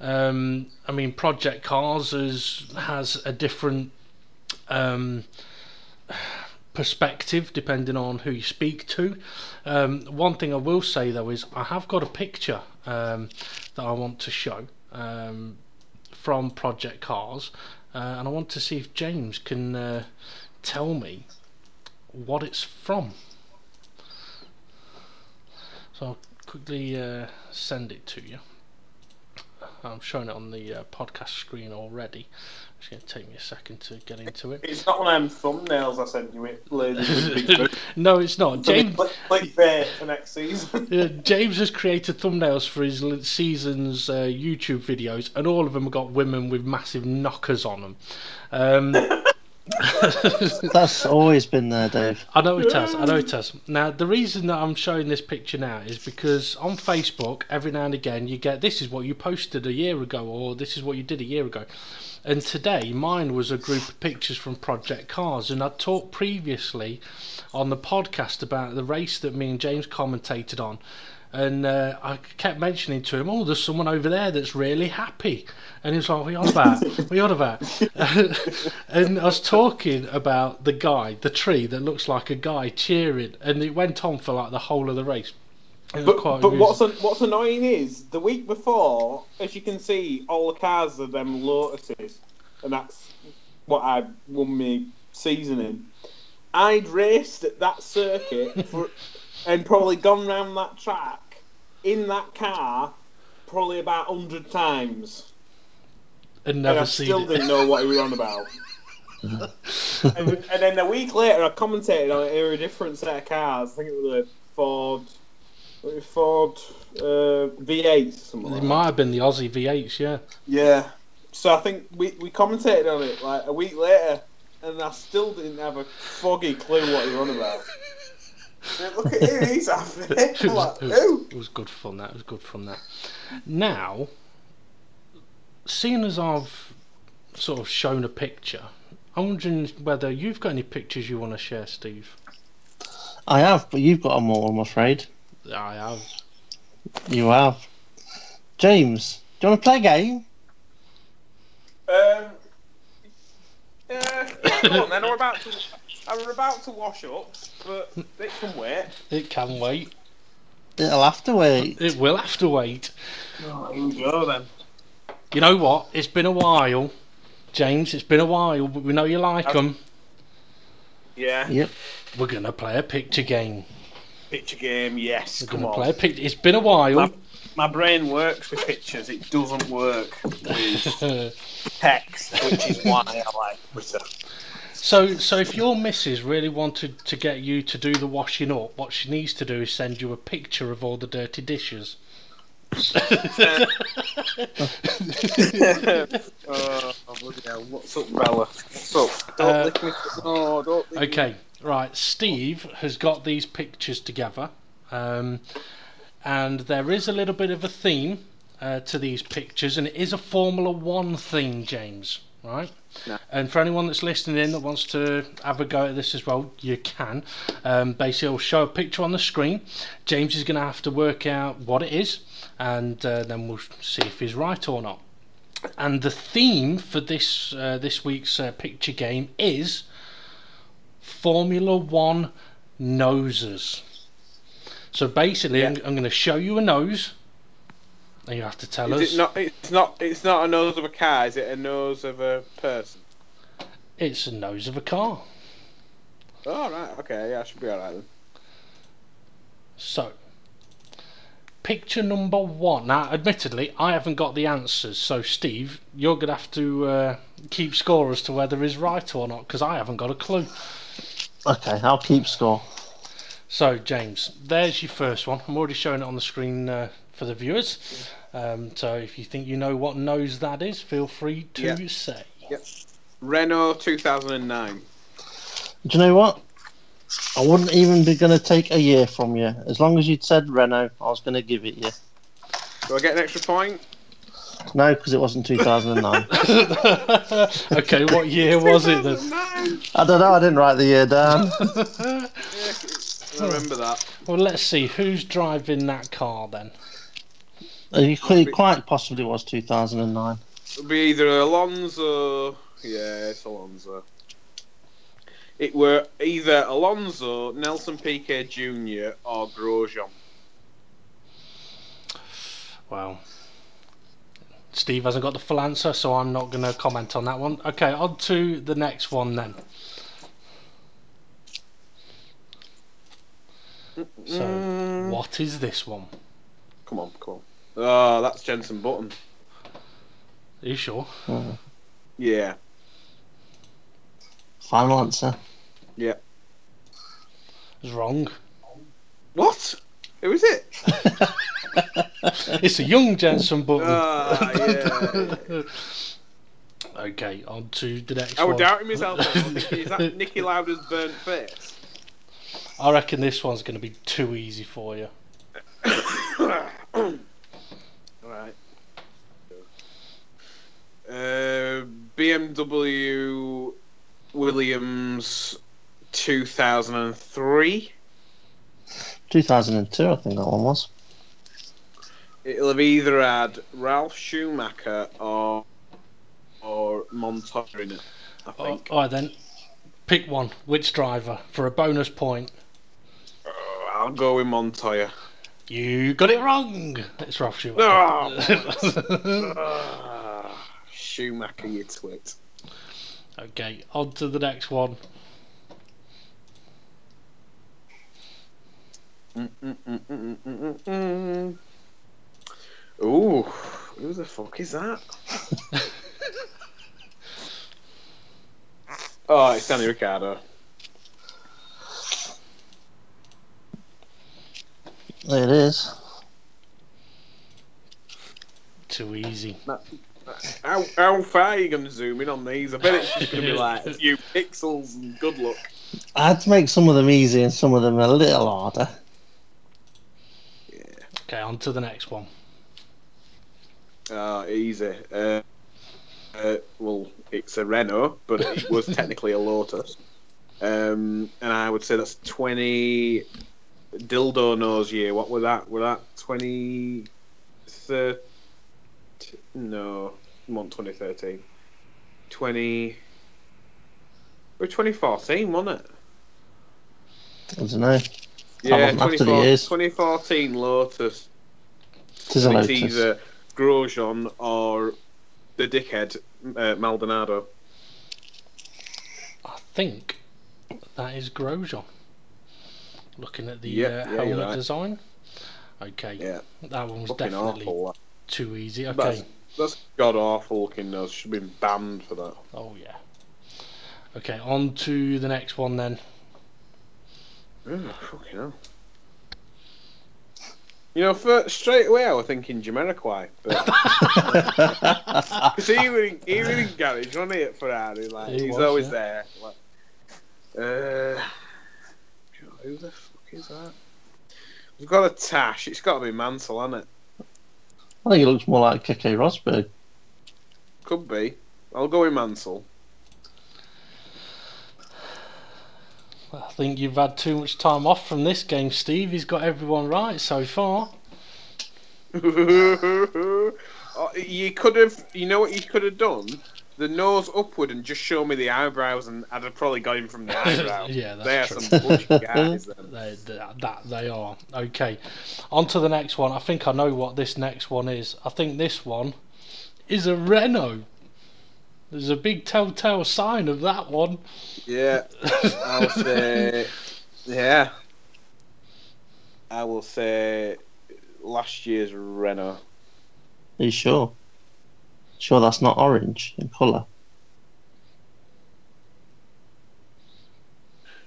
I mean, Project Cars has a different perspective depending on who you speak to. One thing I will say though is I have got a picture that I want to show from Project Cars, and I want to see if James can tell me what it's from. So I'll quickly send it to you. I'm showing it on the podcast screen already. It's going to take me a second to get into it. It's not one of them thumbnails I sent you, ladies. No, it's not. James, clickbait for next season. James has created thumbnails for his season's YouTube videos, and all of them have got women with massive knockers on them. That's always been there, Dave. I know it has. Now, the reason that I'm showing this picture now is because on Facebook, every now and again, you get, this is what you posted a year ago, or this is what you did a year ago. And today, mine was a group of pictures from Project Cars, and I talked previously on the podcast about the race that me and James commentated on. And I kept mentioning to him, oh, there's someone over there that's really happy. And he was like, what are you on about? What are you on about? And I was talking about the tree that looks like a guy cheering. And it went on for like the whole of the race. But what's annoying is, the week before, as you can see, all the cars are them Lotuses. And that's what I won my season in. I'd raced at that circuit and probably gone round that track in that car probably about 100 times. And I still didn't know what he was on about. and then a week later I commentated on it in a different set of cars. I think it was a Ford V8 something like that. It might have been the Aussie V8s, yeah. Yeah. So I think we commentated on it like a week later, and I still didn't have a foggy clue what he was on about. Look at him, he's happy. It was good fun, that. It was good fun, that. Now, seeing as I've sort of shown a picture, I'm wondering whether you've got any pictures you want to share, Steve. I have, but you've got more, I'm afraid. I have. You have. James, do you want to play a game? Come on then, I'm about to wash up, but it can wait. It can wait. It'll have to wait. It will have to wait. Oh, here we go then. You know what? It's been a while, James. It's been a while, but we know you like them. Yeah. Yep. We're gonna play a picture game. Picture game, yes. We're gonna play a picture. It's been a while. My brain works with pictures. It doesn't work with text, which is why I like Twitter. So if your missus really wanted to get you to do the washing up, what she needs to do is send you a picture of all the dirty dishes. Oh, bloody hell. What's up, Bella? What's up? Don't lick me. No, don't lick me. Okay, right. Steve has got these pictures together, and there is a little bit of a theme. to these pictures, and it is a Formula One theme, James, right? No. And for anyone that's listening in that wants to have a go at this as well, you can. Basically, I'll show a picture on the screen. James is going to have to work out what it is, and then we'll see if he's right or not. And the theme for this week's picture game is Formula One noses. So basically, I'm going to show you a nose, and you have to tell us. It's not a nose of a car. Is it a nose of a person? It's a nose of a car. Oh right, okay, yeah, I should be alright then. So, picture number 1. Now, admittedly, I haven't got the answers. So, Steve, you're going to have to keep score as to whether he's right or not, because I haven't got a clue. Okay, I'll keep score. So, James, there's your first one. I'm already showing it on the screen for the viewers. So, if you think you know what nose that is, feel free to say. Yep. Renault 2009. Do you know what? I wouldn't even be going to take a year from you. As long as you'd said Renault, I was going to give it you. Do I get an extra point? No, because it wasn't 2009. Okay, what year was it then? I don't know, I didn't write the year down. I remember that. Well, let's see, who's driving that car then? It quite possibly was 2009. It'll be either Alonso. Yeah, it's Alonso. It were either Alonso, Nelson Piquet Jr. or Grosjean. Well, Steve hasn't got the full answer, so I'm not going to comment on that one. Okay, on to the next one then. So, what is this one? Come on. Oh, that's Jenson Button. Are you sure? Yeah. Final answer. Yeah. It's wrong. What? Who is it? It's a young Jenson Button. Yeah. Okay, on to the next I one. was doubting myself. Is that Nicky Lauda's burnt face? I reckon this one's going to be too easy for you. Right. BMW Williams 2003. 2002, I think that one was. It'll have either had Ralph Schumacher or Montoya in it, I think. Alright then, pick one. Which driver for a bonus point? I'll go with Montoya. You got it wrong. It's Ralph Schumacher. Schumacher, you twit. Okay, on to the next one. Ooh, who the fuck is that? Oh, it's Danny Ricciardo. It is. Too easy. How far are you going to zoom in on these? I bet it's just going to be like a few pixels and good luck. I had to make some of them easy and some of them a little harder. Yeah. Okay, on to the next one. Easy. Well, it's a Renault, but it was technically a Lotus. And I would say that's 20... Dildo nose year. What were that? Were that 2013? No, not 2013. 2014, wasn't it? I don't know. Yeah, After the years. 2014 Lotus. It is a It's Lotus. either Grosjean or the dickhead Maldonado. I think that is Grosjean. Looking at the helmet right. design. Okay, that one was Fucking definitely awful. too easy. Okay. That's god awful looking nose. Should have been banned for that. Oh yeah. Okay, on to the next one then. Fucking hell. You know, straight away I was thinking Jamiroquai, but because he was in garage, wasn't he, at Ferrari? Like he's always there. Like, who the fuck is that? We've got a Tash. It's got to be Mansell, hasn't it? I think it looks more like Keke Rosberg. Could be. I'll go with Mansell. I think you've had too much time off from this game, Steve. He's got everyone right so far. You could have. You know what you could have done? The nose upward and just show me the eyebrows, and I'd have probably got him from the eyebrows. Yeah, that's they are true. some bullshit guys. Then. They are. Okay, on to the next one. I think I know what this next one is. I think this one is a Renault. There's a big telltale sign of that one. Yeah, I'll say. Yeah, I will say last year's Renault. Are you sure? Sure, that's not orange in colour.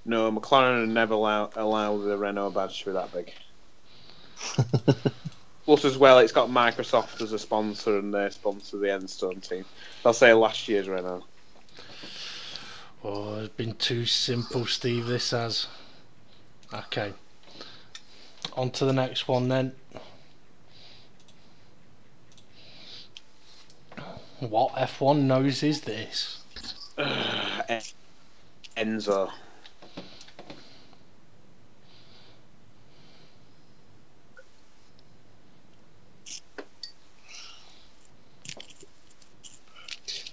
No, McLaren would never allow the Renault badge to be that big. Plus, as well, it's got Microsoft as a sponsor, and they sponsor the Enstone team. I'll say last year's Renault. Oh, it's been too simple, Steve. This has. Okay. On to the next one then. What F1 nose is this? Enzo.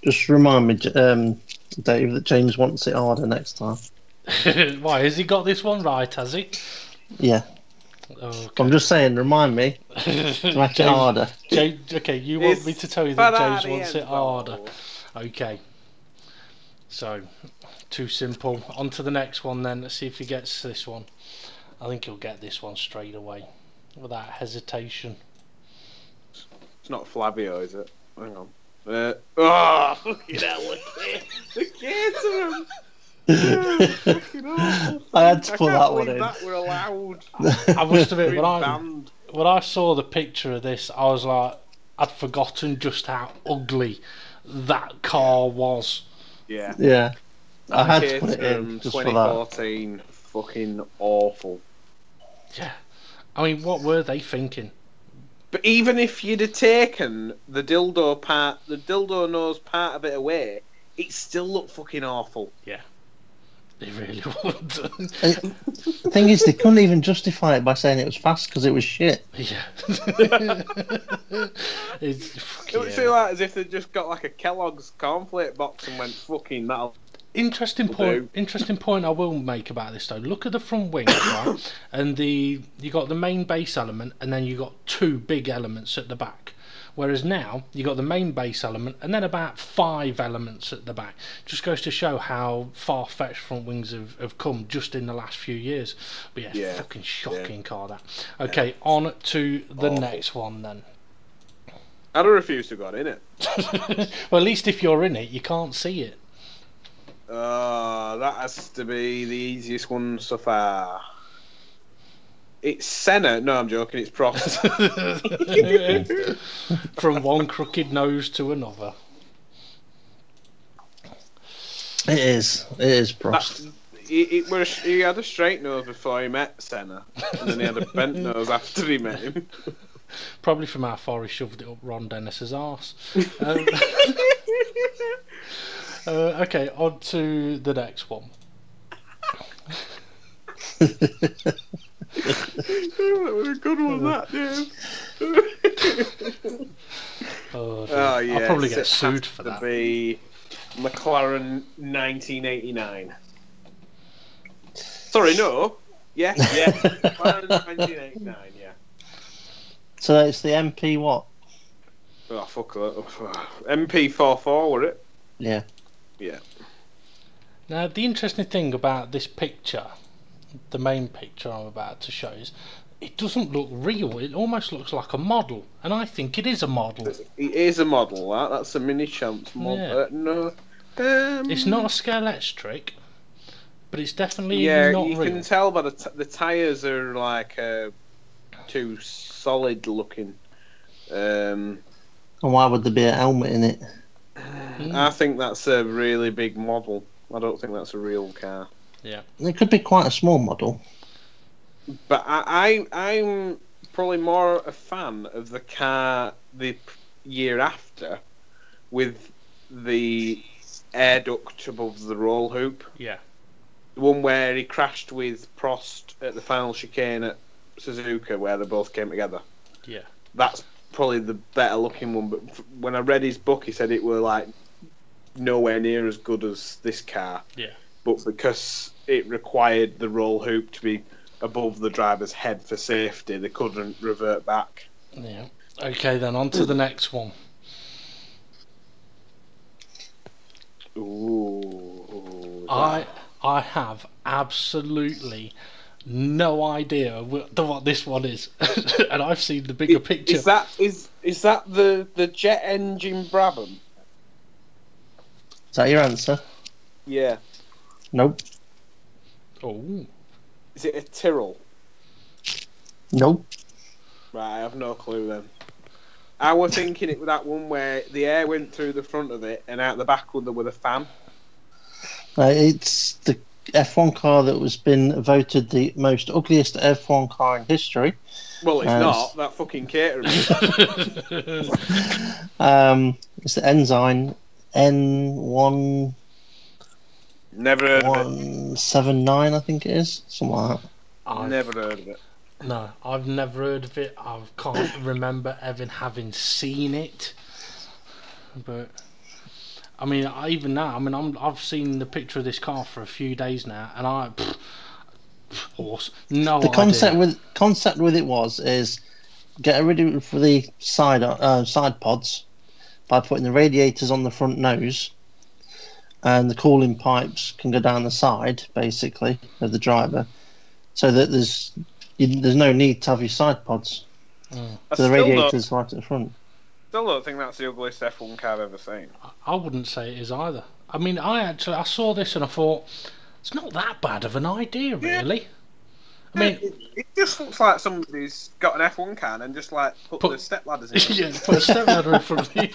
Just remind me, Dave, that James wants it harder next time. Why, has he got this one right, has he? Yeah. Okay. I'm just saying, remind me to make it harder. Okay, you want me to tell you that James wants it harder. Okay. So, too simple. On to the next one then. Let's see if he gets this one. I think he'll get this one straight away, without hesitation. It's not Flavio, is it? Hang on. Oh, fucking hell, the kids of him. I had to put that one in. That we're allowed. I must admit, when I saw the picture of this, I was like, I'd forgotten just how ugly that car was. Yeah. Yeah. I had to put it in just for that. 2014, fucking awful. Yeah. I mean, what were they thinking? But even if you'd have taken the dildo nose part of it away, it still looked fucking awful. Yeah. They really would. The thing is, they couldn't even justify it by saying it was fast because it was shit. Yeah. It would feel like as if they just got like a Kellogg's cornflake box and went, fucking that'll. Interesting point I will make about this though. Look at the front wings, right? And you got the main base element, and then you got two big elements at the back. Whereas now you got the main base element and then about 5 elements at the back. Just goes to show how far-fetched front wings have come just in the last few years. But yeah. Fucking shocking car that. Okay, on to the next one then. I'd refuse to got in it. Well, at least if you're in it, you can't see it. That has to be the easiest one so far. It's Senna. No, I'm joking. It's Prost. From one crooked nose to another. It is Prost. He had a straight nose before he met Senna, and then he had a bent nose after he met him. Probably from how far he shoved it up Ron Dennis's arse. Okay, on to the next one. That was a good one, that, dude. Oh, yeah. I'll probably get sued for that. To be McLaren 1989. Sorry, no. Yeah. McLaren 1989, yeah. So it's the MP what? Oh, fuck that. MP44, were it? Yeah. Yeah. Now, the interesting thing about this picture, the main picture I'm about to show, is it doesn't look real. It almost looks like a model, and I think it is a model. It is a model. That's a mini champs model. Yeah. No, it's not a Scalextric, but it's definitely not real. You can tell by the tyres are like too solid looking. And why would there be a helmet in it? I think that's a really big model. I don't think that's a real car. Yeah, it could be quite a small model. But I'm probably more a fan of the car the year after, with the air duct above the roll hoop. Yeah. The one where he crashed with Prost at the final chicane at Suzuka, where they both came together. Yeah. That's probably the better looking one. But when I read his book, he said it were like nowhere near as good as this car. Yeah. But because it required the roll hoop to be above the driver's head for safety, they couldn't revert back. Yeah. Okay, then on to the next one. Ooh. I have absolutely no idea what this one is, and I've seen the bigger picture. Is that the jet engine Brabham? Is that your answer? Yeah. Nope. Oh. Is it a Tyrrell? Nope. Right, I have no clue then. I was thinking it was that one where the air went through the front of it and out the back with a fan. It's the F1 car that was been voted the most ugliest F1 car in history. Well, it's not. That fucking catering. It's the Enzyme N1. Never heard of it. 179, I think it is. Something like that. I've never heard of it. No, I've never heard of it. I can't remember ever having seen it. But I mean, even now, I've seen the picture of this car for a few days now, and horse. No The idea. concept with it is get rid of the side pods by putting the radiators on the front nose, and the cooling pipes can go down the side, basically, of the driver, so that there's no need to have your side pods. Mm. So the radiators right at the front. Still don't think that's the ugliest F1 car I've ever seen. I wouldn't say it is either. I mean, I saw this and I thought it's not that bad of an idea, really. I mean, it just looks like somebody's got an F1 car and just like put the step ladders in. Yeah, put a step ladder in front of you.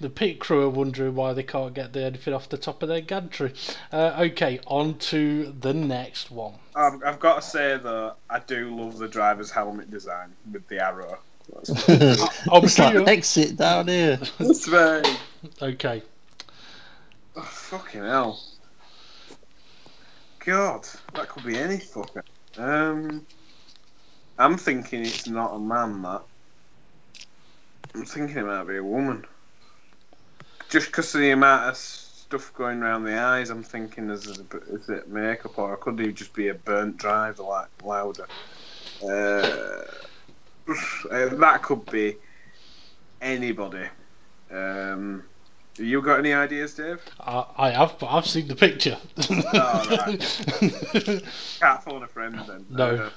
The pit crew are wondering why they can't get anything off the top of their gantry. Okay, on to the next one. I've got to say though, I do love the driver's helmet design with the arrow. It's like exit down here. That's right. Okay. Oh, fucking hell. God, that could be any fucker. I'm thinking it's not a man, that. I'm thinking it might be a woman. Just because of the amount of stuff going around the eyes, I'm thinking is it makeup, or could it just be a burnt driver like Lauda? That could be anybody. You got any ideas, Dave? I have, but I've seen the picture. Oh, right. Can't phone a friend then. No.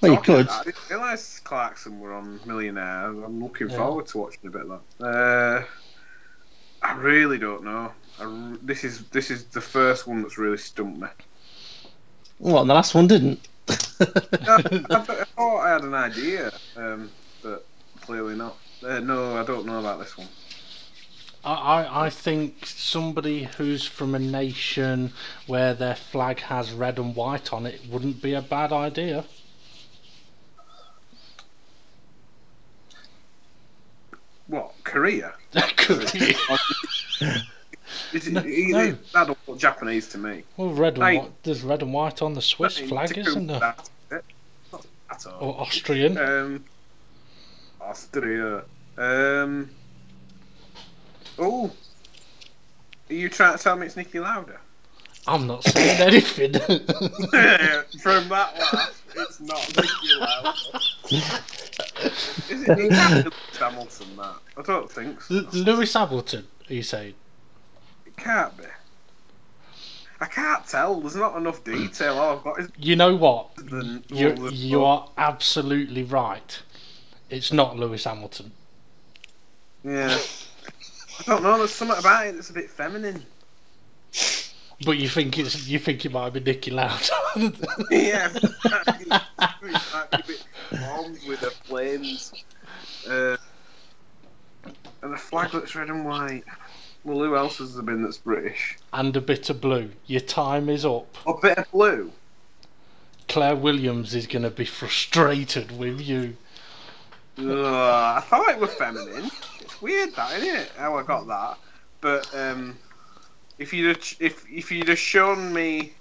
Well, you could. I didn't realise Clarkson were on Millionaire. I'm looking forward to watching a bit of that. I really don't know. This is the first one that's really stumped me. Well, the last one didn't. I thought I had an idea, but clearly not. No, I don't know about this one. I think somebody who's from a nation where their flag has red and white on it wouldn't be a bad idea. What, Korea? Korea. No. That don't look Japanese to me. Well, red and white. There's red and white on the Swiss flag, isn't there? That's it. Not at all. Or Austrian. Austria. Oh, are you trying to tell me it's Niki Lauda? I'm not saying anything. From that laugh, it's not Niki Lauda. Is it Lewis Hamilton, that? I don't think so. Lewis Hamilton, are you saying? It can't be. I can't tell. There's not enough detail. All I've got is You know what? the You are absolutely right. It's not Lewis Hamilton. Yeah. I don't know. There's something about it that's a bit feminine. But you think it might be Niki Lauda? Yeah. It might be a bit warm with the flames. And a flag that's red and white. Well, who else has there been that's British? And a bit of blue. Your time is up. A bit of blue. Claire Williams is going to be frustrated with you. I thought it was feminine. It's weird, that, isn't it? How I got that. But if you'd have shown me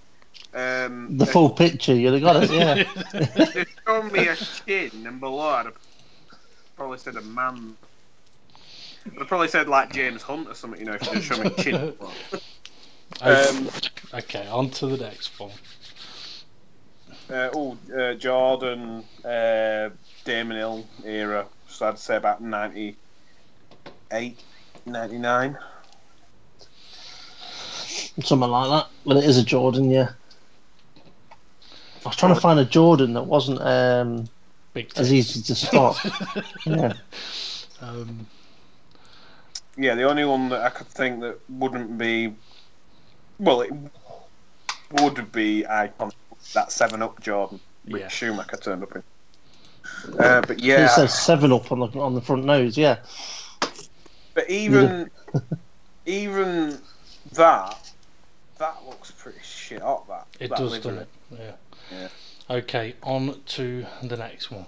the full picture, you'd have got it. Yeah. if you'd shown me a chin and below, I'd have probably said a man. I'd have probably said like James Hunt or something. You know, if you'd have shown me a chin. Okay, on to the next one. Jordan, Damon Hill era. So I'd say about 98, 99. Something like that. But it is a Jordan, yeah. I was trying to find a Jordan that wasn't as easy to spot. Yeah. Yeah, the only one that I could think that wouldn't be... Well, it would be iconic. That 7-Up Jordan, which Schumacher turned up in. But yeah, it says 7-Up on the front nose. Yeah, but even that looks pretty shit hot. It does, doesn't it? Yeah. Okay, on to the next one.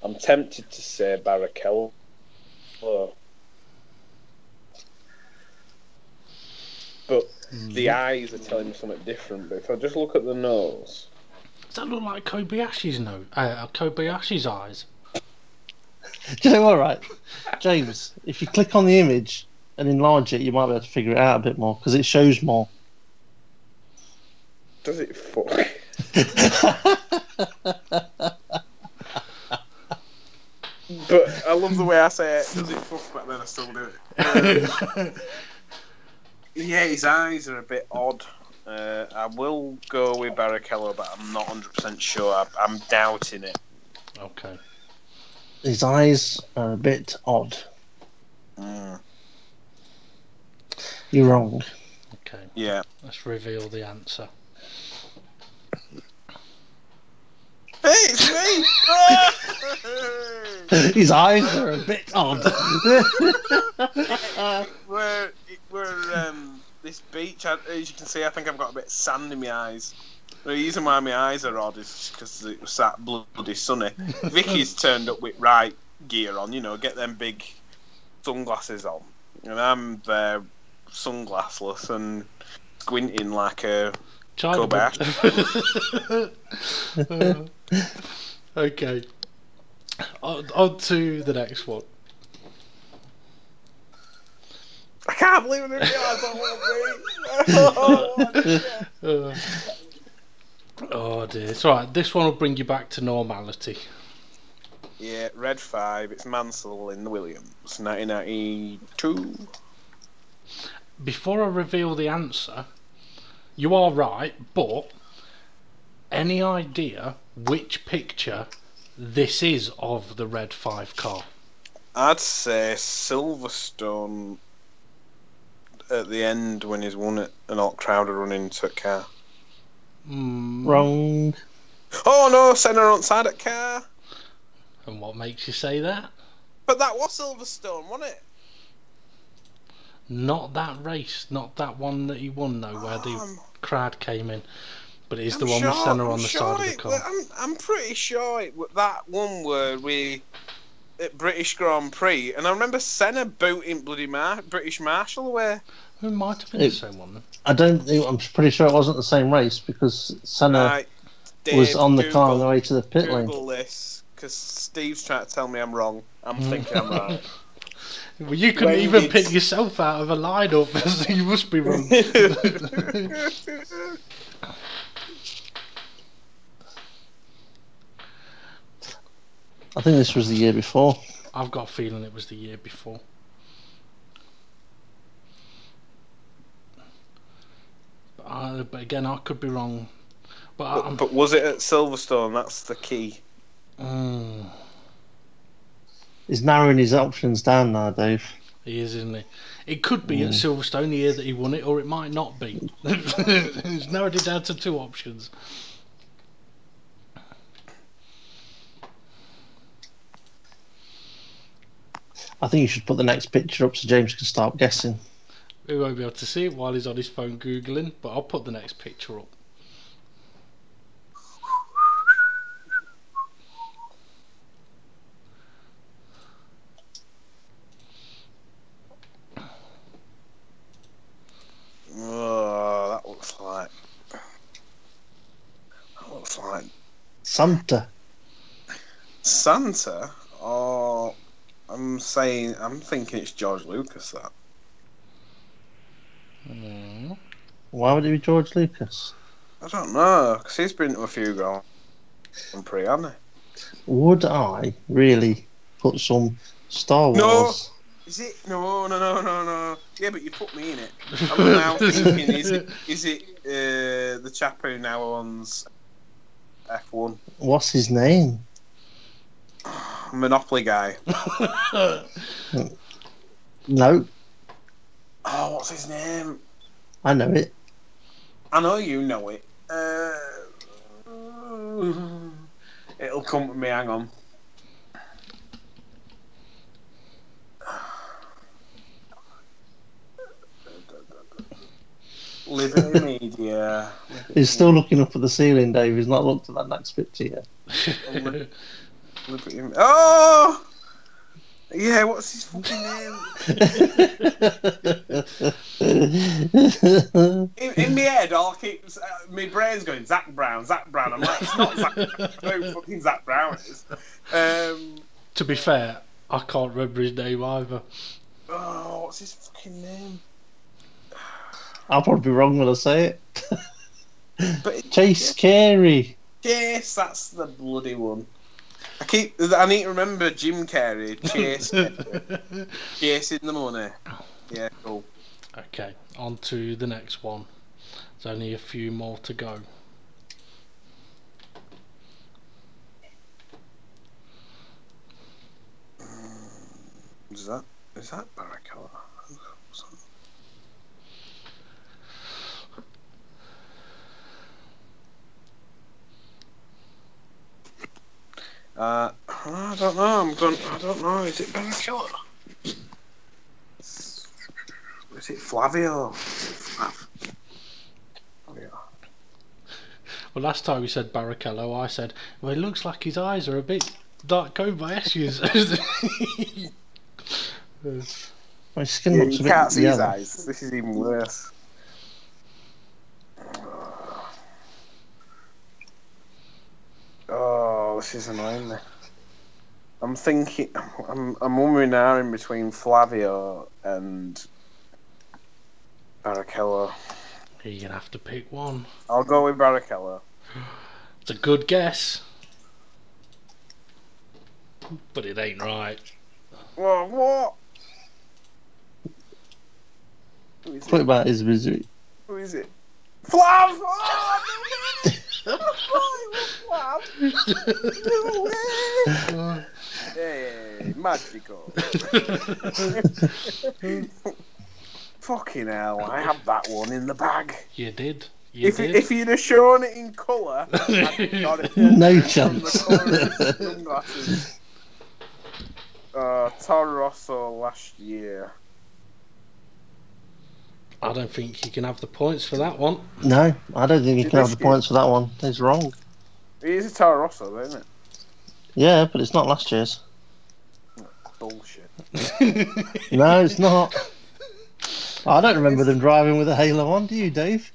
I'm tempted to say Barrichello. But the eyes are telling me something different. But if I just look at the nose... Does that look like Kobayashi's nose? Kobayashi's eyes? Do you know what, right? James, if you click on the image and enlarge it, you might be able to figure it out a bit more, because it shows more. Does it fuck? But I love the way I say it. Does it fuck? But then I still do it. Yeah, his eyes are a bit odd. I will go with Barrichello, but I'm not 100% sure. I'm doubting it. Okay. His eyes are a bit odd. You're wrong. Okay. Yeah. Let's reveal the answer. Hey, it's me! His eyes are a bit odd. we're this beach, as you can see, I think I've got a bit of sand in my eyes. The reason why my eyes are odd is because it was that bloody sunny. Vicky's turned up with right gear on, you know, get them big sunglasses on. And I'm there sunglassless and squinting like a cobalt. Okay. On to the next one. I can't believe I didn't realise I want Oh dear. It's alright, this one will bring you back to normality. Yeah, Red 5, it's Mansell in the Williams, 1992. Before I reveal the answer, you are right, but any idea which picture this is of the Red 5 car? I'd say Silverstone at the end when he's won it and all Crowder running into a car. Wrong. Oh no, Senna outside at car. And what makes you say that? But that was Silverstone, wasn't it? Not that race, not that one that he won though, where the crowd came in. But it is the one with Senna on the side of the car. I'm pretty sure that one were at British Grand Prix, and I remember Senna booting bloody British Marshall away. It might have been the same one then. I'm pretty sure it wasn't the same race, because Senna was on the car on the way to the pit lane. Google this, because Steve's trying to tell me I'm wrong. I'm thinking I'm right. Well, you couldn't even pick yourself out of a lineup, so you must be wrong. I think this was the year before. I've got a feeling it was the year before. But again, I could be wrong. But was it at Silverstone? That's the key. He's narrowing his options down now, Dave. He is, isn't he? It could be at Silverstone the year that he won it, or it might not be. He's narrowed it down to 2 options. I think you should put the next picture up so James can start guessing. We won't be able to see it while he's on his phone googling, but I'll put the next picture up. Oh, that looks like Santa. Santa. Oh, I'm thinking it's George Lucas. That. Why would it be George Lucas? I don't know, because he's been to a few Grand Prix, hasn't he? Would I really put some Star Wars? No. Is it? No. Yeah, but you put me in it. I'm now thinking, is it the chap who now owns F1? What's his name? Monopoly guy. No. Oh, what's his name? I know it. I know you know it. It'll come to me, hang on. Liberty Media. He's still looking up at the ceiling, Dave. He's not looked at that next picture yet. Liberty. Oh! Yeah, what's his fucking name? in my head, I'll keep. My brain's going, Zach Brown. I'm like, it's not Zach Brown. Who fucking Zach Brown is? To be fair, I can't remember his name either. Oh, what's his fucking name? I'll probably be wrong when I say it. But Chase Carey. Yes, that's the bloody one. I need to remember Jim Carrey, chasing the money. Yeah, cool. Okay, on to the next one. There's only a few more to go. Is that Barrichello? I don't know. I don't know. Is it Barrichello? Is it Flavio? Flavio. Well, last time we said Barrichello, I said, well, it looks like his eyes are a bit dark Kobayashi's. My skin looks a bit you can't see his yellow. eyes. This is even worse. Oh, this is annoying me. I'm thinking, I'm umming now in between Flavio and Barrichello. You're going to have to pick one. I'll go with Barrichello. It's a good guess. But it ain't right. What? Who is What it? about his misery? Who is it? Flav! Oh, no way! No way! Hey, magical. Fucking hell, I had that one in the bag. You did. If you'd have shown it in colour, I'd have got it. No chance. Toro Rosso last year. I don't think you can have the points for that one. No, I don't think you can have the points for that one. It's wrong. It is a Toro Rosso, though, isn't it? Yeah, but it's not last year's. Bullshit. No, it's not. I don't remember them driving with a halo on, do you, Dave?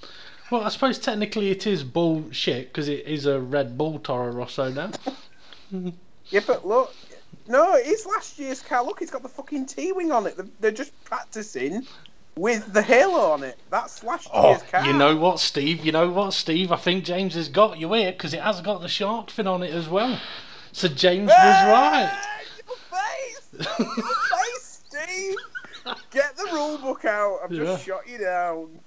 Well, I suppose technically it is bullshit because it is a Red Bull Toro Rosso now. Yeah, but look. No, it's last year's car. Look, it's got the fucking T-wing on it. They're just practicing with the halo on it. That's last year's car. You know what, Steve? I think James has got you here because it has got the shark fin on it as well. So James was right. Your face, Steve. Get the rule book out. I've just shot you down.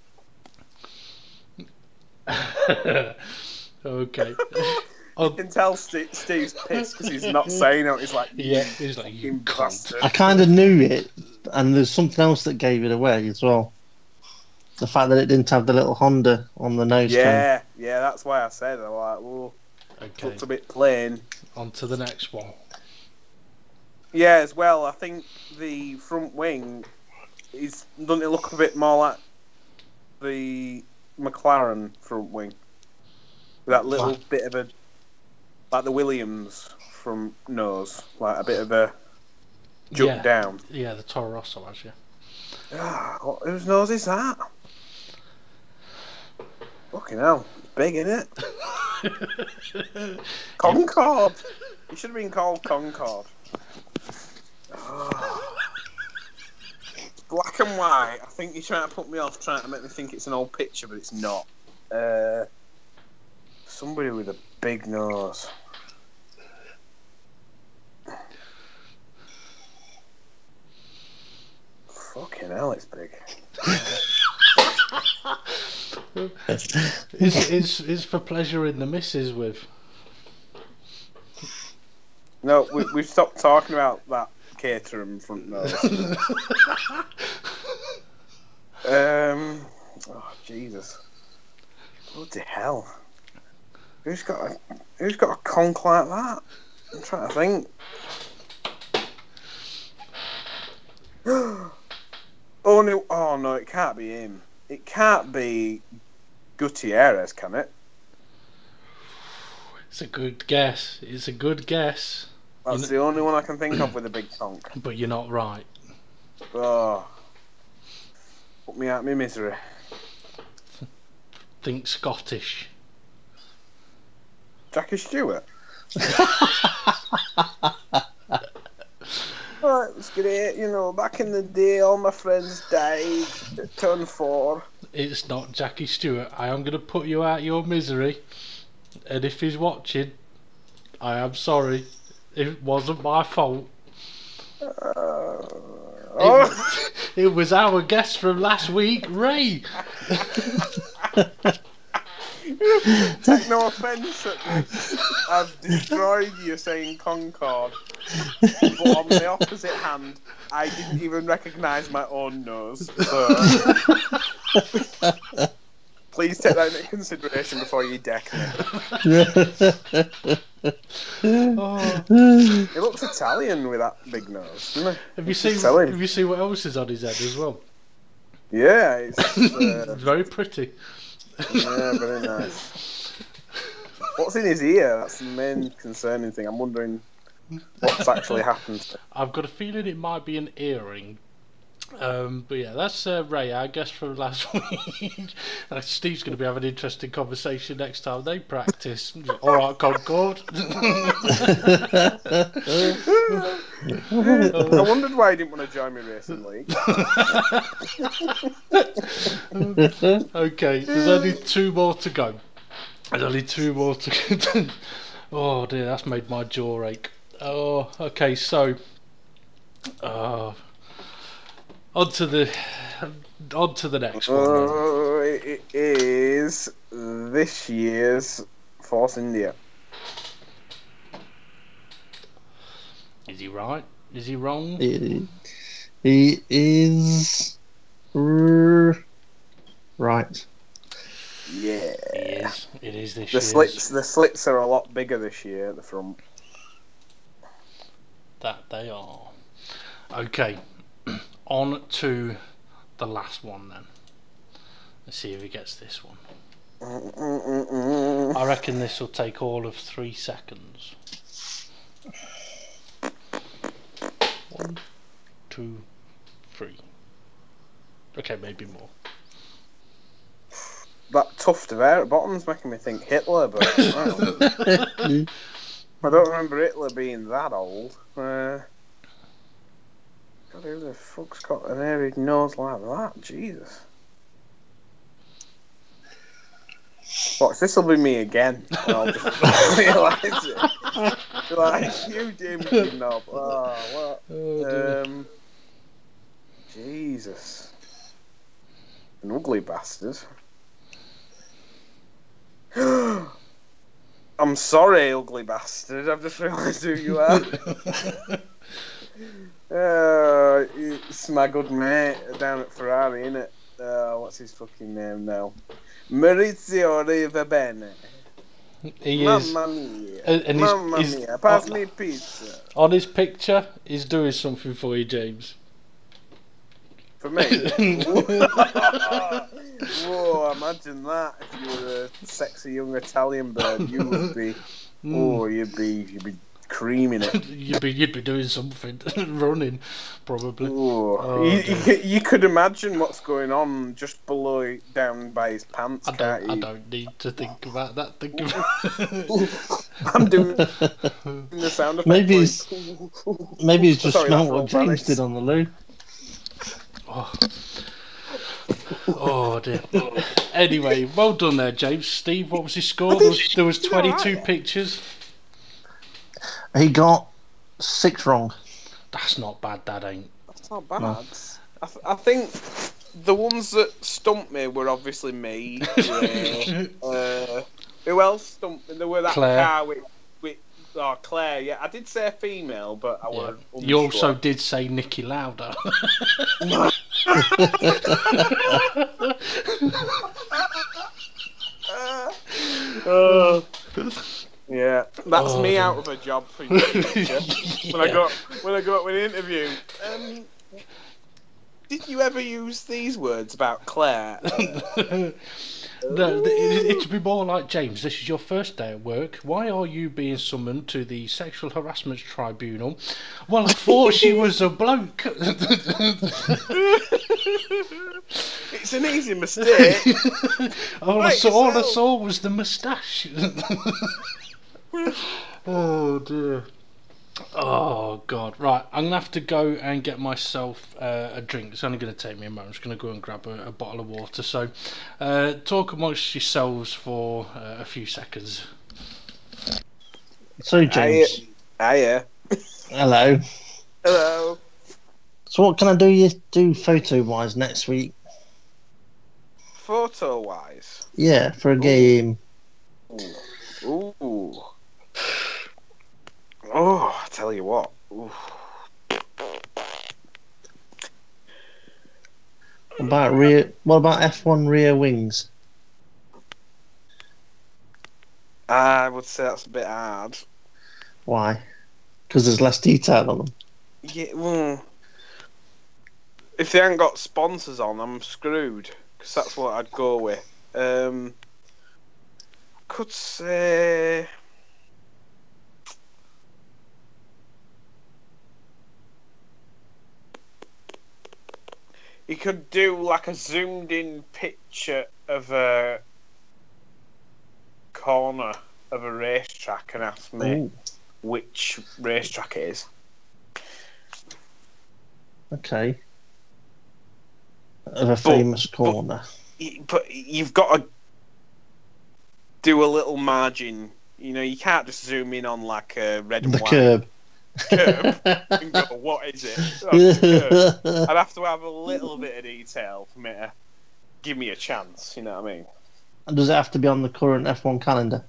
Okay. You can tell Steve's pissed because he's not saying it. He's like, he's like, you bastard. I kind of knew it, and there's something else that gave it away as well. The fact that it didn't have the little Honda on the nose cone. Yeah, that's why I said it. I'm like, well, Okay. looks a bit plain. On to the next one. Yeah, as well. I think the front wing doesn't it look a bit more like the McLaren front wing? With that little bit of like the Williams from nose, like a bit of a jut down. Yeah, the Toro Rosso has, yeah. Whose nose is that? Fucking hell, it's big, isn't it? Concorde. It should have been called Concorde. Black and white. I think you're trying to put me off, trying to make me think it's an old picture, but it's not. Somebody with a big nose. Fucking hell, it's big. Is for pleasure in the missus with. No, we've stopped talking about that Caterham front nose. Oh Jesus! Bloody hell! Who's got a conch like that? I'm trying to think. Oh no! It can't be him. It can't be Gutierrez, can it? It's a good guess. It's a good guess. That's the only one I can think of with a big conch. But you're not right. Oh, put me out of my misery. Think Scottish. Jackie Stewart. Right, it was great, back in the day all my friends died at turn 4. It's not Jackie Stewart. I am going to put you out your misery. And if he's watching, I am sorry. It wasn't my fault. It was our guest from last week, Ray. Take no offence at this. I've destroyed you saying Concorde. But on the opposite hand, I didn't even recognise my own nose. So please take that into consideration before you deck me. He looks Italian with that big nose, doesn't he? Have you seen what else is on his head as well? Yeah, it's very pretty. Yeah, very nice. What's in his ear? That's the main concerning thing. I'm wondering what's actually happened. I've got a feeling it might be an earring. But yeah, that's Ray, our guest from last week. Steve's going to be having an interesting conversation next time they practice. All right, Concorde. I wondered why he didn't want to join me racing league. Okay, there's only 2 more to go. Oh dear, that's made my jaw ache. Oh, okay, so on to the next one. It is this year's Force India. Is he right? Is he wrong? He is right. Yeah. It is this year. The slits are a lot bigger this year at the front. That they are. Okay. On to the last one then. Let's see if he gets this one. I reckon this will take all of 3 seconds. 1, 2, 3. Okay, maybe more. That tuft of hair at bottom's making me think Hitler, but I don't remember Hitler being that old. God, who the fuck's got an hairy nose like that? Jesus. Watch, this'll be me again. And I'll just realise it. Like, you dimmed knob. Oh, what? Oh, Jesus. An ugly bastard. I'm sorry, ugly bastard. I've just realised who you are. It's my good mate down at Ferrari, innit? What's his fucking name now? Maurizio Rivabene. He is. Mamma mia. And Mamma mia. Pass me pizza. On his picture, he's doing something for you, James. For me? Whoa, imagine that. If you were a sexy young Italian bird, you would be... Oh, you'd be creaming it. you'd be doing something, running, probably. Oh, you could imagine what's going on just below, down by his pants. I don't need to think about that. I'm doing the sound effect. Maybe he's just smelled what James did on the loo. Oh dear. Anyway, well done there, James. Steve, what was his score? There was 22 pictures. He got 6 wrong. That's not bad, that ain't. That's not bad. No. I think the ones that stumped me were obviously me. Who else stumped me? There were that Claire. car with Claire. Yeah, I did say a female, but I was. You also did say Nicky Lauda. Yeah, that's me out of a job for you. When I got an interview. Did you ever use these words about Claire? No, it should be more like, James, this is your first day at work. Why are you being summoned to the sexual harassment tribunal? Well, I thought she was a bloke. It's an easy mistake. All I saw was the moustache. Oh dear. Oh god. Right, I'm gonna have to go and get myself a drink. It's only gonna take me a moment. I'm just gonna go and grab a bottle of water. So talk amongst yourselves for a few seconds. So James. Hiya. Hello. Hello. So what can I do photo wise next week? Photo wise? Yeah, for a game. Ooh. Oh, I tell you what. Ooh. What about F1 rear wings? I would say that's a bit hard. Why? Because there's less detail on them. Yeah, well, if they haven't got sponsors on, I'm screwed. Because that's what I'd go with. Could say... You could do like a zoomed in picture of a corner of a racetrack and ask me which racetrack it is. Okay. Of a famous corner. But you've got to do a little margin. You know, you can't just zoom in on like a red and white curb and go, what is it? That's the curb. I'd have to have a little bit of detail for me to give me a chance, you know what I mean? And does it have to be on the current F1 calendar?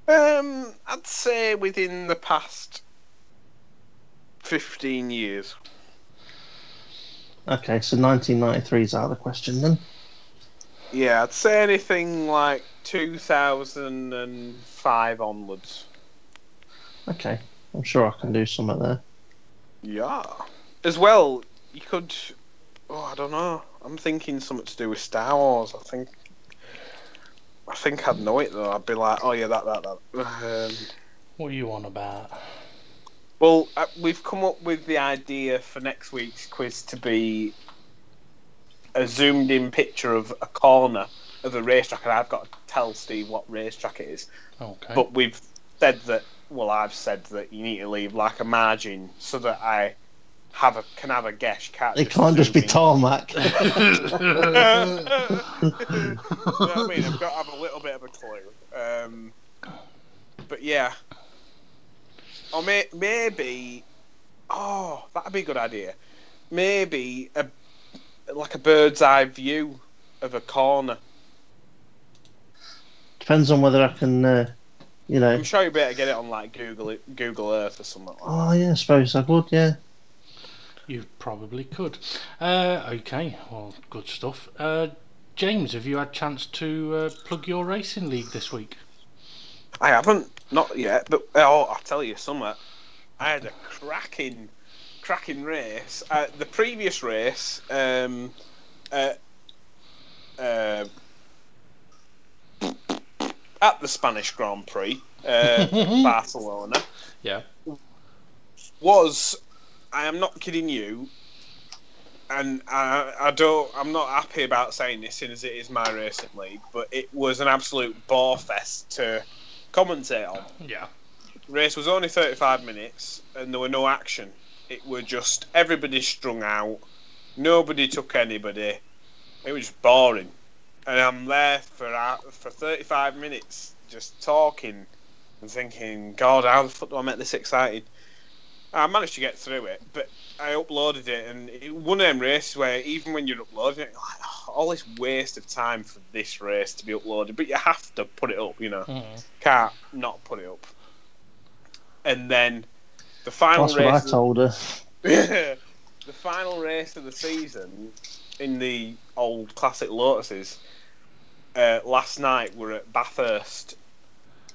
I'd say within the past 15 years. Okay, so 1993 is out of the question then. Yeah, I'd say anything like 2005 onwards. Okay, I'm sure I can do something there. Yeah. As well, you could... Oh, I don't know. I'm thinking something to do with Star Wars. I think I'd know it though. I'd be like, oh yeah, that. What are you on about? Well, we've come up with the idea for next week's quiz to be a zoomed in picture of a corner of a racetrack, and I've got to tell Steve what racetrack it is. Okay. But we've said that, well, I've said that you need to leave like a margin so that I can have a guess. It can't just be tarmac. You know what I mean? I've got to have a little bit of a clue. But yeah. Or maybe... Oh, that'd be a good idea. Maybe like a bird's eye view of a corner. Depends on whether I can, I'm sure you'd better get it on like Google Earth or something like that. Oh yeah, I suppose I would, yeah. You probably could. Okay, well, good stuff. James, have you had a chance to plug your racing league this week? I haven't, not yet, but I'll tell you something. I had a cracking race. The previous race, at the Spanish Grand Prix, Barcelona, Yeah. I am not kidding you, and I'm not happy about saying this, since it is my racing league, but it was an absolute bore fest to commentate on. Yeah. Race was only 35 minutes, and there were no action. It were just everybody strung out, nobody took anybody. It was just boring, and I'm there for 35 minutes just talking and thinking, God, how the fuck do I make this exciting? I managed to get through it, but I uploaded it, and one of them races where even when you're uploading it, you're like, oh, all this waste of time for this race to be uploaded, but you have to put it up, you know. Can't not put it up. And then the final That's race. what I told her. The final race of the season in the old classic Lotuses last night were at Bathurst,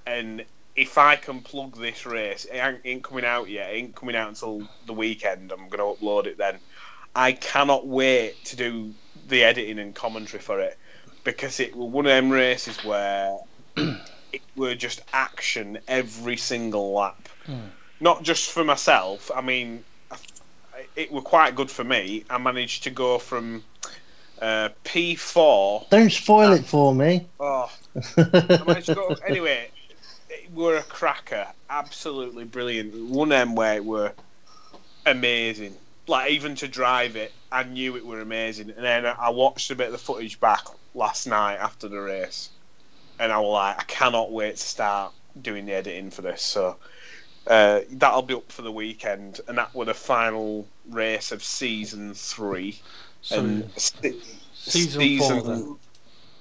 and if I can plug this race, it ain't coming out yet. It ain't coming out until the weekend. I'm going to upload it then. I cannot wait to do the editing and commentary for it, because it was one of them races where it were just action every single lap. Not just for myself. I mean, it were quite good for me. I managed to go from P4. Don't spoil it for me. Oh, I managed to go. Anyway, it were a cracker. Absolutely brilliant. One of them where it were amazing. Like, even to drive it, I knew it were amazing. And then I watched a bit of the footage back last night after the race, and I was like, I cannot wait to start doing the editing for this. So that'll be up for the weekend, and that was the final race of season 3. So and season 4 then?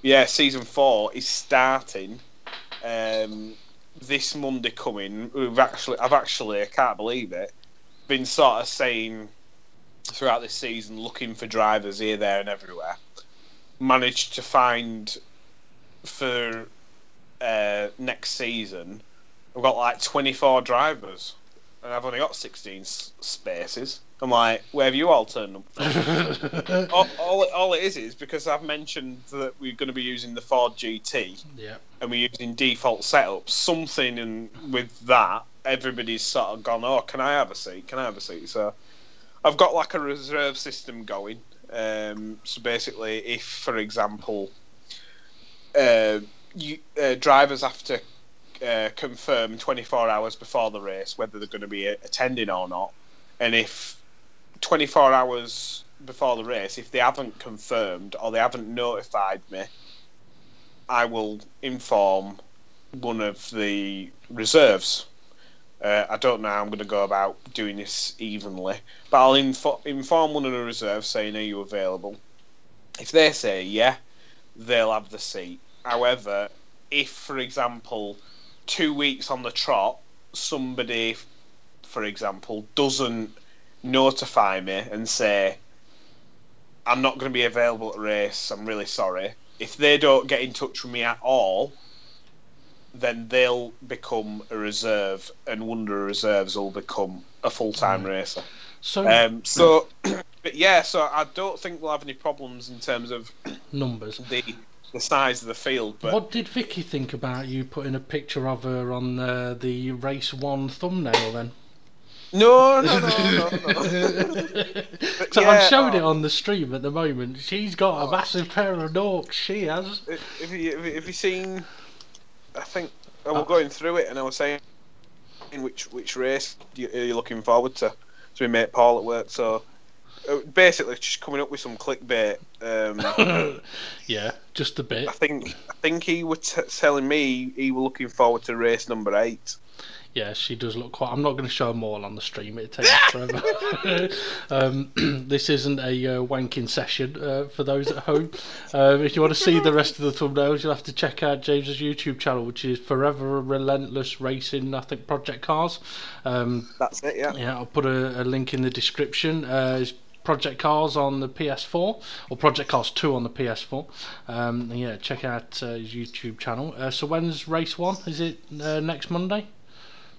Yeah, season 4 is starting this Monday coming. I've actually, I can't believe it, been sort of saying throughout this season, looking for drivers here, there, and everywhere. Managed to find for next season, I've got like 24 drivers, and I've only got 16 spaces. I'm like, where have you all turned up? all it is because I've mentioned that we're going to be using the Ford GT, and we're using default setups. Something with that, everybody's sort of gone, oh, can I have a seat? Can I have a seat? So I've got like a reserve system going. So basically, if, for example, drivers have to confirm 24 hours before the race whether they're going to be attending or not, and if 24 hours before the race, if they haven't confirmed or they haven't notified me, I will inform one of the reserves. I don't know how I'm going to go about doing this evenly, but I'll inform one of the reserves saying, are you available? If they say yeah, they'll have the seat. However, if, for example, 2 weeks on the trot, somebody, for example, doesn't notify me and say, I'm not going to be available at the race, I'm really sorry. If they don't get in touch with me at all, then they'll become a reserve, and one of the reserves will become a full-time racer. So, but yeah, so I don't think we'll have any problems in terms of numbers, the size of the field. But what did Vicky think about you putting a picture of her on the race 1 thumbnail then? No. So I'm showing it on the stream at the moment. She's got a massive pair of norks. She has. Have you seen? I think I was going through it, and I was saying which race are you looking forward to? So we met Paul at work. So basically, just coming up with some clickbait. Yeah, just a bit. I think he was telling me he was looking forward to race number 8. Yeah, she does look quite. I'm not going to show them all on the stream. It takes forever. This isn't a wanking session for those at home. If you want to see the rest of the thumbnails, you'll have to check out James's YouTube channel, which is Forever Relentless Racing, I think, Project Cars. That's it, yeah. Yeah, I'll put a link in the description. It's Project Cars on the PS4, or Project Cars 2 on the PS4. Yeah, check out his YouTube channel. So when's race 1? Is it next Monday?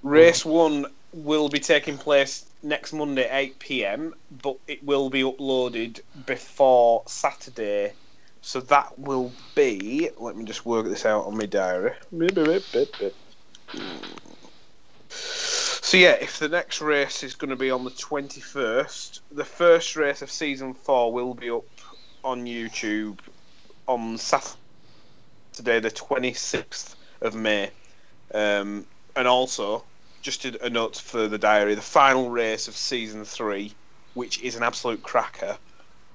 Race 1 will be taking place next Monday 8 PM, but it will be uploaded before Saturday. So that will be, let me just work this out on my diary. So yeah, if the next race is going to be on the 21st, the first race of season 4 will be up on YouTube on Saturday the 26th of May. And also, just a note for the diary, the final race of season 3, which is an absolute cracker,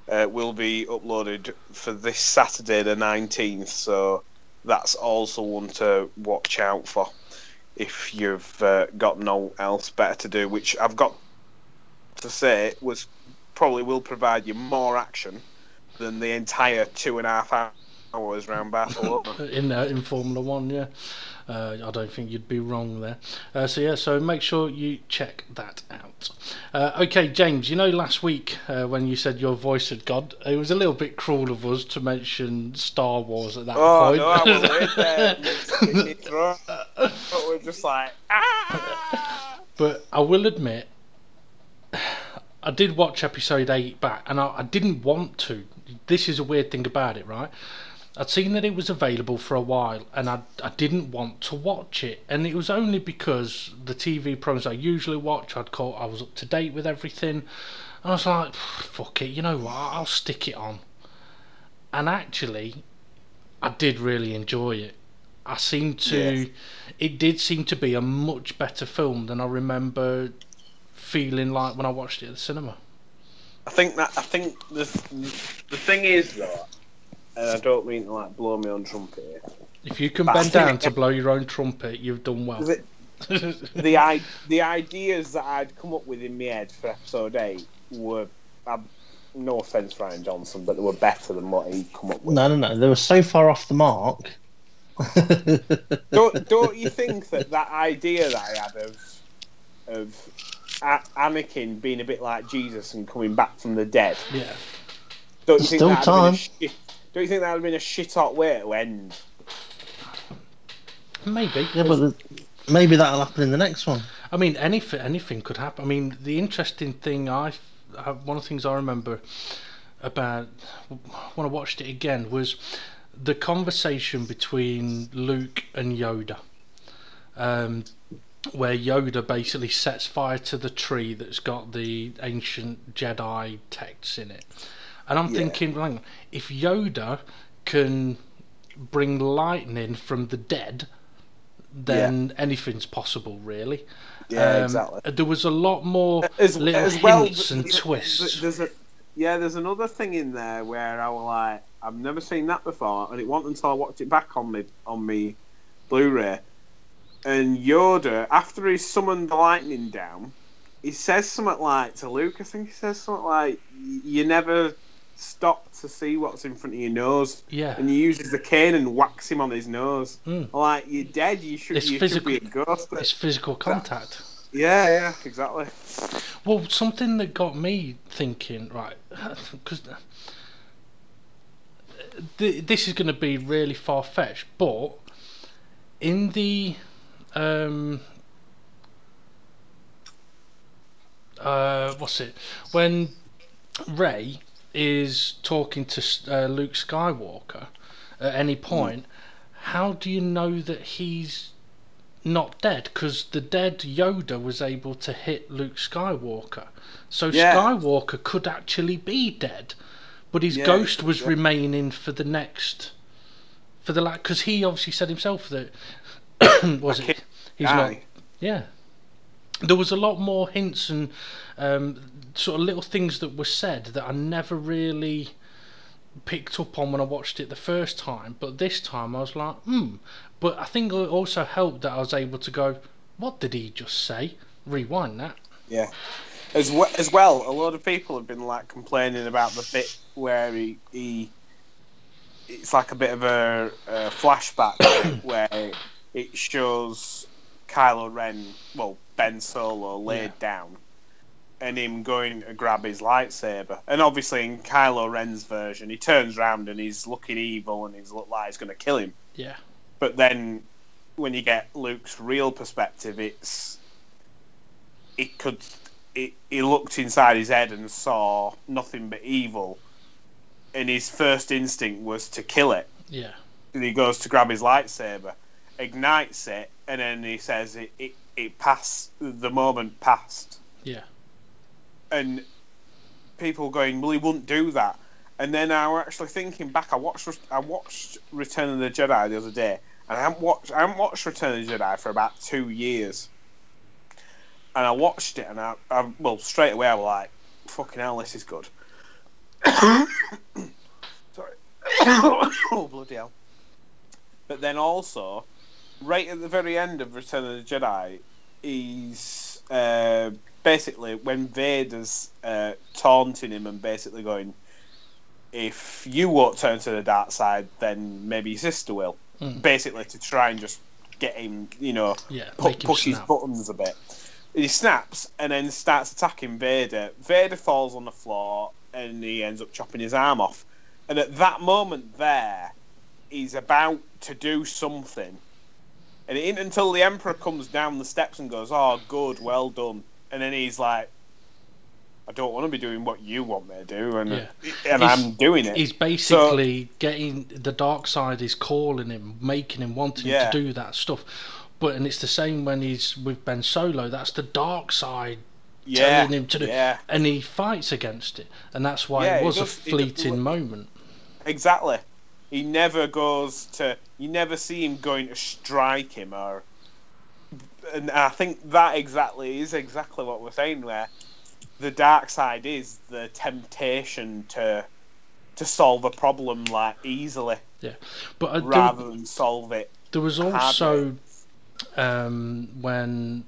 will be uploaded for this Saturday the 19th, so that's also one to watch out for if you've got no else better to do, which I've got to say probably will provide you more action than the entire 2.5 hours around Barcelona. in Formula 1, yeah. I don't think you'd be wrong there. So make sure you check that out. Okay, James, last week when you said your voice had gone, it was a little bit cruel of us to mention Star Wars at that point. Oh, no, I was right there. But we're just like, ah! But I will admit, I did watch episode 8 back, and I didn't want to. This is a weird thing about it, right? I'd seen that it was available for a while, and I didn't want to watch it. And it was only because the TV programs I usually watch, I was up to date with everything. And I was like, fuck it, you know what, I'll stick it on. And actually, I did really enjoy it. It did seem to be a much better film than I remember feeling like when I watched it at the cinema. I think the thing is, though, and I don't mean to blow my own trumpet here. If you can bend down to blow your own trumpet, you've done well. The ideas that I'd come up with in my head for episode 8 were, no offence, Ryan Johnson, but they were better than what he'd come up with. No, they were so far off the mark. Don't you think that idea that I had of Anakin being a bit like Jesus and coming back from the dead? Yeah. Don't you think Still time. Don't you think that would have been a shit hot way to end? Maybe. Yeah, but maybe that'll happen in the next one. I mean, anything could happen. I mean, the interesting thing, one of the things I remember about when I watched it again was the conversation between Luke and Yoda, where Yoda basically sets fire to the tree that's got the ancient Jedi texts in it. And I'm thinking, if Yoda can bring lightning from the dead, then anything's possible, really. Yeah, exactly. There was a lot more hints and twists. There's another thing in there where I was like, I've never seen that before, and it wasn't until I watched it back on me Blu-ray. And Yoda, after he summoned the lightning down, he says something like to Luke, I think he says something like, you never stop to see what's in front of your nose. Yeah. And he uses the cane and whacks him on his nose. Like, you're dead, you should be a ghost. It's physical contact. Yeah, exactly. Well, something that got me thinking, right, because this is going to be really far-fetched, but in the when Rey is talking to Luke Skywalker at any point, how do you know that he's not dead? Because the dead Yoda was able to hit Luke Skywalker, so Skywalker could actually be dead, but his ghost was remaining for the because he obviously said himself that he's not. Yeah, there was a lot more hints and sort of little things that were said that I never really picked up on when I watched it the first time, but this time I was like, But I think it also helped that I was able to go, what did he just say? Rewind that. Yeah. As well, a lot of people have been complaining about the bit where he it's like a bit of a flashback where it shows Kylo Ren, Ben Solo laid down. and him going to grab his lightsaber. And obviously in Kylo Ren's version, he turns around and he's looking evil and he's looked like he's going to kill him. Yeah. But then when you get Luke's real perspective, he looked inside his head and saw nothing but evil, and his first instinct was to kill it. Yeah. And he goes to grab his lightsaber, ignites it, and then he says it passed. The moment passed. Yeah. And people going, well, he wouldn't do that. And then I were actually thinking back. I watched Return of the Jedi the other day, and I haven't watched Return of the Jedi for about 2 years. And I watched it, and I straight away I was like, fucking hell, this is good. Sorry. Oh, bloody hell. But then also, right at the very end of Return of the Jedi, he's basically, when Vader's taunting him and basically going, if you won't turn to the dark side, then maybe your sister will. Basically, to try and just get him, push his buttons a bit. He snaps and then starts attacking Vader. Vader falls on the floor and he ends up chopping his arm off. And at that moment there, he's about to do something. And it isn't until the Emperor comes down the steps and goes, oh, good, well done. And then he's like, I don't want to be doing what you want me to do. And I'm doing it. He's basically getting... The dark side is calling him, making him, wanting him to do that stuff. And it's the same when he's with Ben Solo. That's the dark side telling him to do it. And he fights against it. And that's why it was a fleeting moment. Exactly. He never goes to... You never see him going to strike him. And I think that is exactly what we're saying, where the dark side is the temptation to solve a problem like easily. Yeah. But rather than solve it. There was also... when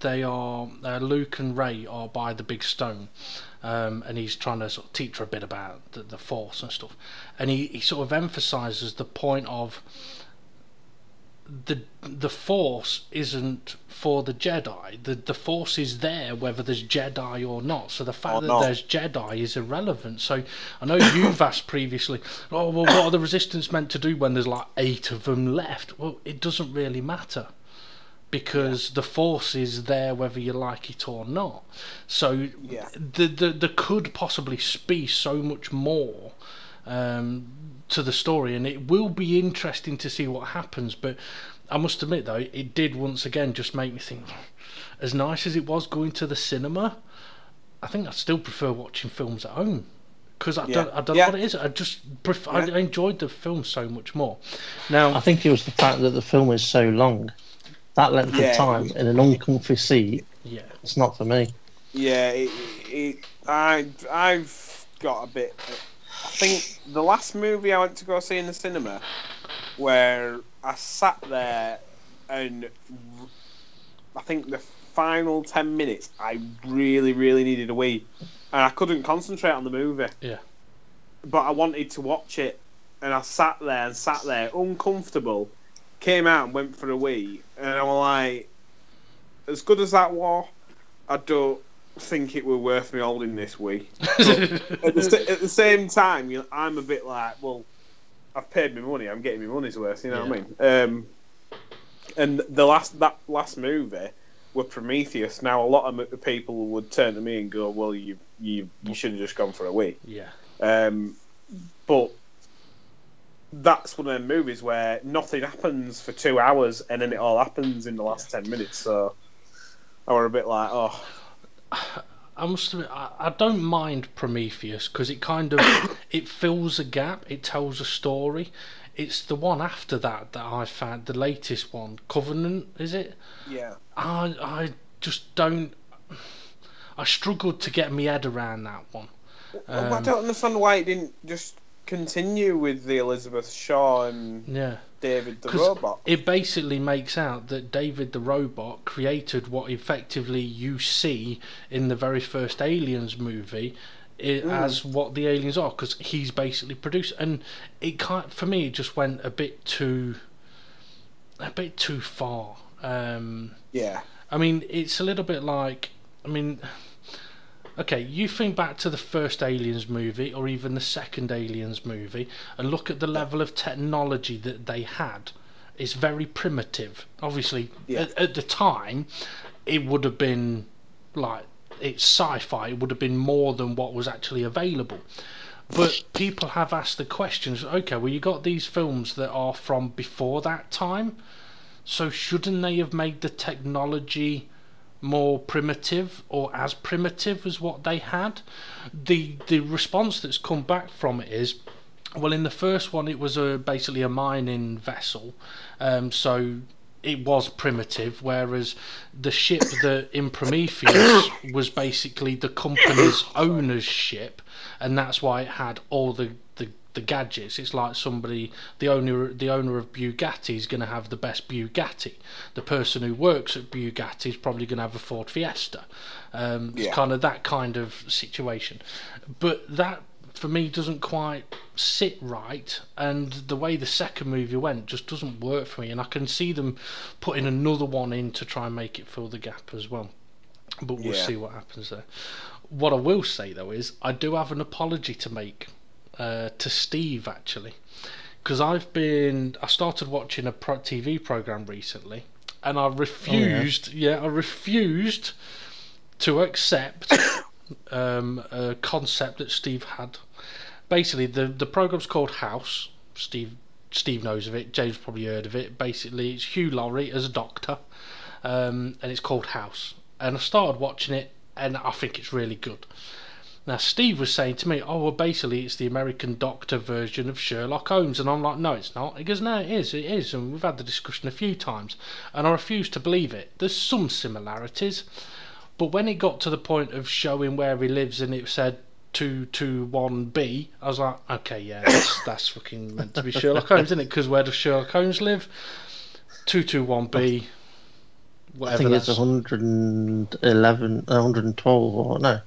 they are Luke and Rey are by the big stone, and he's trying to sort of teach her a bit about the Force and stuff, and he sort of emphasises the point of the Force isn't for the Jedi. The Force is there whether there's Jedi or not. So the fact that there's Jedi is irrelevant. So I know you've asked previously, oh well, what are the Resistance meant to do when there's like 8 of them left? Well, it doesn't really matter, because the Force is there whether you like it or not. So there could possibly be so much more to the story, and it will be interesting to see what happens. But I must admit though, it did once again just make me think, as nice as it was going to the cinema, I think I still prefer watching films at home, because I don't know what it is. I just prefer, I enjoyed the film so much more. Now I think it was the fact that the film is so long. That length of time in an uncomfy seat, it's not for me. Yeah, I've got a bit... I think the last movie I went to go see in the cinema, where I sat there and I think the final 10 minutes I really, really needed a wee, and I couldn't concentrate on the movie. Yeah. But I wanted to watch it, and I sat there, uncomfortable, came out and went for a wee, and I was like, as good as that was, I don't think it were worth me holding this wee. At the same time, I'm a bit like, well, I've paid my money, I'm getting my money's worth, you know what I mean? And that last movie were Prometheus. Now a lot of people would turn to me and go, well, you should have just gone for a wee. Yeah. But that's one of them movies where nothing happens for 2 hours and then it all happens in the last 10 minutes. So I were a bit like, oh. I must admit, I don't mind Prometheus, because it kind of it fills a gap, it tells a story. It's the one after that I found, the latest one, Covenant, is it? Yeah. I just don't. I struggled to get my head around that one. I don't understand why it didn't just continue with the Elizabeth Shaw and David the Robot. It basically makes out that David the Robot created what effectively you see in the very first Aliens movie as what the aliens are, because he's basically produced, and it for me it just went a bit too far. I mean, it's a little bit like, I mean, okay, you think back to the first Aliens movie, or even the second Aliens movie, and look at the level of technology that they had. It's very primitive. Obviously, at the time, it would have been like, it's sci-fi. It would have been more than what was actually available. But people have asked the questions. Okay, well, you got these films that are from before that time, so shouldn't they have made the technology more primitive, or as primitive as what they had? The response that's come back from it is, well, in the first one it was basically a mining vessel, so it was primitive, whereas the ship that in Prometheus was basically the company's owner's ship, and that's why it had all the gadgets. It's like the owner of Bugatti is going to have the best Bugatti. The person who works at Bugatti is probably going to have a Ford Fiesta. It's kind of that kind of situation. But that, for me, doesn't quite sit right, and the way the second movie went just doesn't work for me, and I can see them putting another one in to try and make it fill the gap as well. But we'll see what happens there. What I will say, though, is I do have an apology to make to Steve, actually, because I started watching a TV program recently, and I refused I refused to accept a concept that Steve had. Basically, the program's called House. Steve knows of it. James probably heard of it. Basically, it's Hugh Laurie as a doctor, and it's called House. And I started watching it, and I think it's really good. Now, Steve was saying to me, oh, well, basically, it's the American Doctor version of Sherlock Holmes. And I'm like, no, it's not. He goes, no, it is. And we've had the discussion a few times. And I refuse to believe it. There's some similarities. But when it got to the point of showing where he lives and it said 221B, I was like, okay, yeah, that's fucking meant to be Sherlock Holmes, isn't it? Because where does Sherlock Holmes live? 221B, whatever. I think it's 111, 112, or no.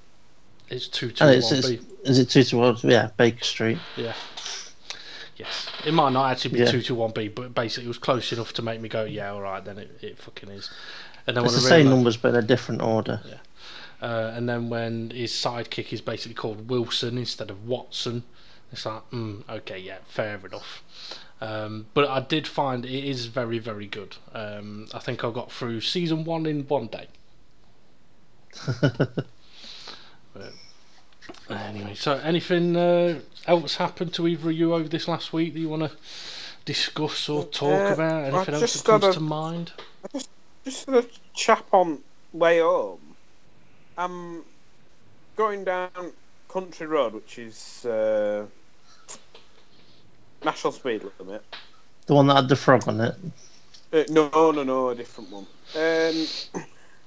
It's 221B. Is it 221? Yeah, Baker Street. Yeah. Yes. It might not actually be 221B, but basically it was close enough to make me go, yeah, all right, then it fucking is. And then it's the same numbers, but in a different order. Yeah. And then when his sidekick is basically called Wilson instead of Watson, it's like, okay, yeah, fair enough. But I did find it is very, very good. I think I got through season 1 in one day. But anyway, so anything else happened to either of you over this last week that you want to discuss or talk about? Anything else that comes to mind? Just for the chap on way home, I'm going down Country Road, which is national speed limit. The one that had the frog on it? No, a different one.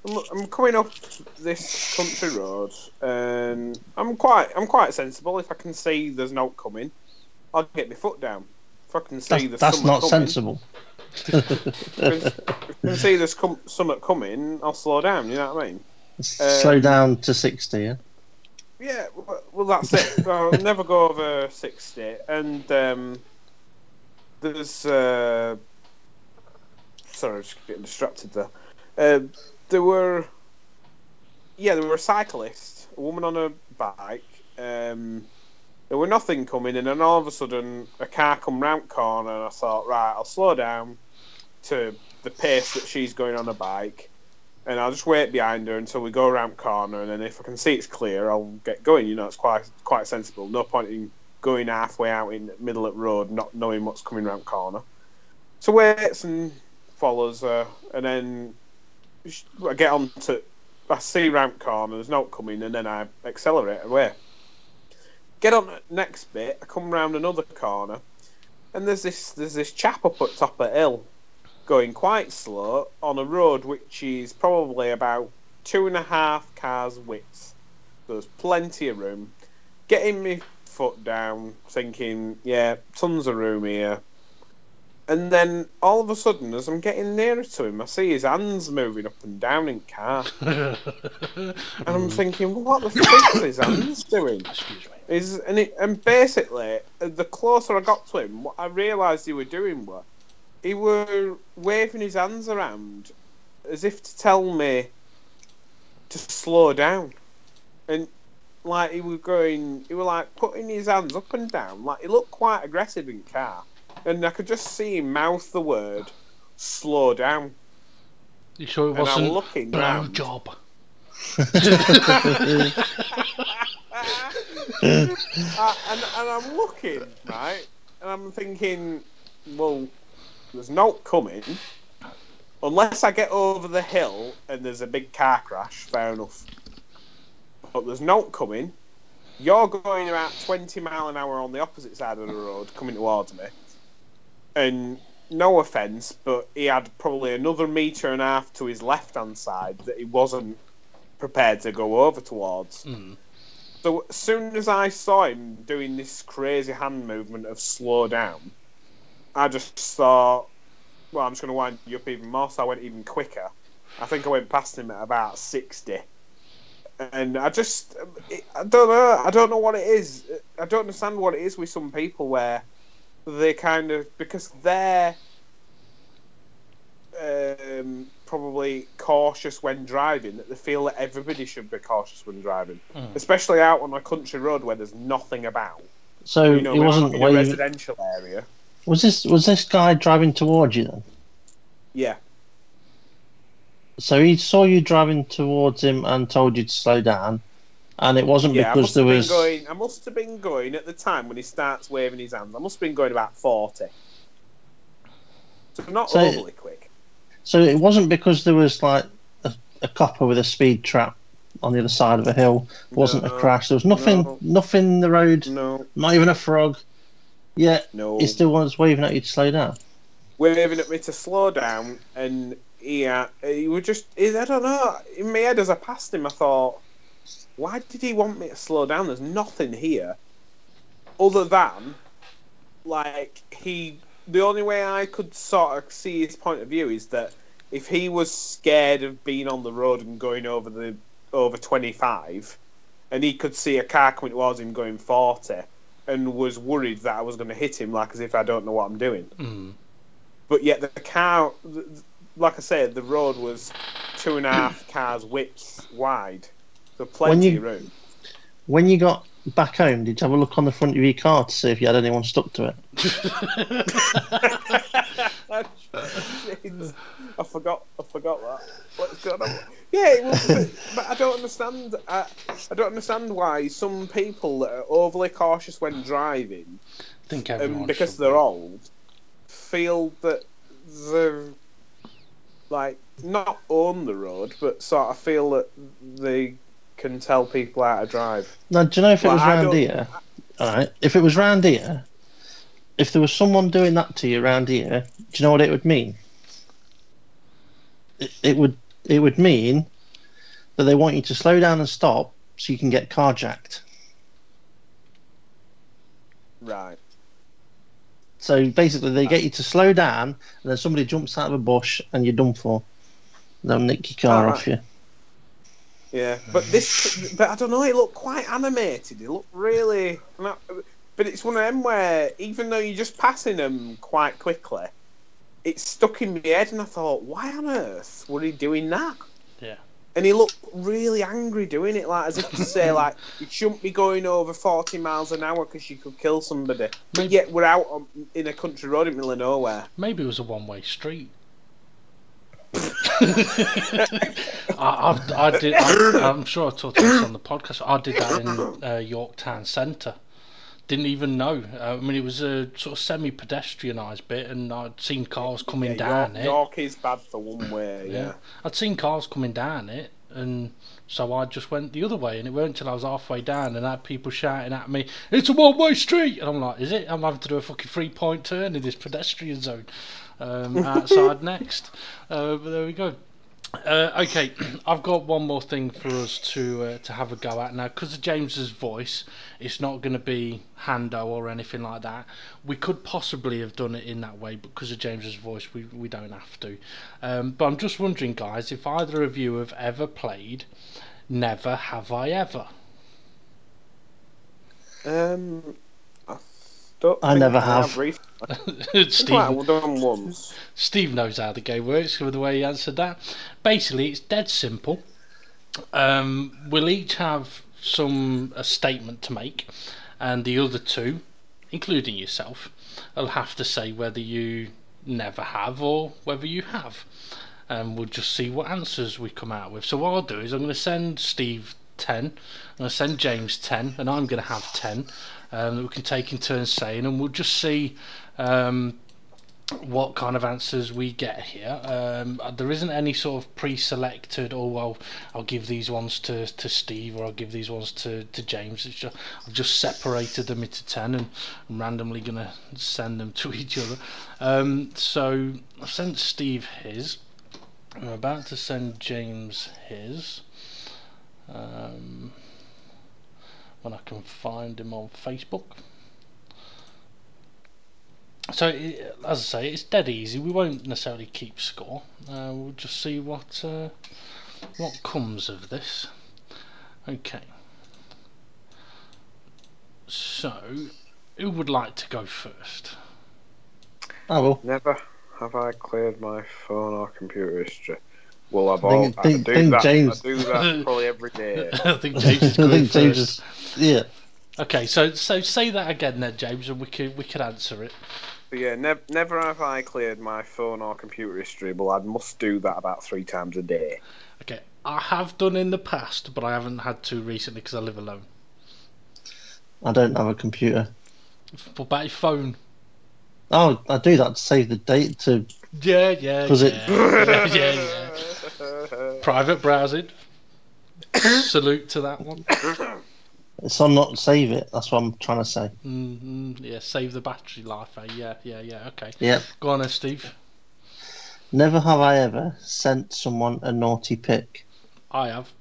I'm coming up this country road, and I'm quite sensible. If I can see there's no coming, I'll get my foot down. If I can see that's not coming, sensible. If I can see there's something coming, I'll slow down. You know what I mean? Slow down to 60. Yeah. Yeah. Well, that's it. I'll never go over 60, and there's sorry, I'm just getting distracted there. There were a cyclist, a woman on a bike. There were nothing coming, and then all of a sudden a car come round the corner, and I thought, right, I'll slow down to the pace that she's going on a bike, and I'll just wait behind her until we go around the corner, and then if I can see it's clear, I'll get going. You know, it's quite sensible. No point in going halfway out in the middle of the road, not knowing what's coming round the corner. So waits and follows her, and then I get on to, I see round the corner, there's no coming, and then I accelerate away. Get on the next bit, I come round another corner, and there's this chap up at top of the hill, going quite slow on a road which is probably about 2.5 cars width. There's plenty of room. Getting my foot down, thinking, yeah, tons of room here. And then all of a sudden, as I'm getting nearer to him, I see his hands moving up and down in the car. And I'm thinking, what the fuck are his hands doing? Excuse me. And basically, the closer I got to him, what I realised he were doing was, he were waving his hands around as if to tell me to slow down. and like he was like putting his hands up and down, like he looked quite aggressive in car, and I could just see him mouth the word "slow down." You sure it wasn't blow job? And I'm looking, right, and I'm thinking, well, there's no coming unless I get over the hill and there's a big car crash. Fair enough. But there's no coming. You're going about 20 mile an hour on the opposite side of the road coming towards me. And no offence, but he had probably another metre and a half to his left-hand side that he wasn't prepared to go over towards. Mm. So as soon as I saw him doing this crazy hand movement of slow down, I just thought, well, I'm just going to wind you up even more, so I went even quicker. I think I went past him at about 60. And I don't know what it is. I don't understand what it is with some people where they kind of, because they're probably cautious when driving, that they feel that everybody should be cautious when driving, especially out on a country road where there's nothing about. So it wasn't in a residential area. Was this guy driving towards you then? Yeah. So he saw you driving towards him and told you to slow down, and it wasn't because there was. I must have been going at the time when he starts waving his hands. I must have been going about 40. So not overly quick. So it wasn't because there was like a copper with a speed trap on the other side of a hill. It wasn't a crash. There was nothing in the road. No. Not even a frog. Yeah. No. He still was waving at you to slow down. Waving at me to slow down, and he was just. I don't know. In my head, as I passed him, I thought, why did he want me to slow down? There's nothing here, other than, like, the only way I could sort of see his point of view is that if he was scared of being on the road and going over 25, and he could see a car coming towards him going 40, and was worried that I was going to hit him, like as if I don't know what I'm doing. Mm. But yet the car, like I said, the road was 2.5 cars width wide, so plenty of room. When you got back home, did you have a look on the front of your car to see if you had anyone stuck to it? I forgot that. What's going on? Yeah, it was, but I don't understand. I don't understand why some people that are overly cautious when driving, because they're old, feel that they're like not own the road, but sort of feel that they can tell people how to drive. Now, do you know if it was round here? Alright, if it was round here, if there was someone doing that to you round here, do you know what it would mean? It would mean that they want you to slow down and stop so you can get carjacked. Right. So basically, they get you to slow down, and then somebody jumps out of a bush, and you're done for. They'll nick your car off you. Yeah, but I don't know. It looked quite animated. It looked really, but it's one of them where even though you're just passing them quite quickly, it stuck in my head, and I thought, why on earth were he doing that? Yeah. And he looked really angry doing it, like as if to say, like, you shouldn't be going over 40 miles an hour because you could kill somebody. But yet we're out in a country road in the middle of nowhere. Maybe it was a one-way street. I'm sure I talked about this on the podcast. I did that in Yorktown Centre. Didn't even know. I mean, it was a sort of semi-pedestrianised bit, and I'd seen cars coming down it. York is bad for one way. Yeah, I'd seen cars coming down it, and so I just went the other way. And it weren't until I was halfway down and I had people shouting at me, "It's a one-way street!" And I'm like, "Is it? I'm having to do a fucking 3-point turn in this pedestrian zone outside next." But there we go. Okay, I've got one more thing for us to have a go at now. Because of James's voice, it's not going to be Hando or anything like that. We could possibly have done it in that way, but because of James's voice, we don't have to. But I'm just wondering, guys, if either of you have ever played Never Have I Ever? I never have. Steve, I've done once. Steve knows how the game works with the way he answered that. Basically, it's dead simple. We'll each have a statement to make, and the other two, including yourself, will have to say whether you never have or whether you have, and we'll just see what answers we come out with. So what I'll do is I'm going to send Steve 10, I'm going to send James 10, and I'm going to have 10 that we can take in turns saying, and we'll just see what kind of answers we get here. There isn't any sort of pre-selected, oh well, I'll give these ones to Steve or I'll give these ones to James. It's just, I've just separated them into 10 and I'm randomly going to send them to each other. So I've sent Steve his, I'm about to send James his, when I can find him on Facebook. So, as I say, it's dead easy. We won't necessarily keep score. We'll just see what comes of this. Okay. So, who would like to go first? I will. Never have I cleared my phone or computer history. Well, I do that probably every day. I think James is going first. Yeah. Okay, so say that again then, James, and we could answer it. But yeah, never have I cleared my phone or computer history, but I must do that about 3 times a day. Okay, I have done in the past, but I haven't had to recently because I live alone. I don't have a computer. What about your phone? Oh, I do that to save the date to. Yeah. Yeah. Private browsing. Salute to that one. It's on not save it. That's what I'm trying to say. Yeah, save the battery life. Yeah. Okay. Yeah. Go on then, Steve. Never have I ever sent someone a naughty pic. I have.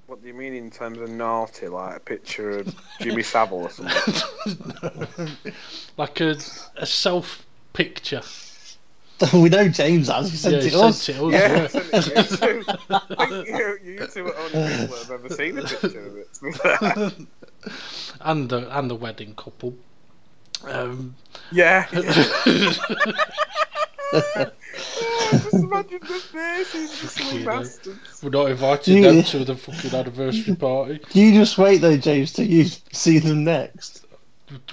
What do you mean in terms of naughty? Like a picture of Jimmy Savile or something? Like a self picture. We know James has. He sent it us. Yeah, I think you two are the only people that have ever seen a picture of it. and the wedding couple. Yeah. Just imagine the faces, the silly bastards. We're not inviting them to the fucking anniversary party. You just wait though, James, till you see them next.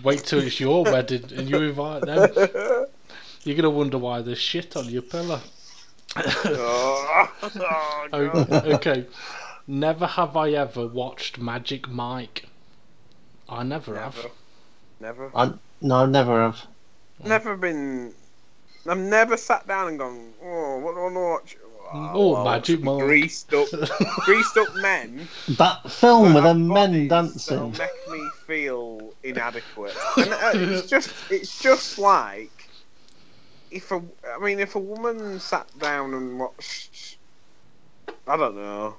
Wait till it's your wedding and you invite them. You're going to wonder why there's shit on your pillow. Okay. Never have I ever watched Magic Mike. I never have. Never? No, I never have. I've never sat down and gone, oh, what do I want to watch? Oh, Magic Mike. Greased up men. That film with them men dancing. That'll make me feel inadequate. And it's just like, if a woman sat down and watched, I don't know.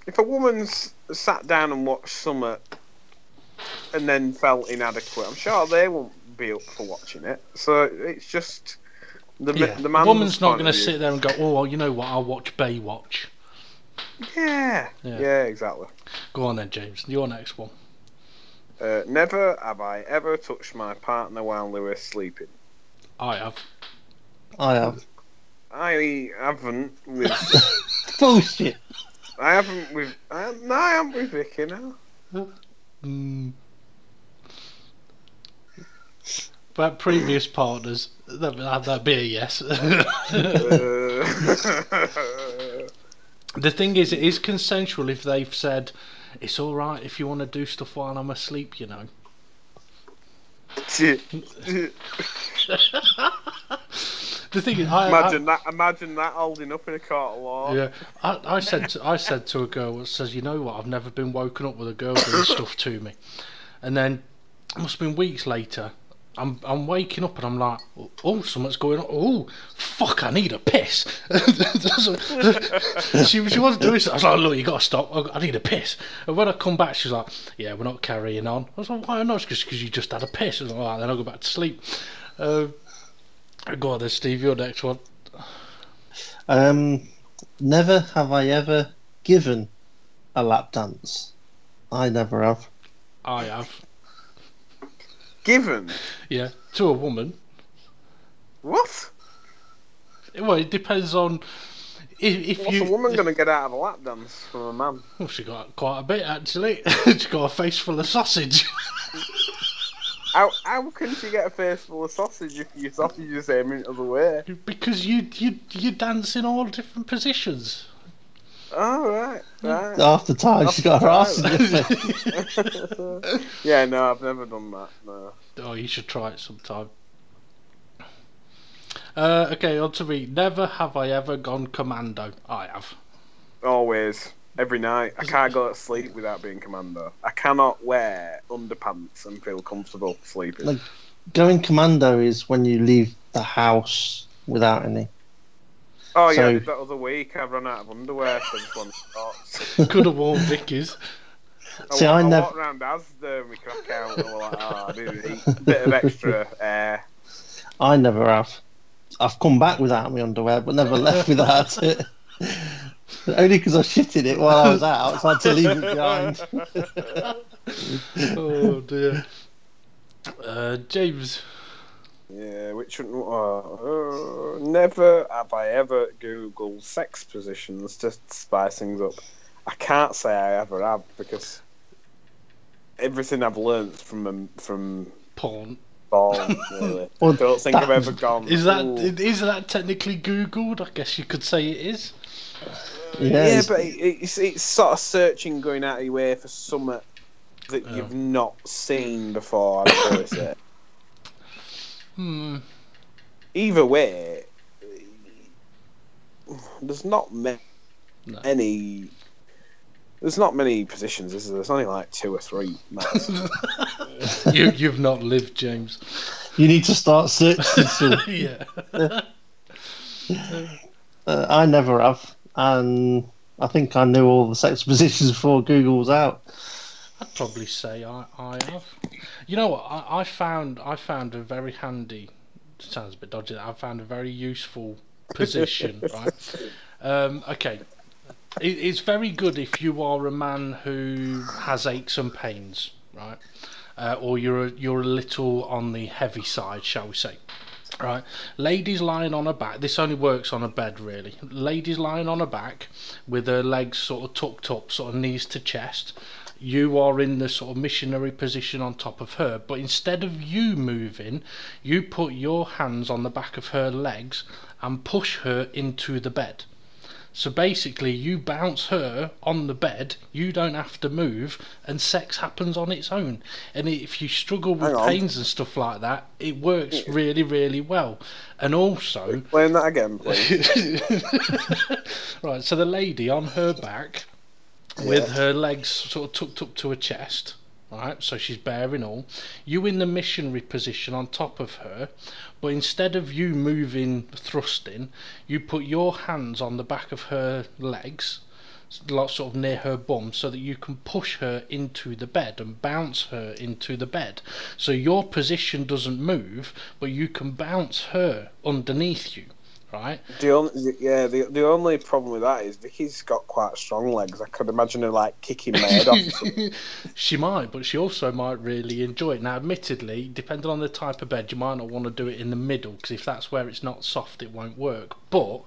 If a woman sat down and watched something and then felt inadequate, I'm sure they won't be up for watching it. So it's just the man's woman's not going to sit there and go, oh, well, you know what? I'll watch Baywatch. Yeah, exactly. Go on then, James. Your next one. Never have I ever touched my partner while they were sleeping. I have. I have. I haven't with. Bullshit. I haven't with. No, I haven't with Vicky now. But previous partners, that'd be a yes. The thing is, it is consensual if they've said, it's alright if you want to do stuff while I'm asleep, you know. The thing is, imagine that holding up in a court of law. Yeah, I said to a girl that says, you know what, I've never been woken up with a girl doing stuff to me, and then it must have been weeks later. I'm waking up and I'm like, oh, something's going on. Oh, fuck, I need a piss. she wasn't doing it. I was like, look, you got to stop. I need a piss. And when I come back, she's like, yeah, we're not carrying on. I was like, why not? Because you just had a piss. I was like, all right, then I'll go back to sleep. Go on then, Steve, your next one. Never have I ever given a lap dance. I never have. I have. Given? Yeah, to a woman. What? Well, it depends on if What's a woman going to get out of a lap dance from a man? Well, she got quite a bit actually. She got a face full of sausage. How can she get a face full of sausage if your sausage is aiming the other way? Because you dance in all different positions. Oh, right. Half the time she's got her ass in your face. Yeah, no, I've never done that. No. Oh, you should try it sometime. Okay, on to me. Never have I ever gone commando. I have. Always. Every night. I can't go to sleep without being commando. I cannot wear underpants and feel comfortable sleeping. Like, going commando is when you leave the house without any. Oh, yeah, So- I did that other week. I've run out of underwear, so I just wanted socks. Could have worn Vicky's. See, I never- walked round Asda and we crack out and we're like, oh, I didn't eat. A bit of extra air. I never have. I've come back without my underwear, but never left without it. Only because I shit in it while I was out, so I had to leave it behind. Oh dear. James. Yeah, which one? Never have I ever Googled sex positions to spice things up. I can't say I ever have because everything I've learnt from Porn. porn, really. Well, I don't think I've ever gone. Is that "Ooh." is that technically Googled? I guess you could say it is. Yeah, but it's sort of searching, going out of your way for something that you've not seen before. I'd probably say. Either way, there's not many. There's not many positions. Is there? There's only like 2 or 3. Max. You've not lived, James. You need to start searching some. Yeah. I never have, and I think I knew all the sex positions before Google was out. I'd probably say I have. You know what? I found a very handy. Sounds a bit dodgy. I found a very useful position. Right. Okay. It's very good if you are a man who has aches and pains, right? Or you're a little on the heavy side, shall we say? Right, ladies lying on her back. This only works on a bed, really. Ladies lying on her back with her legs sort of tucked up, sort of knees to chest. You are in the sort of missionary position on top of her, but instead of you moving, you put your hands on the back of her legs and push her into the bed. So basically, you bounce her on the bed, you don't have to move, and sex happens on its own. And if you struggle with pains and stuff like that, it works really, really well. And also... Explain that again, please. Right, so the lady on her back, with her legs sort of tucked up to her chest, right, so she's bare and all, you in the missionary position on top of her, but instead of you moving, thrusting, you put your hands on the back of her legs, sort of near her bum, so that you can push her into the bed and bounce her into the bed. So your position doesn't move, but you can bounce her underneath you. Right. The only problem with that is Vicky's got quite strong legs. I could imagine her like kicking my head off. She might, but she also might really enjoy it. Now, admittedly, depending on the type of bed, you might not want to do it in the middle, because if that's where it's not soft, it won't work. But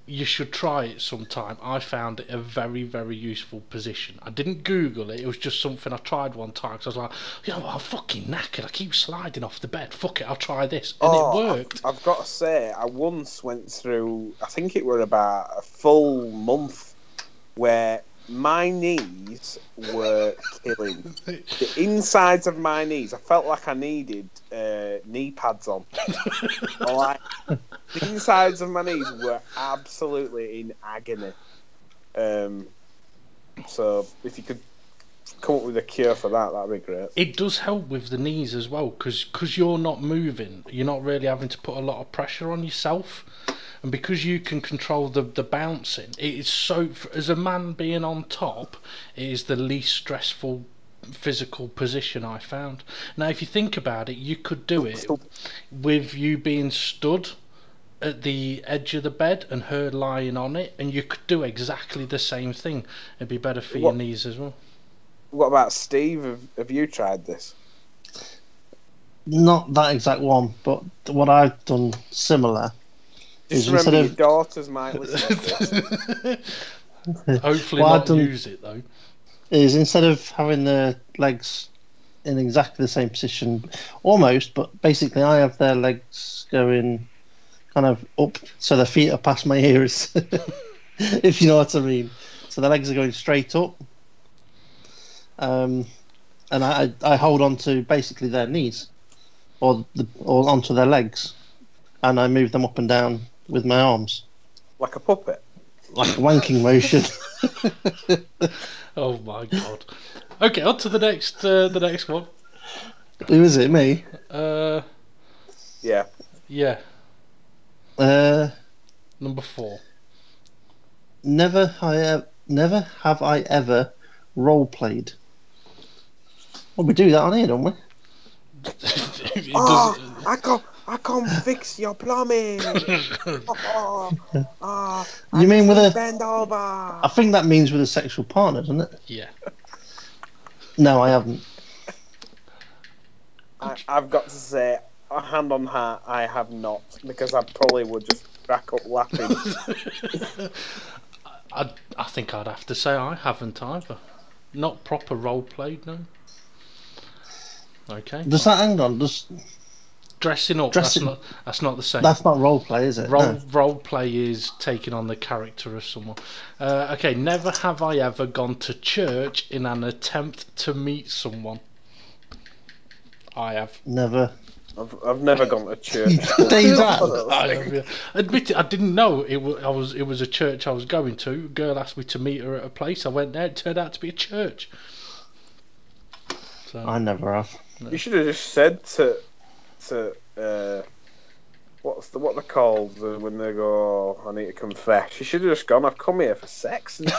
you should try it sometime. I found it a very, very useful position. I didn't Google it. It was just something I tried one time, because I was like, you know what, I'm fucking knackered. I keep sliding off the bed. Fuck it, I'll try this. And it worked. I've got to say, I once went through, I think it were about a full month, where my knees were killing. The insides of my knees, I felt like I needed knee pads on. Like, the insides of my knees were absolutely in agony. So if you could come up with a cure for that, that'd be great. It does help with the knees as well, because you're not moving, you're not really having to put a lot of pressure on yourself, and because you can control the bouncing, it is so, as a man being on top, it is the least stressful physical position I found. Now if you think about it, you could do it with you being stood at the edge of the bed and her lying on it, and you could do exactly the same thing. It'd be better for your knees as well. What about Steve? Have you tried this? Not that exact one, but what I've done similar Just Instead remember, of- your daughters might listen to this. Hopefully Well, I've not done- use it though. is instead of having the legs in exactly the same position, almost, but basically I have their legs going kind of up, so their feet are past my ears, if you know what I mean. So their legs are going straight up, and I hold on to basically their knees, or onto their legs, and I move them up and down with my arms, Like a puppet. like a wanking motion. Oh my god. Okay, on to the next one. Who is it? Me? Yeah. Yeah, Uh, number 4. never have I ever role played. Well, we do that on here, don't we? It Oh, does- I can't fix your plumbing. You mean with a? Bend over. I think that means with a sexual partner, doesn't it? yeah. No, I haven't. I've got to say, hand on heart, I have not, because I probably would just back up laughing. I think I'd have to say I haven't either. Not proper role played, no. Okay. Does that hang on? Does Dressing up. Dressing- That's not the same. that's not role play, is it? No. Role play is taking on the character of someone. Okay, never have I ever gone to church in an attempt to meet someone. I have. Never. I've never gone to church. Days out. I have, yeah. Admit it, I didn't know it was a church I was going to. A girl asked me to meet her at a place. I went there. It turned out to be a church. So I never have. You should have just said to what they're called when they go, I need to confess. You should have just gone, I've come here for sex. And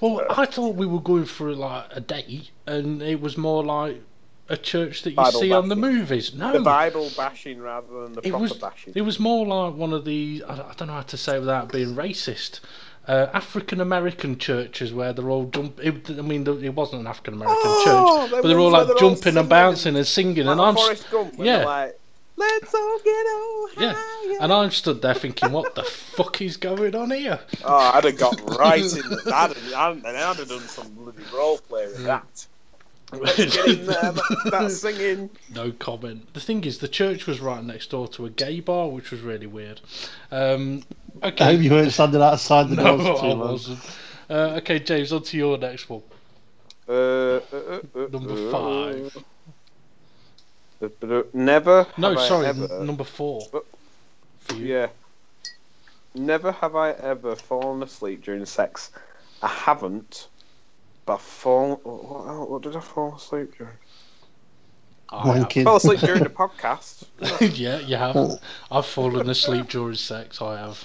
well, I thought we were going for like a date, and it was more like a church that you Bible see on the bashing. movies. No, the Bible bashing rather than the it proper was bashing. it was more like one of the I don't know how to say it without being racist. African American churches where they're all it wasn't an African American church, but they're all like jumping and bouncing and singing, and I'm Forrest Gump, when yeah. they're like, let's all get on yeah, higher. and I'm stood there thinking, what the fuck is going on here? Oh, I'd have got right in that. I'd have done some bloody role play with that. Let's get in there, that's singing. No comment. The thing is, the church was right next door to a gay bar, which was really weird. I Okay. hope you weren't standing outside the No, doors too I long. wasn't. Okay, James, on to your next one. Number 5. Never. No, have I sorry, ever- number 4. For you. Yeah. Never have I ever fallen asleep during sex. I haven't. But what did I fall asleep during? I have. Wanking. Fell asleep during the podcast. Yeah, you have. I've fallen asleep during sex. I have.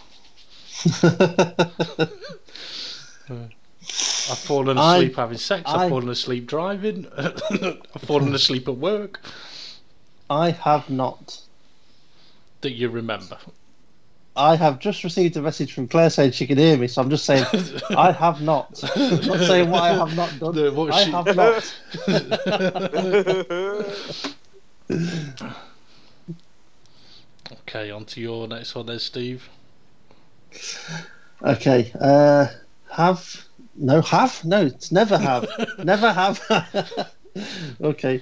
I've fallen asleep having sex. I've fallen asleep driving. I've fallen asleep at work. I have not. That you remember. I have just received a message from Claire saying she can hear me, so I'm just saying I have not. I'm not saying what I have not done. No, what I she- have not. Okay, on to your next one then, Steve. Okay. Have? No, it's never have. Never have. Okay.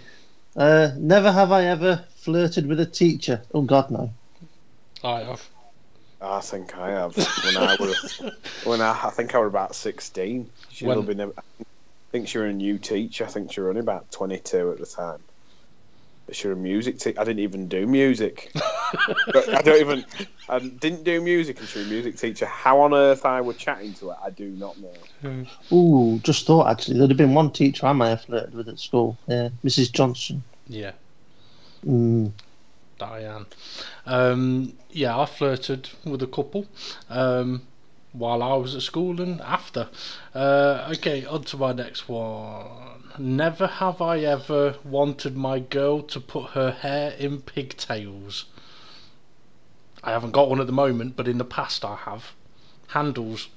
Never have I ever flirted with a teacher. Oh God, no. I have. I think I have. I think I was about 16. She'd When- have been. I think she was a new teacher. I think she was only about 22 at the time. But she was a music teacher. I didn't even do music. But I didn't do music, and she was a music teacher. How on earth I was chatting to her, I do not know. Ooh, just thought actually there'd have been one teacher I may have flirted with at school. Yeah, Mrs. Johnson. Yeah, Mm. Diane. Yeah, I flirted with a couple while I was at school and after. Okay, on to my next one. Never have I ever wanted my girl to put her hair in pigtails. I haven't got one at the moment, but in the past I have. Handles.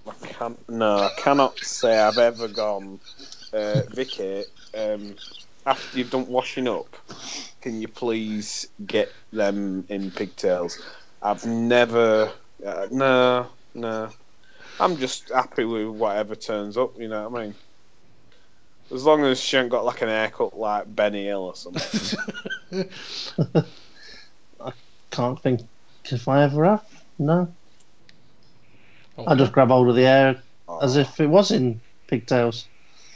I cannot say I've ever gone, Vicky, after you've done washing up, can you please get them in pigtails? I've never. No. I'm just happy with whatever turns up. You know what I mean? As long as she ain't got like an haircut like Benny Hill or something. I can't think if I ever have. No. Okay. I just grab hold of the hair as if it was in pigtails.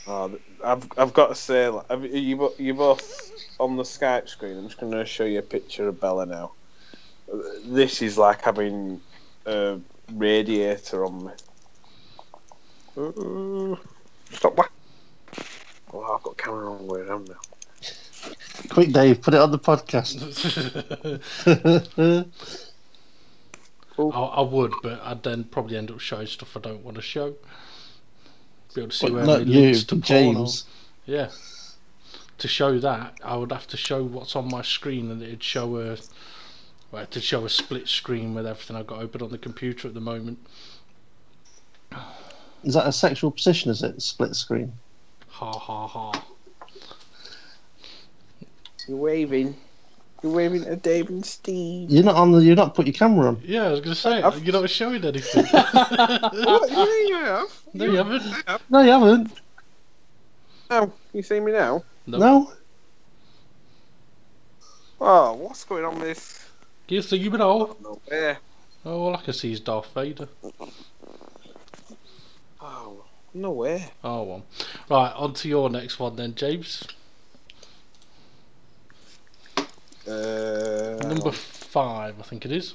Oh, I've got to say, like, you both on the Skype screen. I'm just going to show you a picture of Bella now. This is like having a radiator on me. Stop that. Oh, I've got camera on where I am now. Quick, Dave, put it on the podcast. I would, but I'd then probably end up showing stuff I don't want to show. Be able to see But where not many you, links to James. porno. Yeah. To show that, I would have to show what's on my screen, and it'd show a split screen with everything I've got open on the computer at the moment. Is that a sexual position, is it? Split screen? Ha ha ha. You're waving at Dave and Steve. You're not put your camera on. Yeah, I was going to say, you're not showing anything. What? You have? No, you haven't. No, you haven't. No, you see me now? No. Oh, what's going on with this? Yes, so you know. No way. Oh, all I can see is Darth Vader. Oh, no way. Oh, well. Right, on to your next one then, James. Number 5, I think it is.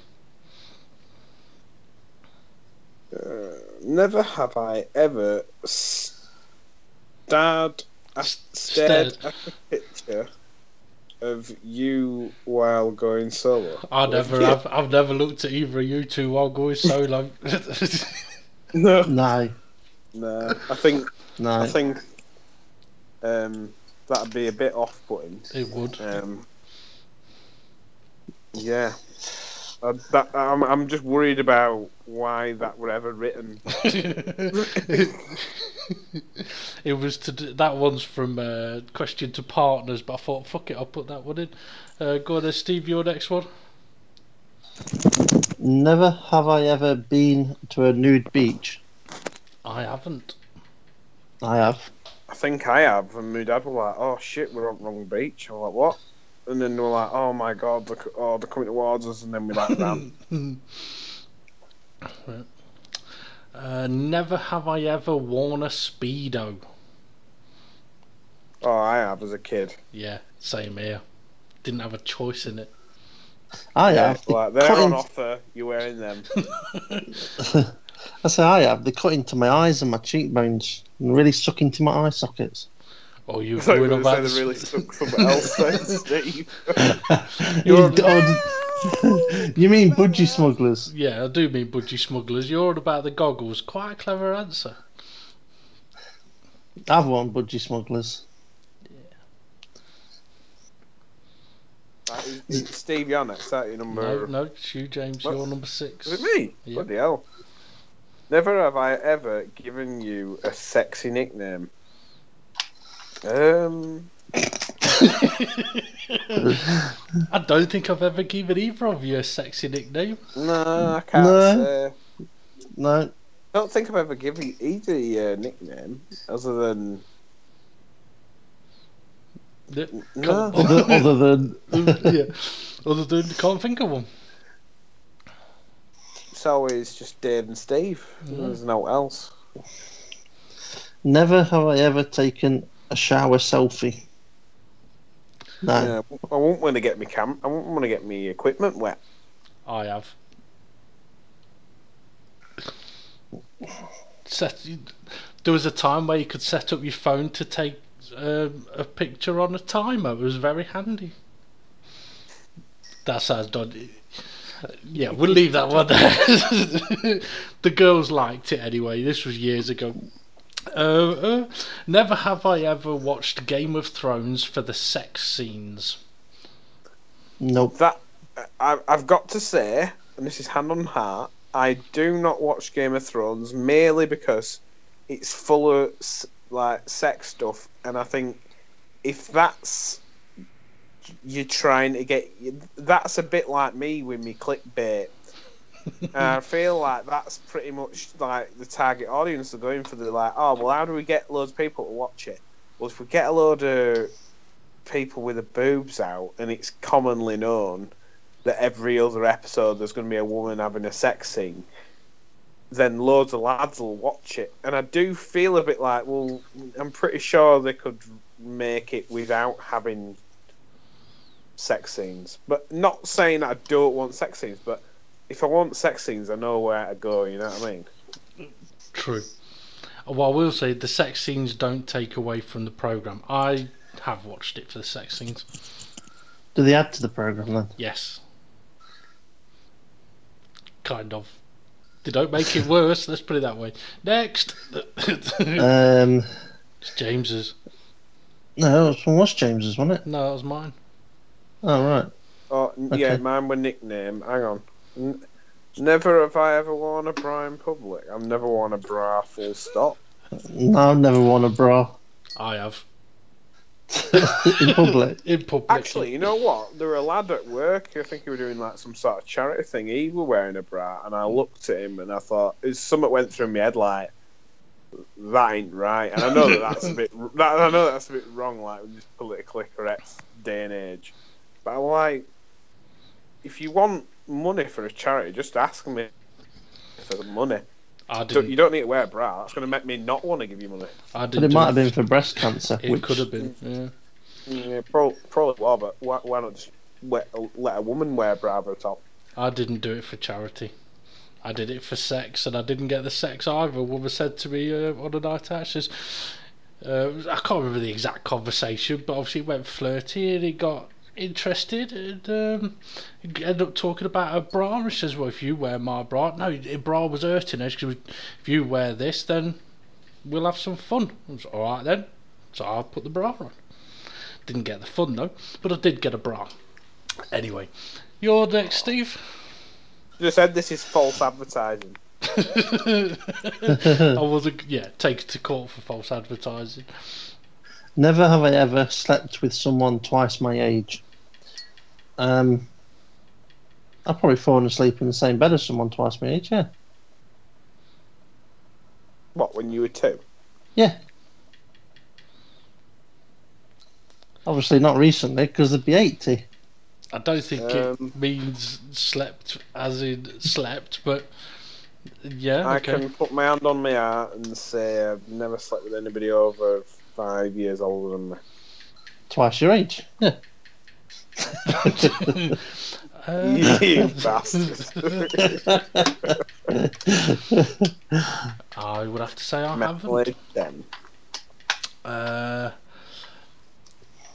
Never have I ever stared at a picture of you while going solo. I've never looked at either of you two while going solo. No. No. No. I think No. That'd be a bit off-putting. It would. Yeah. I'm just worried about why that were ever written. It was that one's from Question to Partners, but I thought, fuck it, I'll put that one in. Go on then, Steve, your next one. Never have I ever been to a nude beach. I haven't. I have. I think I have, and my dad was like, "Oh shit, we're on the wrong beach." I'm like, "What?" And then we're like, "Oh my god, they're coming towards us," and then we like ran. Never have I ever worn a Speedo. Oh, I have as a kid. Yeah, same here. Didn't have a choice in it. I have. Like, they're on offer, you're wearing them. I say I have. They cut into my eyes and my cheekbones and really stuck into my eye sockets. Oh, you So going about they really stuck something else there, Steve. You mean budgie smugglers? Yeah, I do mean budgie smugglers. You're on about the goggles. Quite a clever answer. I've worn budgie smugglers. Steve, you're next. That your number? No, it's you, James. What? You're number 6. Is it me? Yeah. Bloody hell. Never have I ever given you a sexy nickname. I don't think I've ever given either of you a sexy nickname. No, I can't say. No. I don't think I've ever given either a nickname other than. No. Other than. Yeah. Other than, can't think of one. It's always just Dave and Steve. There's no else. Never have I ever taken a shower selfie. No. Yeah, I won't want to get me I won't want to get me equipment wet. I have. There was a time where you could set up your phone to take a picture on a timer. It was very handy. That sounds dodgy. Yeah, we'll leave that one there. The girls liked it anyway. This was years ago. Never have I ever watched Game of Thrones for the sex scenes. Nope. That I've got to say, and this is hand on heart, I do not watch Game of Thrones merely because it's full of like sex stuff, and I think if that's you're trying to get, that's a bit like me with me clickbait. And I feel like that's pretty much like the target audience they're going for. They're like, oh, well, how do we get loads of people to watch it? Well, if we get a load of people with the boobs out, and it's commonly known that every other episode there's going to be a woman having a sex scene, then loads of lads will watch it. And I do feel a bit like, well, I'm pretty sure they could make it without having sex scenes. But not saying that I don't want sex scenes, but if I want sex scenes, I know where to go, you know what I mean? True. Well, I will say the sex scenes don't take away from the programme. I have watched it for the sex scenes. Do they add to the programme then? Yes. Kind of. They don't make it worse, let's put it that way. Next! It's James's. No, it was James's, wasn't it? No, that was mine. Oh, right. Oh, yeah, mine were nickname. Hang on. Never have I ever worn a bra in public. I've never worn a bra, full stop. No, I've never worn a bra. I have. In public? In public. Actually, you know what? There were a lad at work, I think he was doing like some sort of charity thing. He was wearing a bra, and I looked at him and I thought, something went through my head like, that ain't right. And I know that's a bit, I know that's a bit wrong, like with this politically correct day and age. But I'm like, if you want money for a charity, just ask me for the money. You don't need to wear a bra. That's going to make me not want to give you money. But it might have been for breast cancer. It could have been, yeah. Yeah, probably well, but why not just let a woman wear a bra over the top? I didn't do it for charity. I did it for sex, and I didn't get the sex either. A woman said to me on a night out, she says, I can't remember the exact conversation, but obviously it went flirty, and he got interested, and he ended up talking about a bra, and she says, well, if you wear my bra, no, the bra was hurting her. She goes, if you wear this, then we'll have some fun. I was alright then, so I put the bra on. Didn't get the fun though, but I did get a bra. Anyway, you're next, Steve. Just said this is false advertising. I wasn't, take it to court for false advertising. Never have I ever slept with someone twice my age. I've probably fallen asleep in the same bed as someone twice my age, yeah. What, when you were 2? Yeah. Obviously not recently, because they'd be 80. I don't think it means slept as in slept, but yeah, I okay. can put my hand on my heart and say I've never slept with anybody over 5 years older than me. Twice your age, yeah. You bastard. I would have to say I haven't.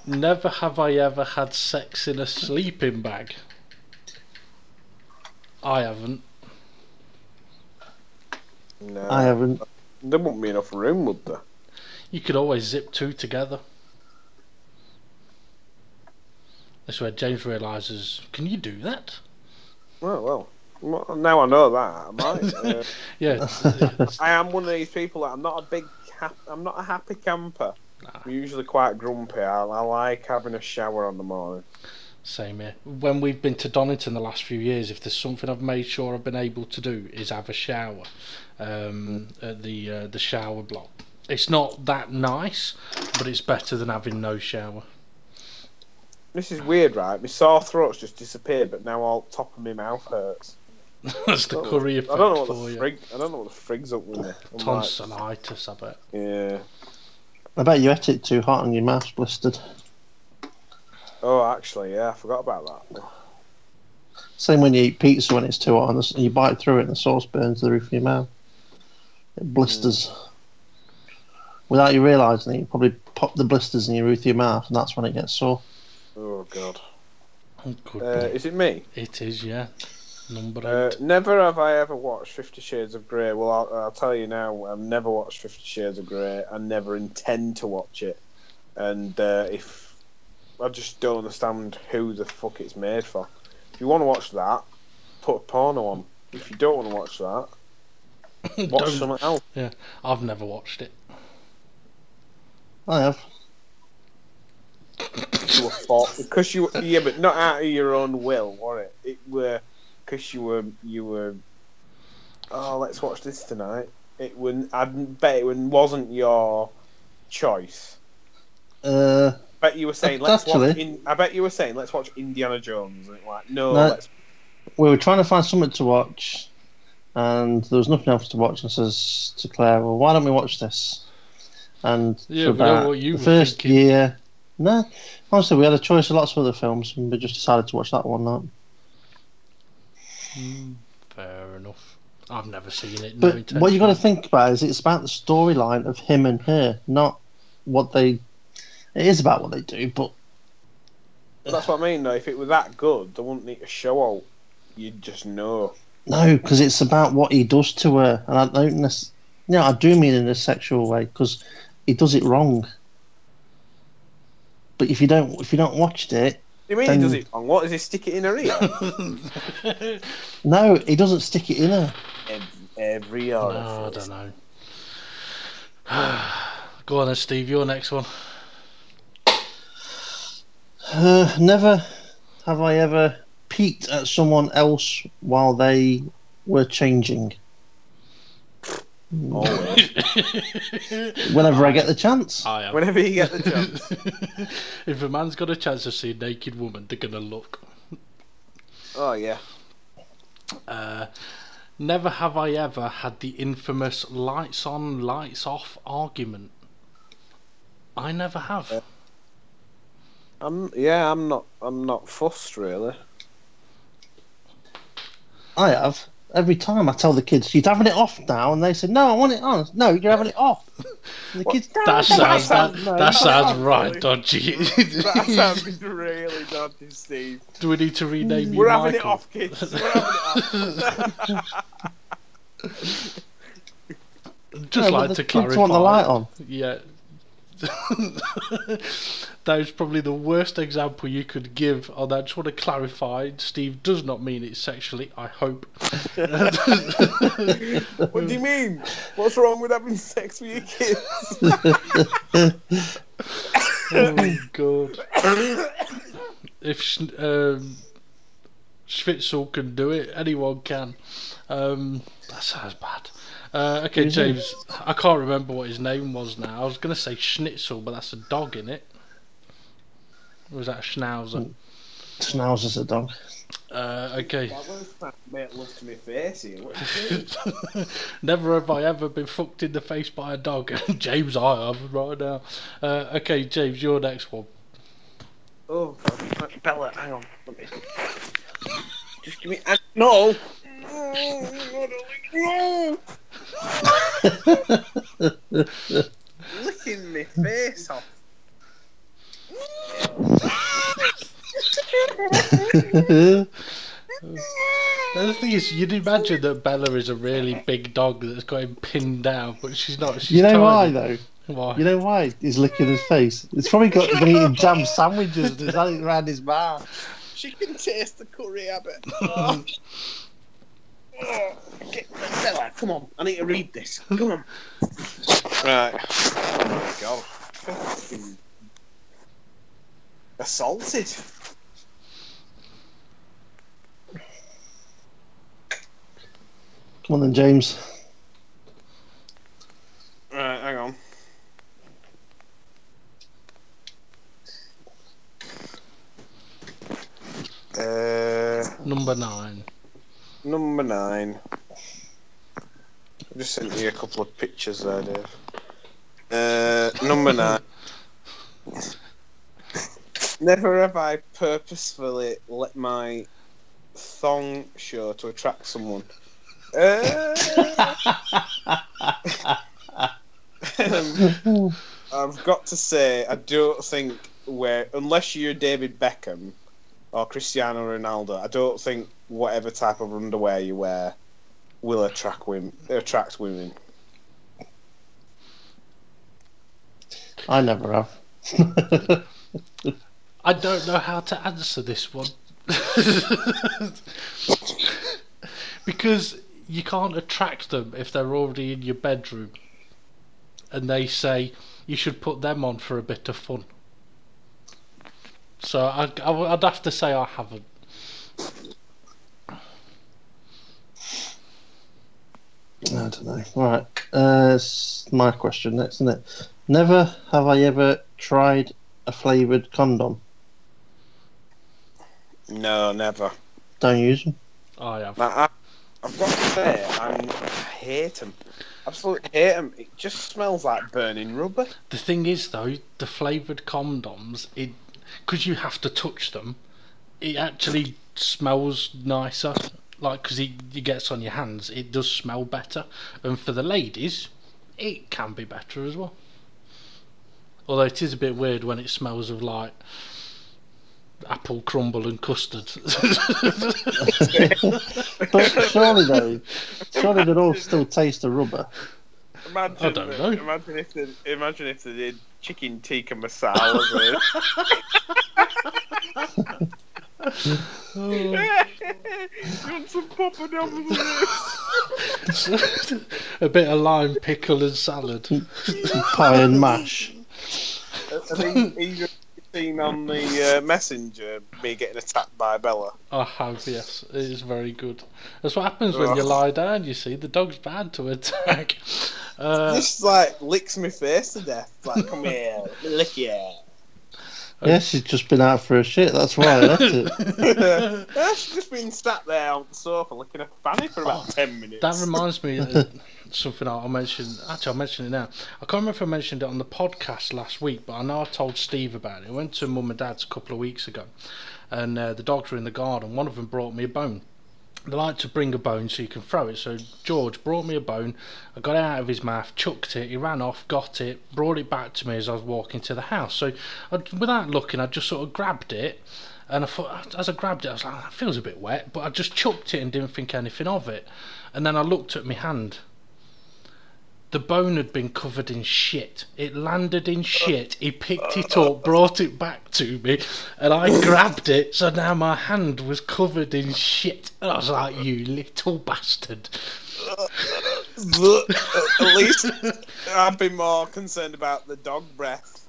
Never have I ever had sex in a sleeping bag. I haven't. No, I haven't. There wouldn't be enough room, would there? You could always zip 2 together. That's where James realises, can you do that? Well, now I know that. I might. Yeah. I am one of these people that I'm not a happy camper. Nah. I'm usually quite grumpy. I like having a shower on the morning. Same here. When we've been to Donington the last few years, if there's something I've made sure I've been able to do is have a shower at the shower block. It's not that nice, but it's better than having no shower. This is weird, right? My sore throat's just disappeared, but now all top of my mouth hurts. That's the curry effect. I don't know for you. I don't know what the frig's up with me. Tonsillitis, I bet. Yeah. I bet you ate it too hot and your mouth's blistered. Oh, actually, yeah, I forgot about that. Same when you eat pizza when it's too hot and you bite through it and the sauce burns the roof of your mouth. It blisters. Without you realising it, you probably pop the blisters in your roof of your mouth and that's when it gets sore. Oh, God. Could be. Is it me? It is, yeah. Number 8. Never have I ever watched 50 Shades of Grey. Well, I'll tell you now, I've never watched 50 Shades of Grey. I never intend to watch it. And if I just don't understand who the fuck it's made for. If you want to watch that, put a porno on. If you don't want to watch that, watch something else. Yeah, I've never watched it. I have. Because but not out of your own will, was it? It were because you were. Oh, let's watch this tonight. I bet it wasn't your choice. I bet you were saying let's watch Indiana Jones. And like, no. We were trying to find something to watch, and there was nothing else to watch. And says to Claire, "Well, why don't we watch this?" And for about the first year, no, honestly, we had a choice of lots of other films, and we just decided to watch that one night. Fair enough. I've never seen it. But what you got to think about is it's about the storyline of him and her, not what they. It is about what they do, but that's what I mean. Though, if it were that good, they wouldn't need to show out. You'd just know. No, because it's about what he does to her, and I don't. I do mean in a sexual way because he does it wrong. But if you don't watch it, you mean he does it wrong? What does he stick it in her ear? No, he doesn't stick it in her. Every orifice. No, I don't know. Go on then, Steve. Your next one. Never have I ever peeked at someone else while they were changing. Always. Whenever I get the chance. I am. Whenever you get the chance. If a man's got a chance to see a naked woman, they're gonna look. Oh yeah. Never have I ever had the infamous lights on, lights off argument. I never have. I'm not fussed really. I have. Every time I tell the kids, "You're having it off now," and they say, "No, I want it on." "No, you're having it off." And the kids, That sounds right dodgy. That sounds really dodgy, Steve. Do we need to rename you? We're having it Michael? off, kids. We're having it off. Just like to clarify. Kids want the light on. Yeah. That is probably the worst example you could give on that. Just want to clarify, Steve does not mean it sexually, I hope. What do you mean? What's wrong with having sex with your kids? Oh god. If Schwitzel can do it, anyone can. That sounds bad. Okay, James, I can't remember what his name was now. I was going to say Schnitzel, but that's a dog, in it? Or was that a Schnauzer? Schnauzer's a dog. Okay. I was trying to make love to my face here. What are you doing? Never have I ever been fucked in the face by a dog. James, I have right now. Okay, James, your next one. Oh, Bella, hang on. Let me... Just give me... No! No! Licking my face off. The thing is, you'd imagine that Bella is a really big dog that's got him pinned down, but she's not. She's you know tiny. why though? Why? You know why he's licking his face? It's probably got been eating jam sandwiches and he's had it around his mouth. She can taste the curry, I bet. Oh. Bella, come on. I need to read this. Come on. Right. Oh my god. Fucking assaulted. Come on then, James. Right, hang on. Number 9. Number 9. I just sent you a couple of pictures there, Dave. Number 9. Never have I purposefully let my thong show to attract someone. I've got to say, I don't think unless you're David Beckham or Cristiano Ronaldo, I don't think whatever type of underwear you wear will attract women. I never have. I don't know how to answer this one. Because you can't attract them if they're already in your bedroom and they say you should put them on for a bit of fun. So I'd have to say I haven't. I don't know. Right. It's my question next, isn't it? Never have I ever tried a flavoured condom. No, never. Don't use them. I have. I've got to say, I hate them. Absolutely hate them. It just smells like burning rubber. The thing is, though, the flavoured condoms, because you have to touch them, it actually smells nicer. Like, because it gets on your hands, it does smell better. And for the ladies, it can be better as well. Although it is a bit weird when it smells of, like, apple crumble and custard. But surely they'd all still taste the rubber. Imagine, I don't know. Imagine if they did chicken tikka masala. You want some poppadoms? A bit of lime, pickle and salad. Pie and mash. Have you seen on the messenger me getting attacked by Bella? I have, yes. It is very good. That's what happens when you lie down, you see. The dog's bad to attack. This like licks my face to death. Like, come here, let me lick you. Yeah, she's just been out for a shit. That's why I left it. She's just been sat there on the sofa licking a fanny for about 10 minutes. That reminds me of something I'll mention. Actually, I'll mention it now. I can't remember if I mentioned it on the podcast last week, but I know I told Steve about it. I went to Mum and Dad's a couple of weeks ago, and the dogs were in the garden. One of them brought me a bone. They like to bring a bone so you can throw it. So George brought me a bone. I got it out of his mouth, chucked it. He ran off, got it, brought it back to me as I was walking to the house. So without looking, I just sort of grabbed it. And I thought, as I grabbed it, I was like, that feels a bit wet. But I just chucked it and didn't think anything of it. And then I looked at my hand. The bone had been covered in shit. It landed in shit. He picked it up, brought it back to me, and I grabbed it. So now my hand was covered in shit. And I was like, you little bastard. At least I'd be more concerned about the dog breath.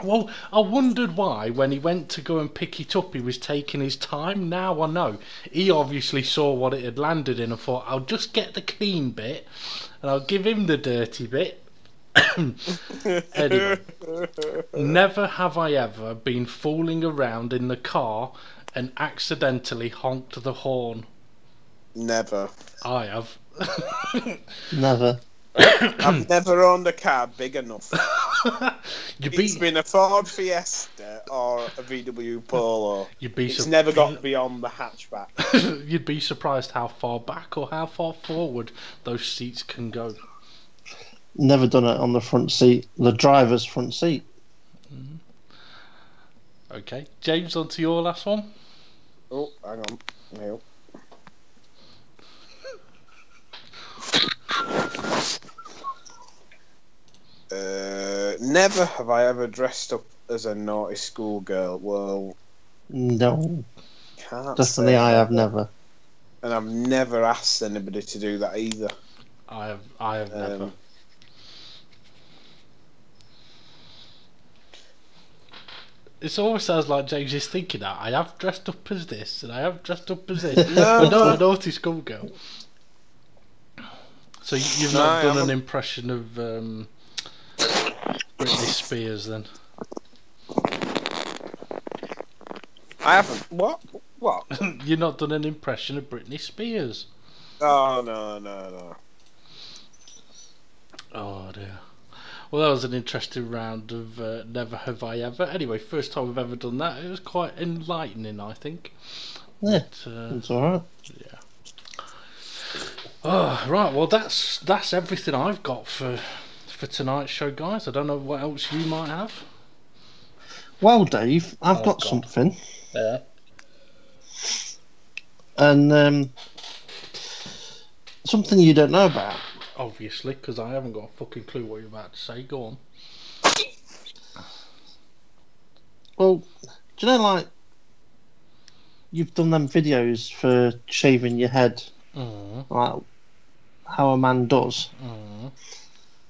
Well, I wondered why, when he went to go and pick it up, he was taking his time. Now I know. He obviously saw what it had landed in and thought, I'll just get the clean bit and I'll give him the dirty bit. Anyway, never have I ever been fooling around in the car and accidentally honked the horn. Never. I have. Never. I've never owned a car big enough. It's been a Ford Fiesta or a VW Polo. It's never got beyond the hatchback. You'd be surprised how far back or how far forward those seats can go. Never done it on the front seat, the driver's front seat. Okay, James, on to your last one. Oh, hang on. No. Never have I ever dressed up as a naughty schoolgirl. Well, no. Can't Definitely, I have never. And I've never asked anybody to do that either. I have never. It always sounds like James is thinking that. I have dressed up as this, and I have dressed up as this. No. But not a naughty schoolgirl. So you've not done an impression of Britney Spears, then? I haven't. What? You've not done an impression of Britney Spears? Oh, no. Oh, dear. Well, that was an interesting round of Never Have I Ever. Anyway, first time we've ever done that. It was quite enlightening, I think. Yeah, but, it's alright. Yeah. Oh, right, well, that's everything I've got for tonight's show, guys. I don't know what else you might have. Well, Dave, I've got something. Yeah. And something you don't know about. Obviously, because I haven't got a fucking clue what you're about to say. Go on. Well, do you know, like, you've done them videos for shaving your head, like how a man does.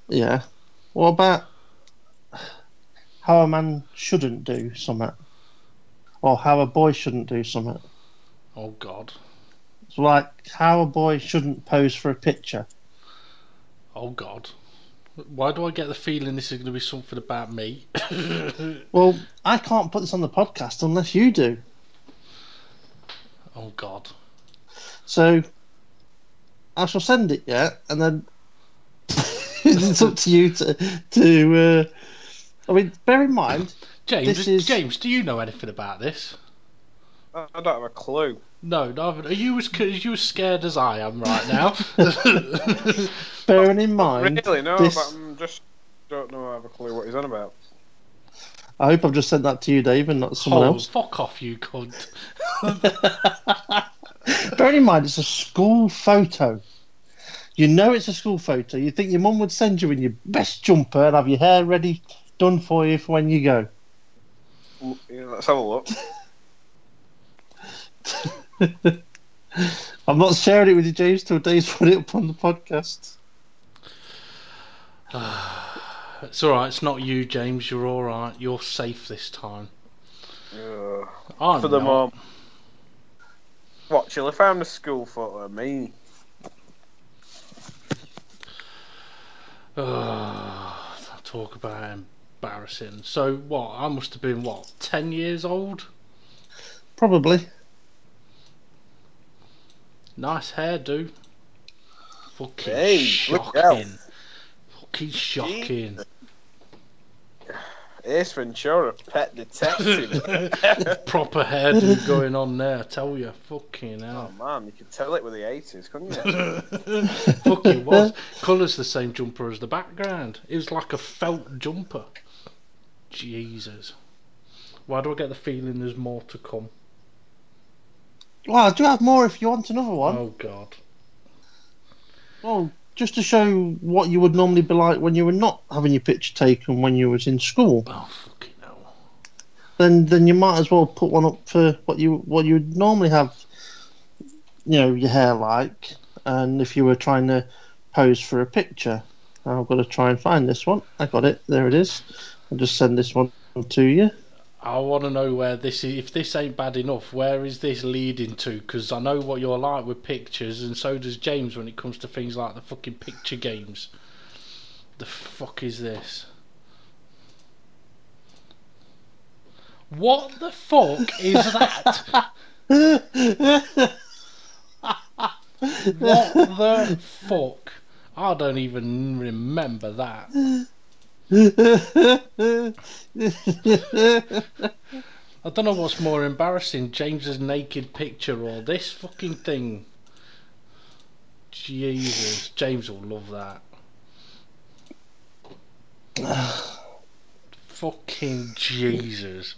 Yeah. What about how a man shouldn't do something? Or how a boy shouldn't do something? Oh, God. It's like how a boy shouldn't pose for a picture. Oh God. Why do I get the feeling this is going to be something about me? Well, I can't put this on the podcast unless you do. Oh God. So I shall send it, yeah, and then it's up to you to. I mean, bear in mind, James, do you know anything about this? I don't have a clue. No, neither. Are you as scared as I am right now? Bearing in mind, Really, no, this... but I'm just don't know. I have a clue what he's on about. I hope I've just sent that to you, Dave, and not someone else. Fuck off, you cunt. Bearing in mind, it's a school photo. You know it's a school photo. You think your mum would send you in your best jumper and have your hair ready, done for you for when you go. Yeah, let's have a look. I'm not sharing it with you, James, till Dave's put it up on the podcast. It's alright, it's not you, James. You're alright. You're safe this time. For the mum. What, she'll have found a school photo of me. Talk about embarrassing. So, what? I must have been, 10 years old? Probably. Nice hairdo. Fucking look out. shocking. Fucking shocking. Ace Ventura, pet detective. Proper hairdo going on there, I tell you. Fucking hell. Oh man, you could tell it with the 80s, couldn't you? Fucking was. Colour's the same jumper as the background. It was like a felt jumper. Jesus. Why do I get the feeling there's more to come? Well, I do have more if you want another one. Oh God. Well, just to show what you would normally be like when you were not having your picture taken when you was in school. Oh fucking hell. Then you might as well put one up for what you would normally have, your hair like, and if you were trying to pose for a picture. I've got to try and find this one. I got it. There it is. I'll just send this one to you. I want to know where this is. If this ain't bad enough, where is this leading to? Because I know what you're like with pictures, and so does James when it comes to things like the fucking picture games. The fuck is this? What the fuck is that? What the fuck? I don't even remember that. I don't know what's more embarrassing, James's naked picture or this fucking thing. Jesus, James will love that. Fucking Jesus.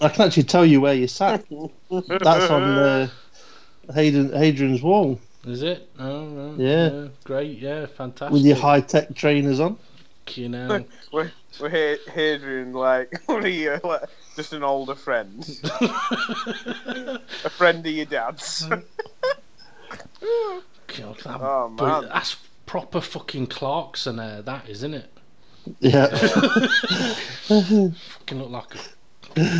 I can actually tell you where you sat. That's on Hadrian's Wall. Is it? Oh, right. Yeah. Great, yeah, fantastic. With your high-tech trainers on. You know. We're Hadrian, like, what are you, like, just an older friend? A friend of your dad's. God, man. That's proper fucking Clarkson hair, that, isn't it? Yeah. Fucking look like a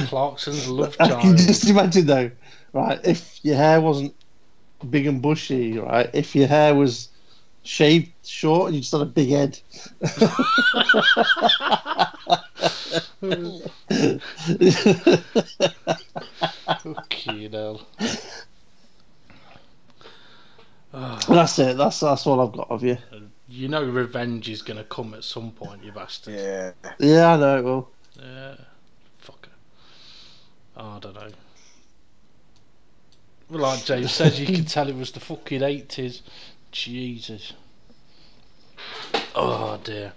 Clarkson's love child. I can just imagine, though, right, if your hair wasn't big and bushy, right, if your hair was shaved short and you just had a big head. Fucking hell. That's it. That's all I've got of you. You know revenge is going to come at some point, you bastard. Yeah. Yeah, I know it will. Yeah. Fucker. Oh, I don't know. Well, like James said, you can tell it was the fucking 80s. Jesus. Oh dear.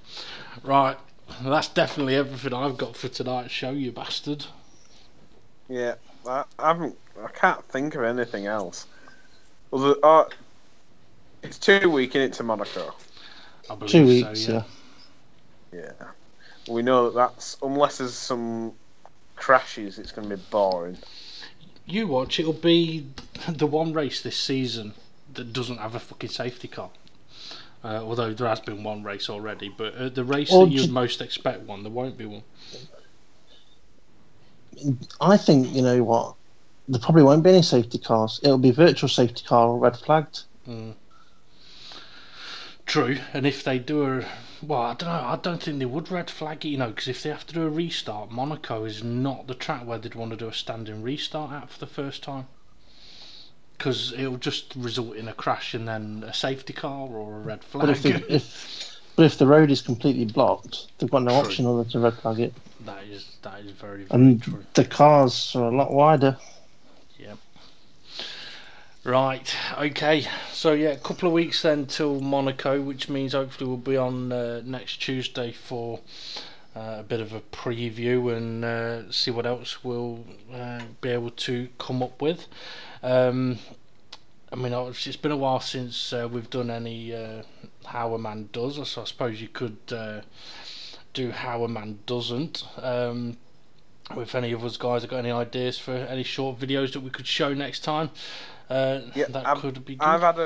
Right, that's definitely everything I've got for tonight's show, you bastard. Yeah, I can't think of anything else. Well, it's 2 weeks in it to Monaco. I believe 2 weeks, so, yeah. Yeah. We know that's, unless there's some crashes, it's going to be boring. You watch, it'll be the one race this season that doesn't have a fucking safety car. Although there has been one race already, but the race that you'd most expect one, there won't be one. I think, you know what, there probably won't be any safety cars. It'll be virtual safety car or red flagged. True, and if they do I don't know, I don't think they would red flag it, you know, because if they have to do a restart, Monaco is not the track where they'd want to do a standing restart at for the first time. Because it'll just result in a crash and then a safety car or a red flag. But if the road is completely blocked, they've got no option other to red flag it. That is very, very And true. the cars are a lot wider. Yep. Right, okay. So yeah, a couple of weeks then till Monaco, which means hopefully we'll be on next Tuesday for a bit of a preview and see what else we'll be able to come up with. I mean, it's been a while since we've done any How a Man Does, so I suppose you could do How a Man Doesn't. If any of us guys have got any ideas for any short videos that we could show next time, could be good. I've had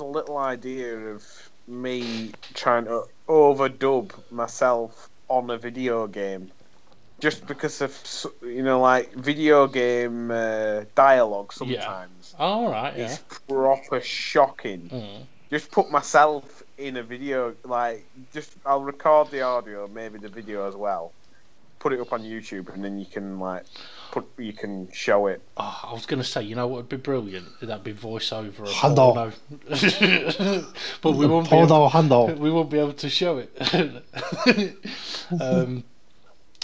a little idea of me trying to overdub myself on a video game, just because of, you know, like video game dialogue sometimes. Yeah. Oh, right, yeah. It's proper shocking. Just put myself in a video, I'll record the audio, maybe the video as well, put it up on YouTube, and then you can show it. Oh, I was going to say, you know what would be brilliant? That'd be voiceover of Handle. But we won't be able to show it.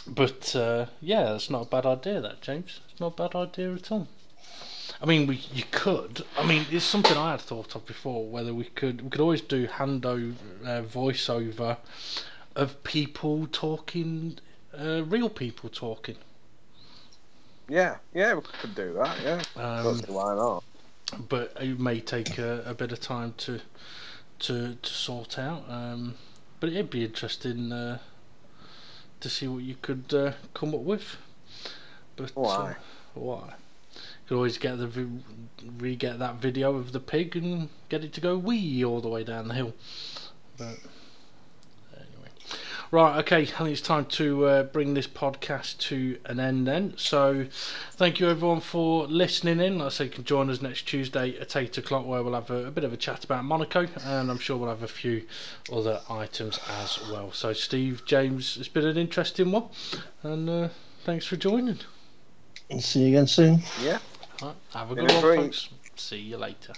But yeah, that's not a bad idea, that, James. It's not a bad idea at all. I mean, you could. I mean, it's something I had thought of before. Whether we could always do voiceover of people talking, real people talking. Yeah, we could do that. Yeah, why not? But it may take a bit of time to sort out. But it'd be interesting to see what you could come up with. But why? You could always get re-get that video of the pig and get it to go wee all the way down the hill. But anyway, right, okay, I think it's time to bring this podcast to an end then. So thank you everyone for listening in. Like I say, you can join us next Tuesday at 8 o'clock, where we'll have a bit of a chat about Monaco, and I'm sure we'll have a few other items as well. So Steve, James, it's been an interesting one, and thanks for joining. See you again soon. Yeah. Right, have a good one, folks. See you later.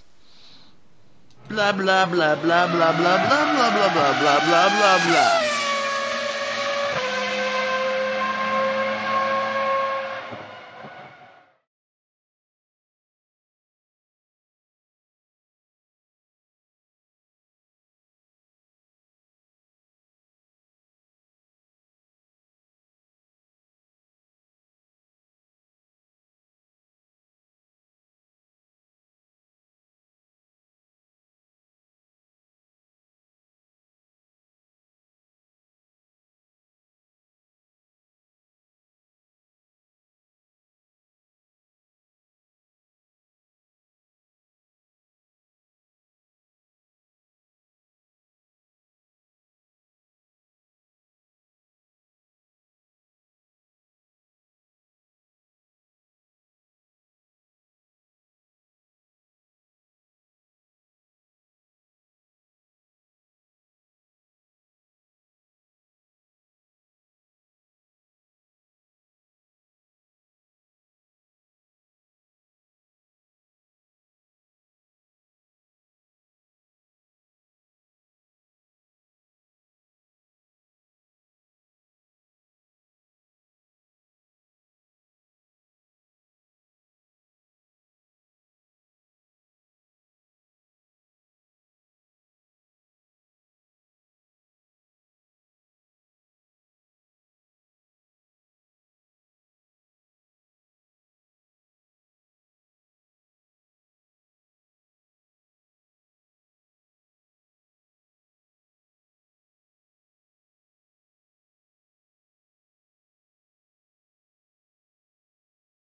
Blah blah blah blah blah blah blah blah blah blah blah blah blah blah.